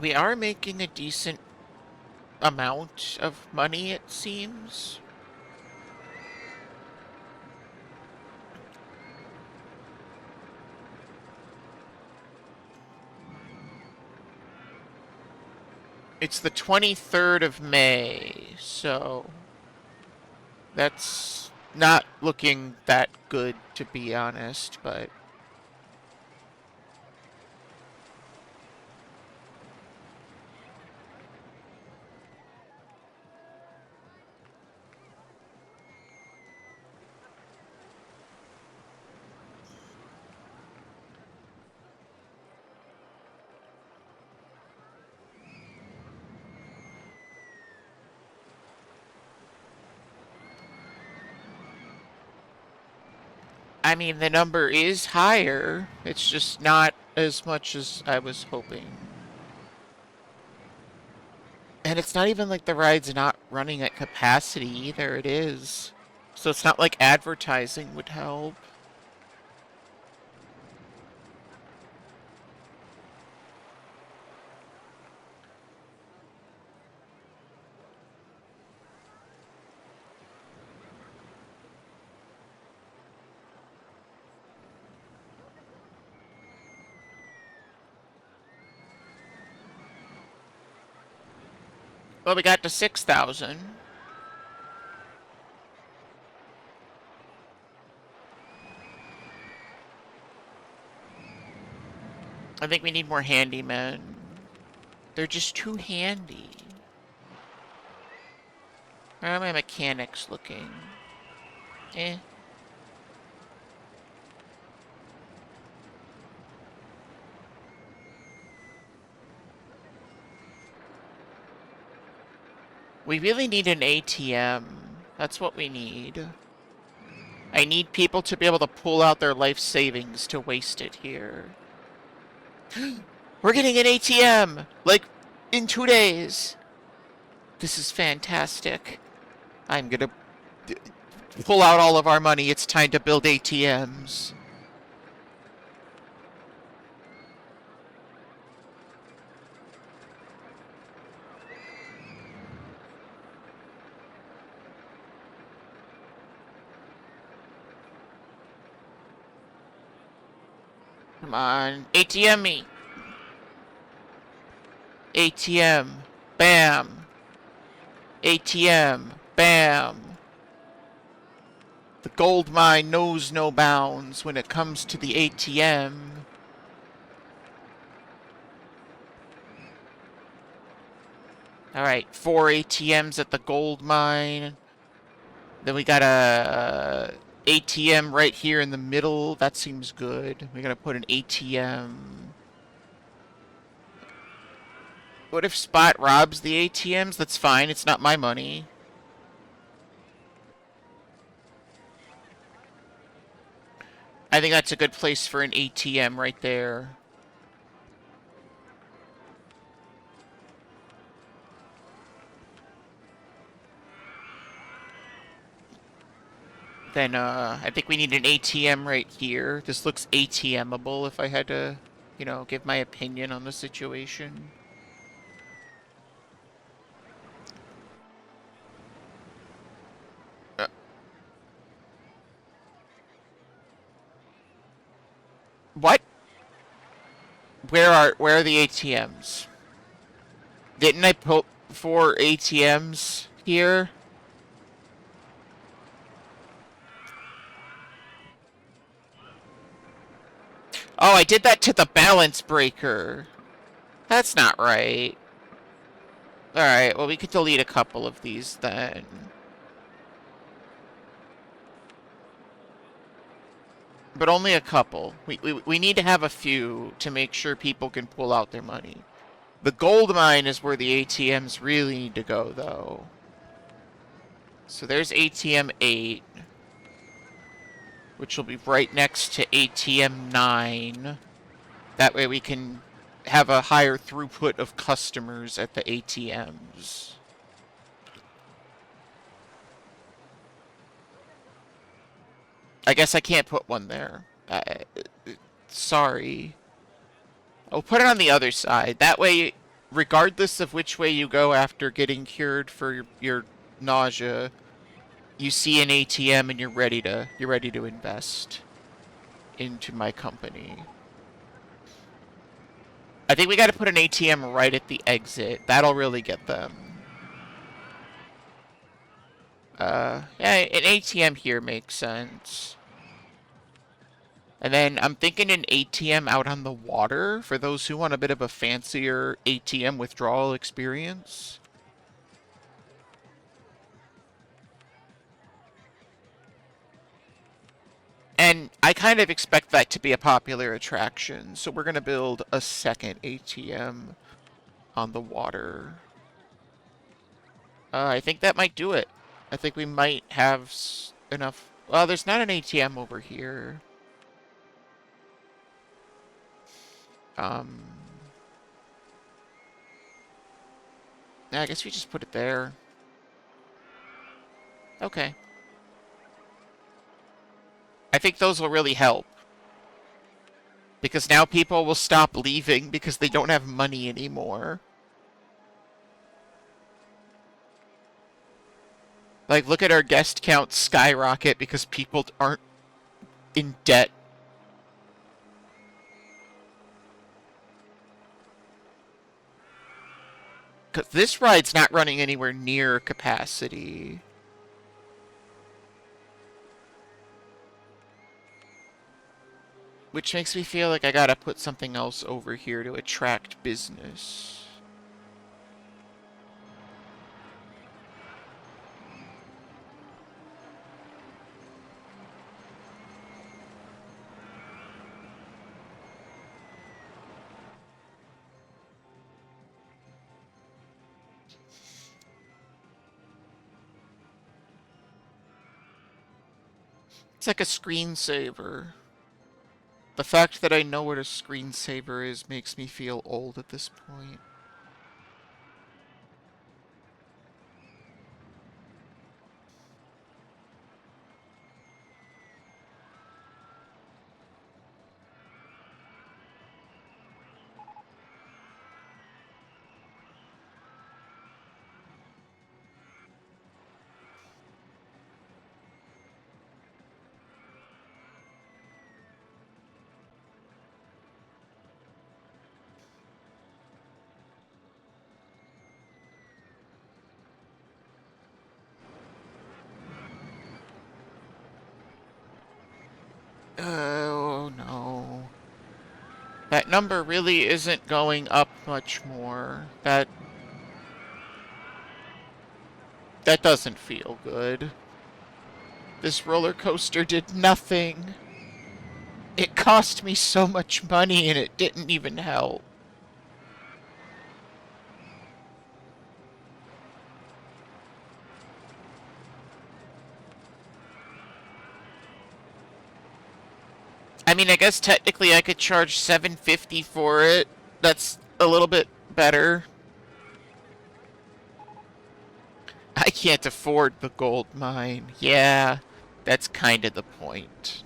We are making a decent amount of money, it seems. It's the 23rd of May, so that's not looking that good, to be honest, but I mean, the number is higher. It's just not as much as I was hoping. And it's not even like the ride's not running at capacity either. It is. So it's not like advertising would help. Well, we got to 6,000. I think we need more handymen. They're just too handy. How are my mechanics looking? Eh. We really need an ATM. That's what we need. I need people to be able to pull out their life savings to waste it here. We're getting an ATM! Like, in 2 days. This is fantastic. I'm gonna pull out all of our money. It's time to build ATMs. Come on. ATM me. ATM. Bam. ATM. Bam. The gold mine knows no bounds when it comes to the ATM. Alright, 4 ATMs at the gold mine. Then we got a ATM right here in the middle. That seems good. We gotta put an ATM. What if Spot robs the ATMs? That's fine. It's not my money. I think that's a good place for an ATM right there. Then, I think we need an ATM right here. This looks ATMable if I had to, you know, give my opinion on the situation. What? Where are the ATMs? Didn't I put 4 ATMs here? Oh, I did that to the balance breaker. That's not right. Alright, well, we could delete a couple of these then. But only a couple. We need to have a few to make sure people can pull out their money. The gold mine is where the ATMs really need to go, though. So there's ATM 8, which will be right next to ATM 9. That way we can have a higher throughput of customers at the ATMs. I guess I can't put one there. Sorry. I'll put it on the other side. That way, regardless of which way you go after getting cured for your nausea, you see an ATM and you're ready to invest into my company. I think we got to put an ATM right at the exit. That'll really get them. Yeah, an ATM here makes sense. And then I'm thinking an ATM out on the water for those who want a bit of a fancier ATM withdrawal experience. And I kind of expect that to be a popular attraction, so we're going to build a second ATM on the water. I think that might do it. I think we might have enough. Well, there's not an ATM over here. Um, yeah, I guess we just put it there. Okay. I think those will really help. Because now people will stop leaving because they don't have money anymore. Like, look at our guest count skyrocket because people aren't in debt. Because this ride's not running anywhere near capacity. Which makes me feel like I gotta put something else over here to attract business. It's like a screensaver. The fact that I know what a screensaver is makes me feel old at this point. Oh no. That number really isn't going up much more. That doesn't feel good. This roller coaster did nothing. It cost me so much money and it didn't even help. I mean, I guess technically I could charge $7.50 for it. That's a little bit better. I can't afford the gold mine. Yeah, that's kind of the point.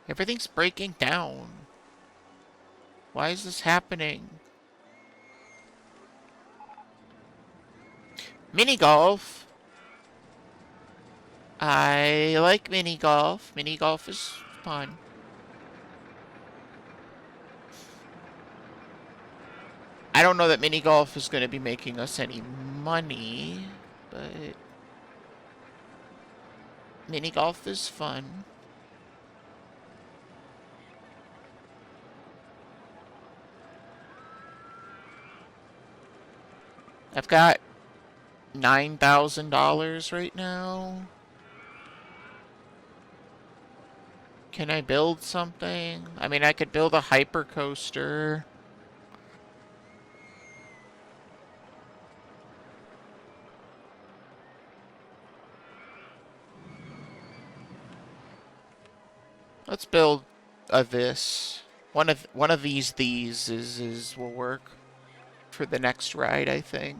Everything's breaking down. Why is this happening? Mini golf. I like mini golf. Mini golf is fun. I don't know that mini golf is going to be making us any money, but mini golf is fun. I've got $9,000 right now. Can I build something? I mean, I could build a hyper coaster. Let's build this. One of these is will work for the next ride, I think.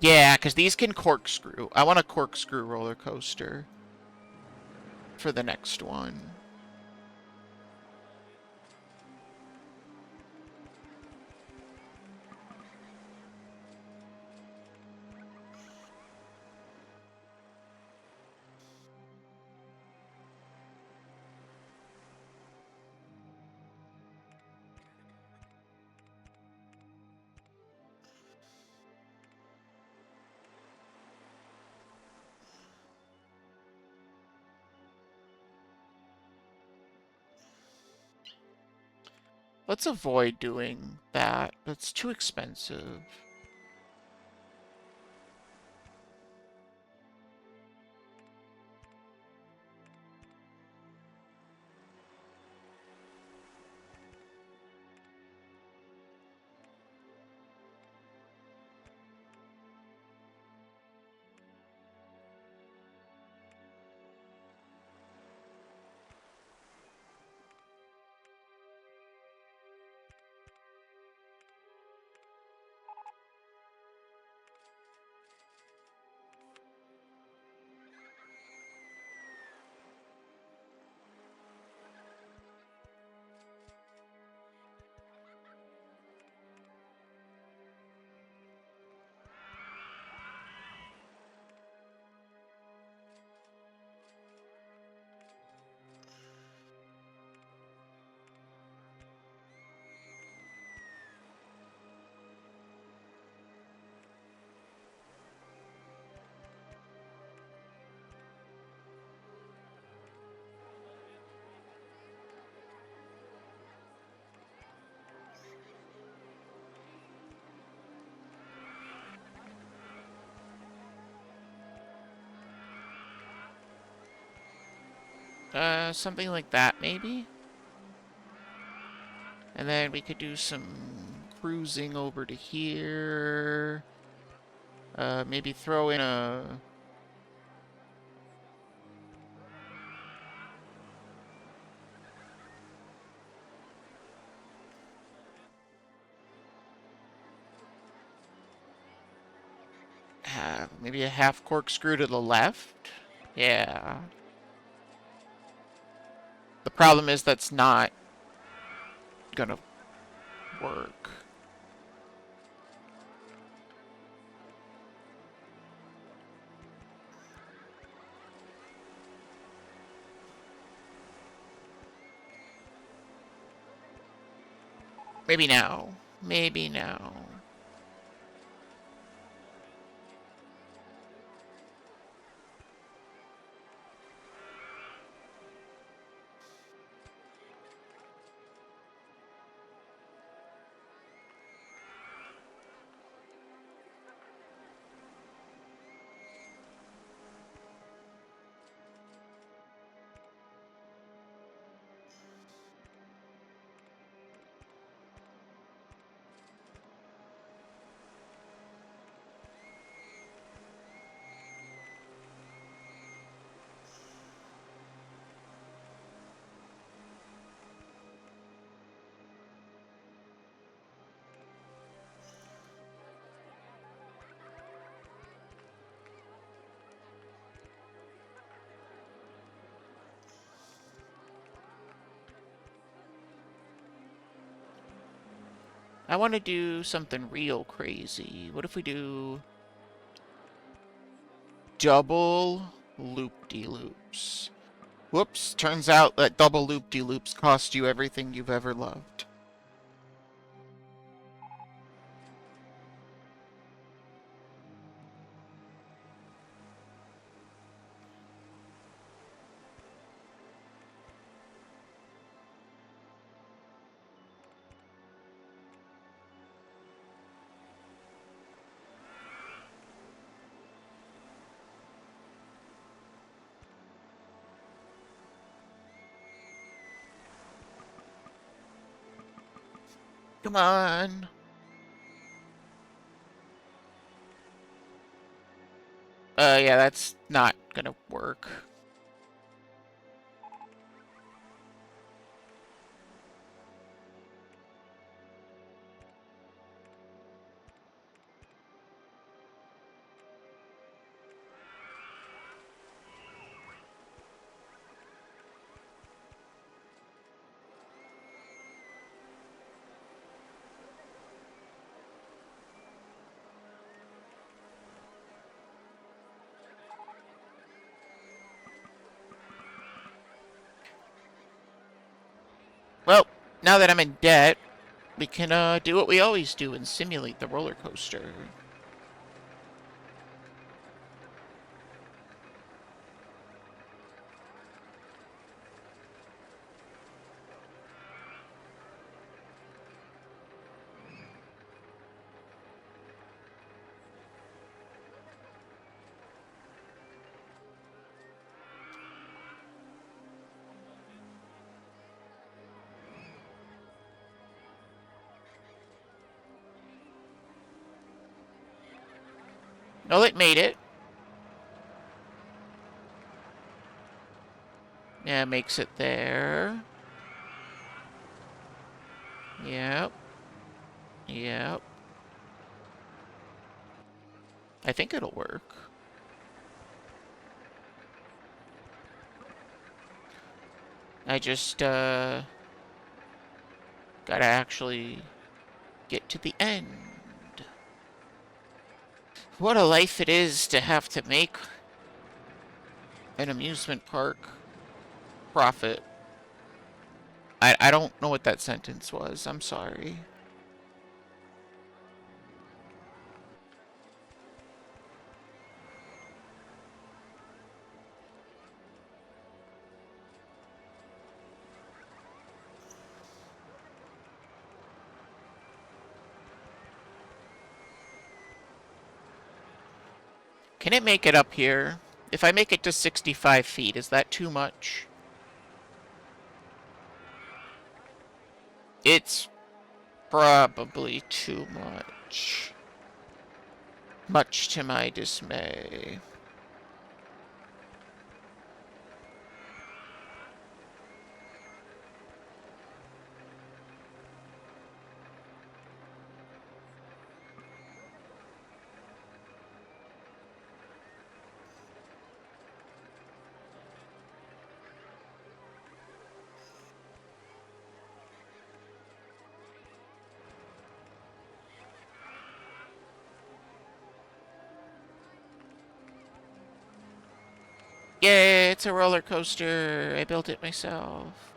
Yeah, because these can corkscrew. I want a corkscrew roller coaster for the next one. Let's avoid doing that. That's too expensive. Something like that, maybe? And then we could do some cruising over to here. Maybe throw in a... maybe a half corkscrew to the left? Yeah. The problem is that's not gonna work. Maybe now. Maybe now. I want to do something real crazy. What if we do double loop-de-loops? Whoops, turns out that double loop-de-loops cost you everything you've ever loved. Come on. Yeah, that's not gonna work. Well, now that I'm in debt, we can do what we always do and simulate the roller coaster. Well, it made it. Yeah, it makes it there. Yep. Yep. I think it'll work. I just, gotta actually get to the end. What a life it is to have to make an amusement park profit. I don't know what that sentence was. I'm sorry. Can it make it up here? If I make it to 65 feet, is that too much? It's probably too much. Much to my dismay. Yay, it's a roller coaster. I built it myself.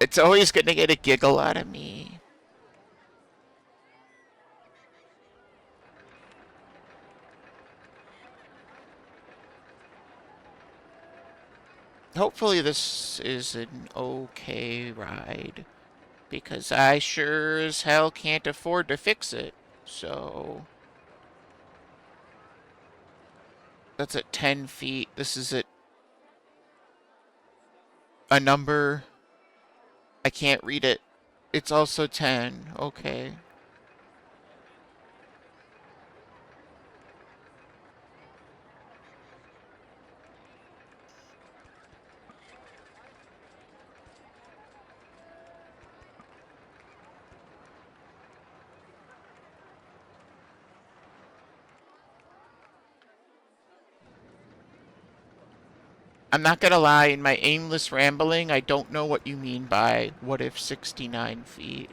It's always gonna get a giggle out of me. Hopefully this is an okay ride, because I sure as hell can't afford to fix it. So that's at 10 feet. This is at a number. I can't read it. It's also 10. Okay. I'm not gonna lie, in my aimless rambling, I don't know what you mean by what if 69 feet.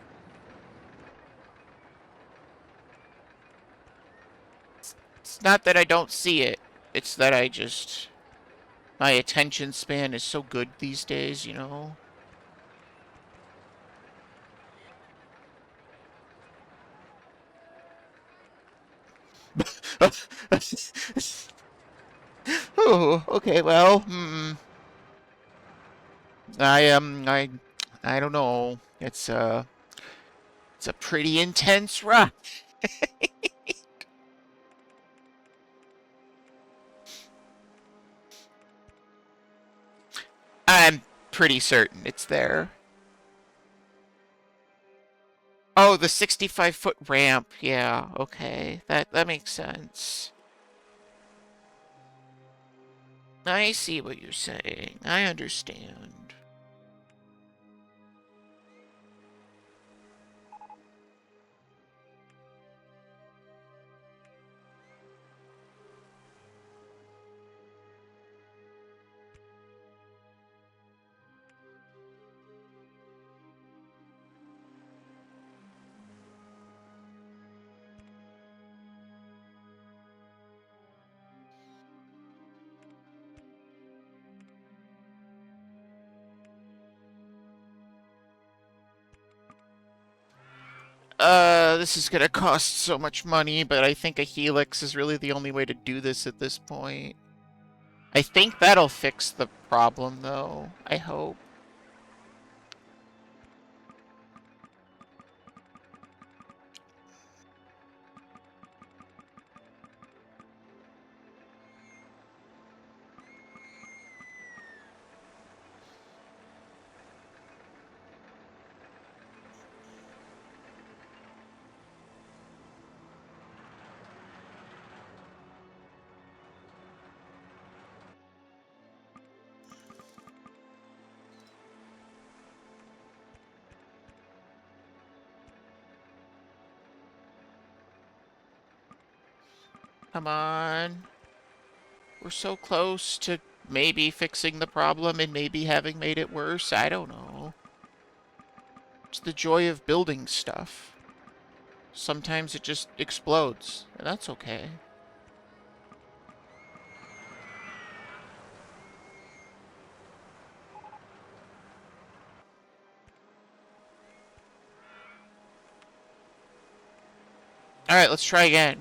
It's not that I don't see it. It's that I just... My attention span is so good these days, you know? Oh, okay, well, I don't know. It's a pretty intense run. I'm pretty certain it's there. Oh, the 65-foot ramp. Yeah, okay. That makes sense. I see what you're saying. I understand. This is gonna cost so much money, but I think a helix is really the only way to do this at this point. I think that'll fix the problem, though. I hope. Come on. We're so close to maybe fixing the problem and maybe having made it worse. I don't know. It's the joy of building stuff. Sometimes it just explodes, and that's okay. Alright, let's try again.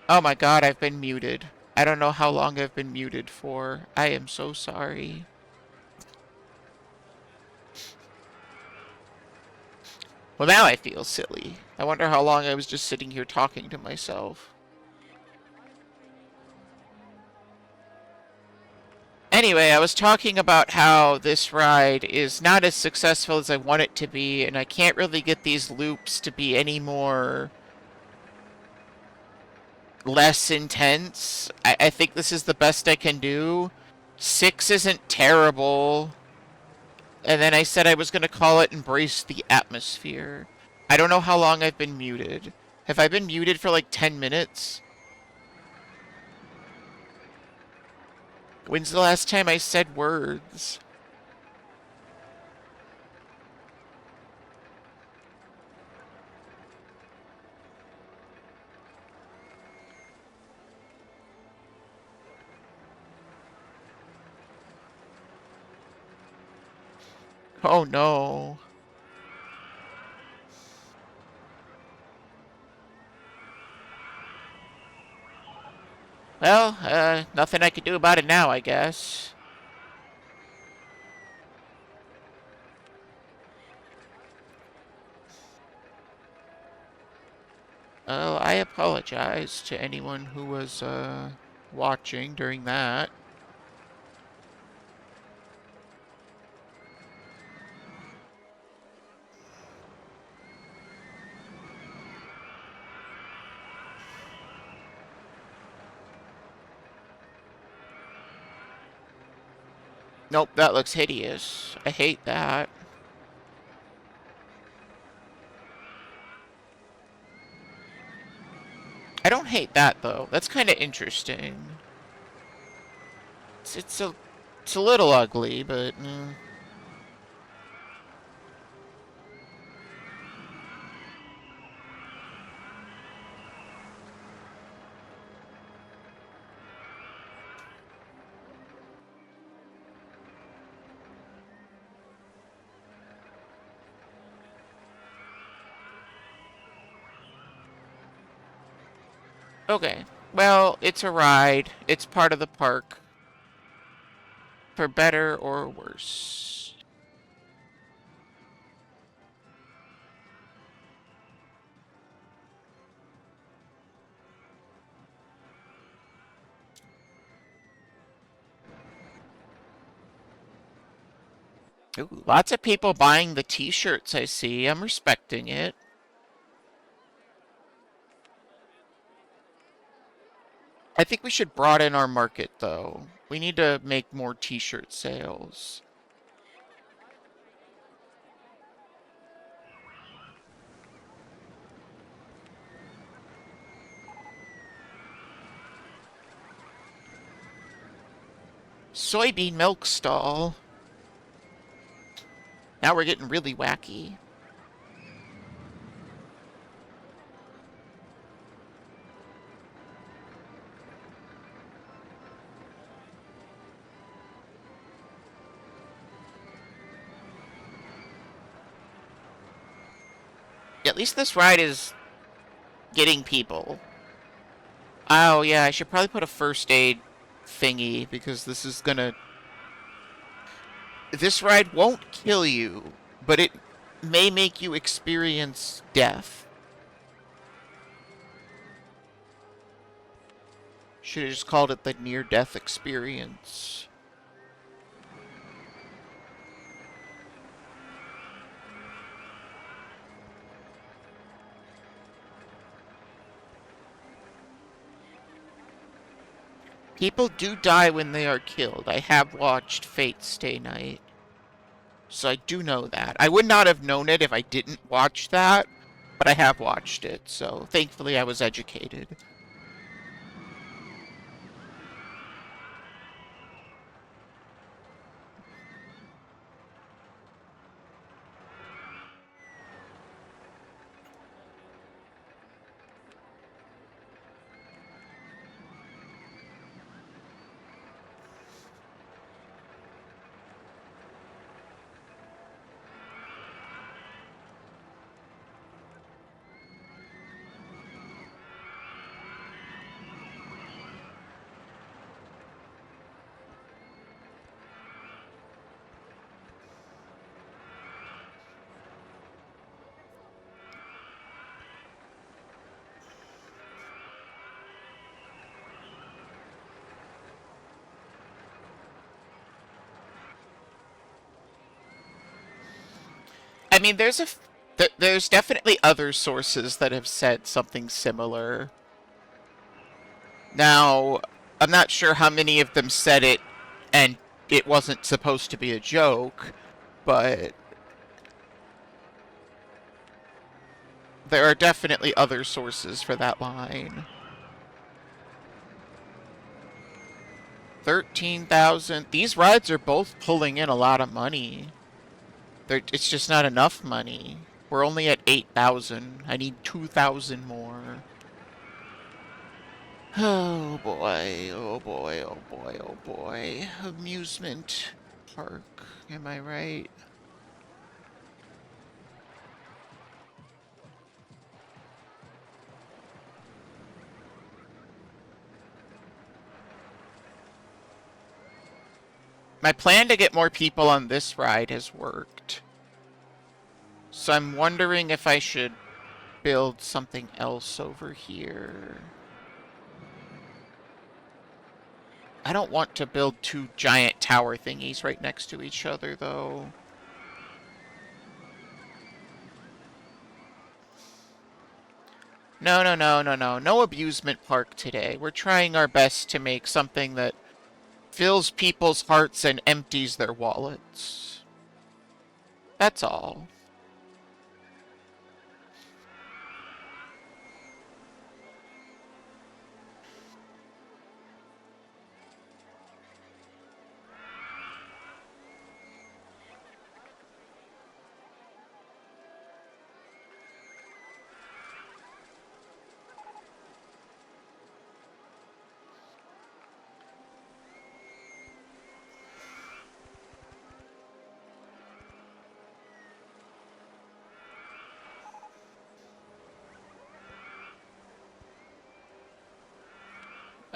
Oh my god, I've been muted. I don't know how long I've been muted for. I am so sorry. Well, now I feel silly. I wonder how long I was just sitting here talking to myself. Anyway, I was talking about how this ride is not as successful as I want it to be, and I can't really get these loops to be any more less intense. I think this is the best I can do. 6 isn't terrible. And then I said I was going to call it Embrace the Atmosphere. I don't know how long I've been muted. Have I been muted for like 10 minutes? When's the last time I said words? Oh no. Well, nothing I can do about it now, I guess. Well, I apologize to anyone who was, watching during that. Nope, that looks hideous. I hate that. I don't hate that, though. That's kind of interesting. It's a little ugly, but... Okay. Well, it's a ride. It's part of the park. For better or worse. Ooh, lots of people buying the t-shirts I see. I'm respecting it. I think we should broaden our market, though. We need to make more t-shirt sales. Soybean milk stall. Now we're getting really wacky. At least this ride is getting people. Oh, yeah, I should probably put a first aid thingy, because this is gonna... This ride won't kill you, but it may make you experience death. Should have just called it the near-death experience. People do die when they are killed. I have watched Fate Stay Night. So I do know that. I would not have known it if I didn't watch that, but I have watched it, so thankfully I was educated. I mean, there's definitely other sources that have said something similar. Now, I'm not sure how many of them said it and it wasn't supposed to be a joke, but there are definitely other sources for that line. 13,000. These rides are both pulling in a lot of money. It's just not enough money. We're only at 8,000. I need 2,000 more. Oh boy, oh boy, oh boy, oh boy. Amusement park, am I right? My plan to get more people on this ride has worked. So I'm wondering if I should build something else over here. I don't want to build two giant tower thingies right next to each other, though. No, no, no, no, no. No abusement park today. We're trying our best to make something that fills people's hearts and empties their wallets. That's all.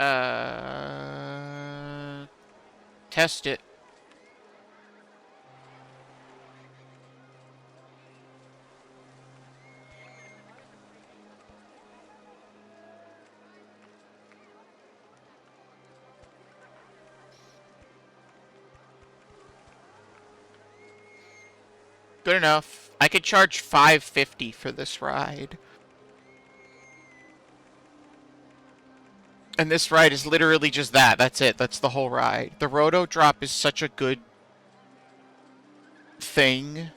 Uh, Test it. Good enough. I could charge $5.50 for this ride. And this ride is literally just that. That's it. That's the whole ride. The Roto Drop is such a good thing.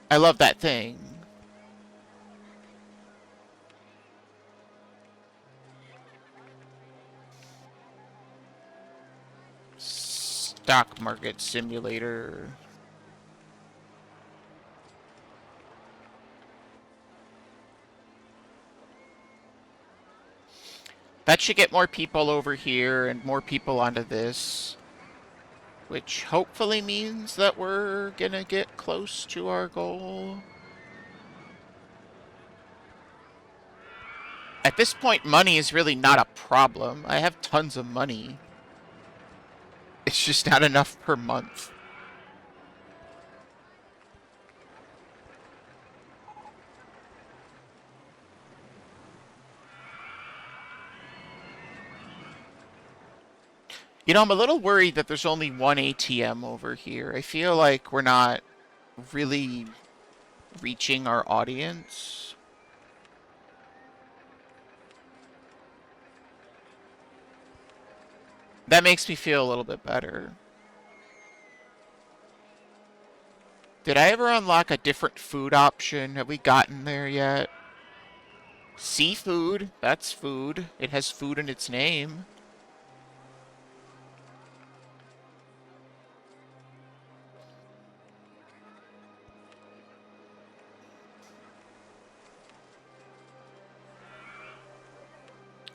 I love that thing. Stock market simulator. That should get more people over here and more people onto this. Which hopefully means that we're gonna get close to our goal. At this point, money is really not a problem. I have tons of money. It's just not enough per month. You know, I'm a little worried that there's only one ATM over here. I feel like we're not really reaching our audience. That makes me feel a little bit better. Did I ever unlock a different food option? Have we gotten there yet? Seafood. That's food. It has food in its name.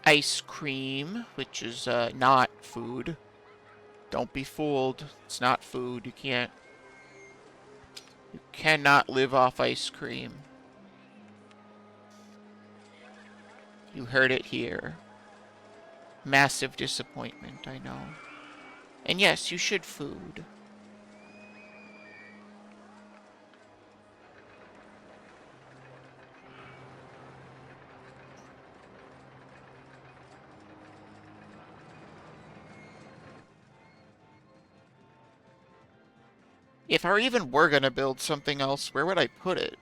Ice cream, which is not food. Don't be fooled. It's not food. You cannot live off ice cream. You heard it here. Massive disappointment, I know. And yes, you should food. If I even were gonna build something else, where would I put it?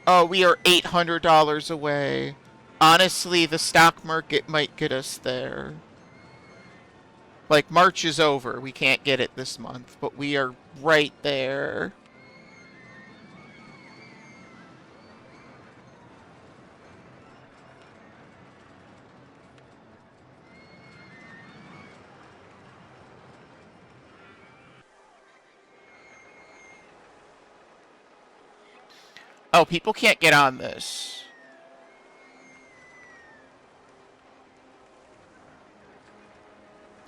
Oh, we are $800 away. Honestly, the stock market might get us there. Like, March is over. We can't get it this month, but we are right there. Oh, people can't get on this.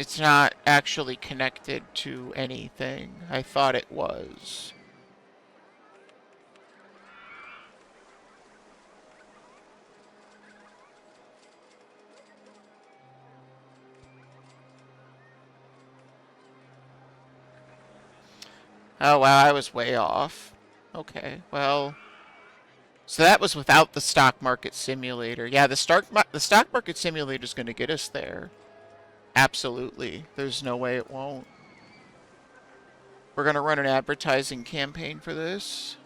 It's not actually connected to anything. I thought it was. Oh, wow, I was way off. Okay, well... So that was without the stock market simulator. Yeah, the stock market simulator is going to get us there. Absolutely. There's no way it won't. We're going to run an advertising campaign for this.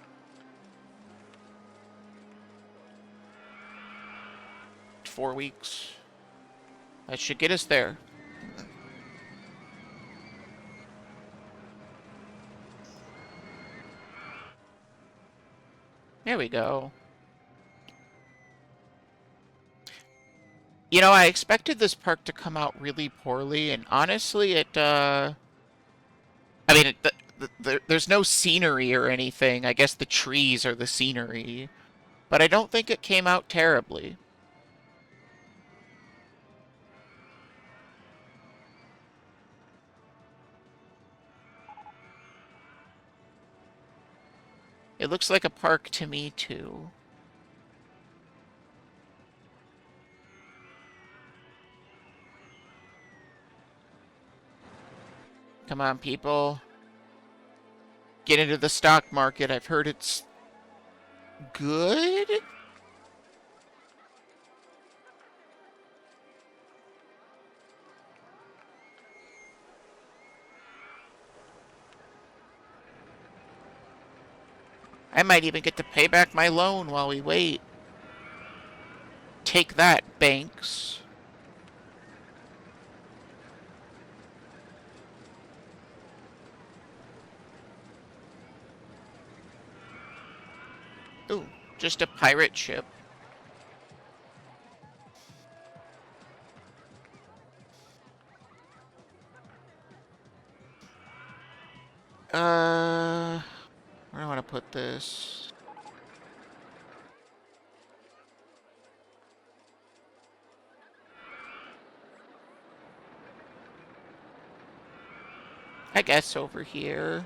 Four weeks. That should get us there. There we go. You know, I expected this park to come out really poorly, and honestly, I mean, there's no scenery or anything. I guess the trees are the scenery. But I don't think it came out terribly. It looks like a park to me, too. Come on, people. Get into the stock market. I've heard it's good? I might even get to pay back my loan while we wait. Take that, banks. Ooh, just a pirate ship. Where do I want to put this? I guess over here.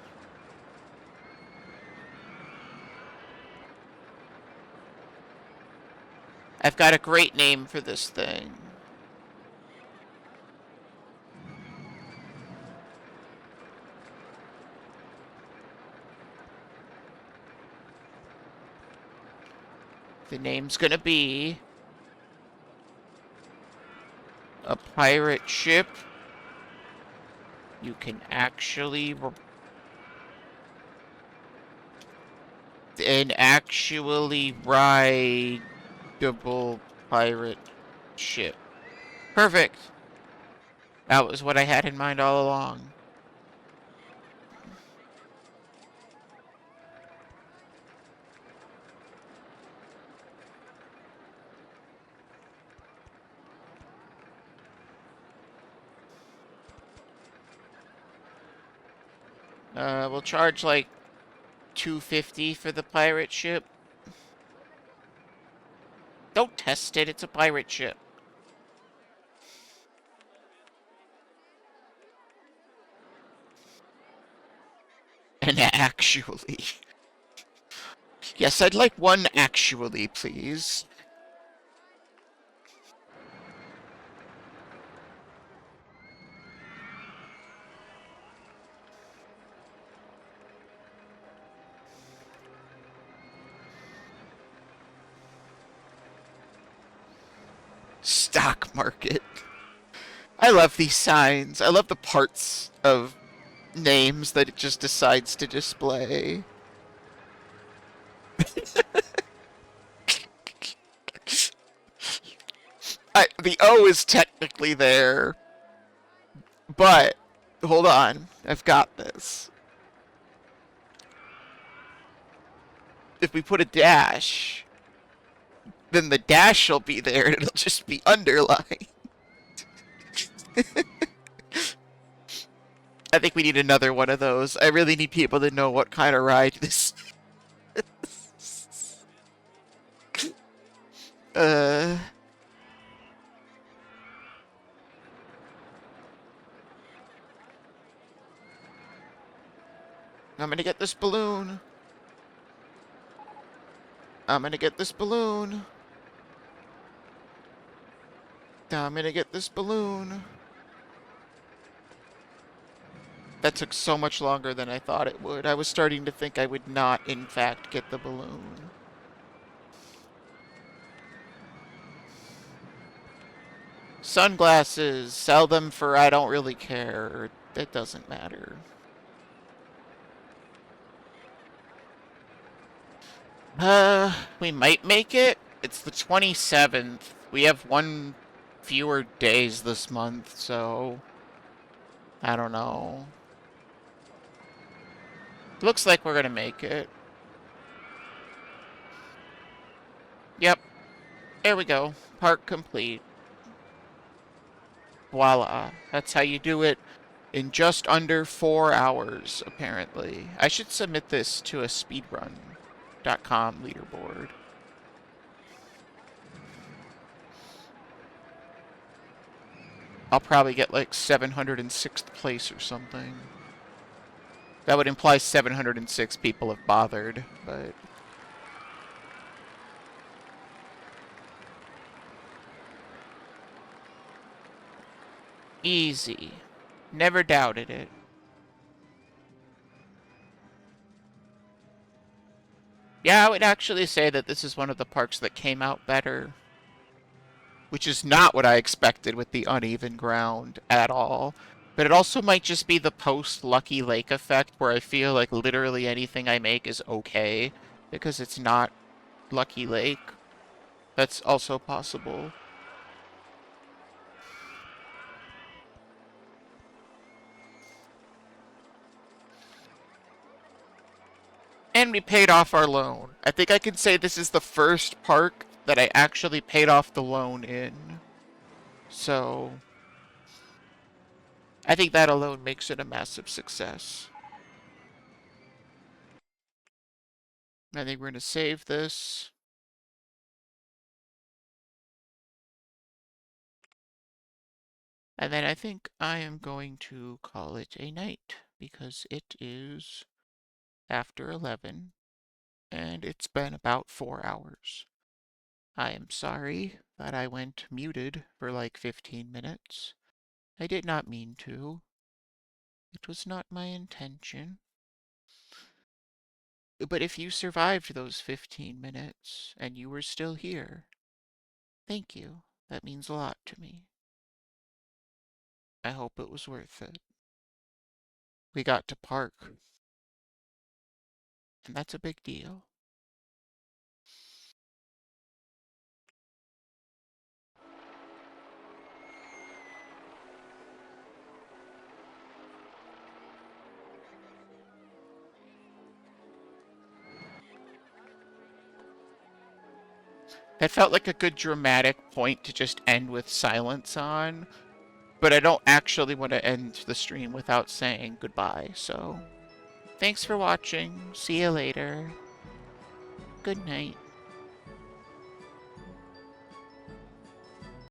I've got a great name for this thing. The name's gonna be a pirate ship. You can actually an actually rideable pirate ship. Perfect. That was what I had in mind all along. We'll charge like $250 for the pirate ship. Don't test it, it's a pirate ship. And actually. Yes, I'd like one actually, please. stock market. I love these signs. I love the parts of names that it just decides to display. The O is technically there, but hold on. I've got this. If we put a dash, then the dash will be there and it'll just be underlined. I think we need another one of those. I really need people to know what kind of ride this is. I'm gonna get this balloon. I'm gonna get this balloon. I'm gonna get this balloon. That took so much longer than I thought it would. I was starting to think I would not, in fact, get the balloon. Sunglasses. Sell them for I don't really care. It doesn't matter. We might make it. It's the 27th. We have one fewer days this month, so I don't know. Looks like we're gonna make it. Yep. There we go. Park complete. Voila. That's how you do it in just under 4 hours, apparently. I should submit this to a speedrun.com leaderboard. I'll probably get like 706th place or something. That would imply 706 people have bothered, but... Easy. Never doubted it. Yeah, I would actually say that this is one of the parks that came out better. Which is not what I expected with the uneven ground at all. But it also might just be the post-Lucky Lake effect, where I feel like literally anything I make is okay, because it's not Lucky Lake. That's also possible. And we paid off our loan. I think I can say this is the first park that I actually paid off the loan in. So, I think that alone makes it a massive success. I think we're going to save this. And then I think I am going to call it a night, because it is after 11, and it's been about 4 hours. I am sorry that I went muted for like 15 minutes. I did not mean to. It was not my intention. But if you survived those 15 minutes, and you were still here, thank you. That means a lot to me. I hope it was worth it. We got to park, and that's a big deal. That felt like a good dramatic point to just end with silence on, but I don't actually want to end the stream without saying goodbye, so thanks for watching. See you later. Good night.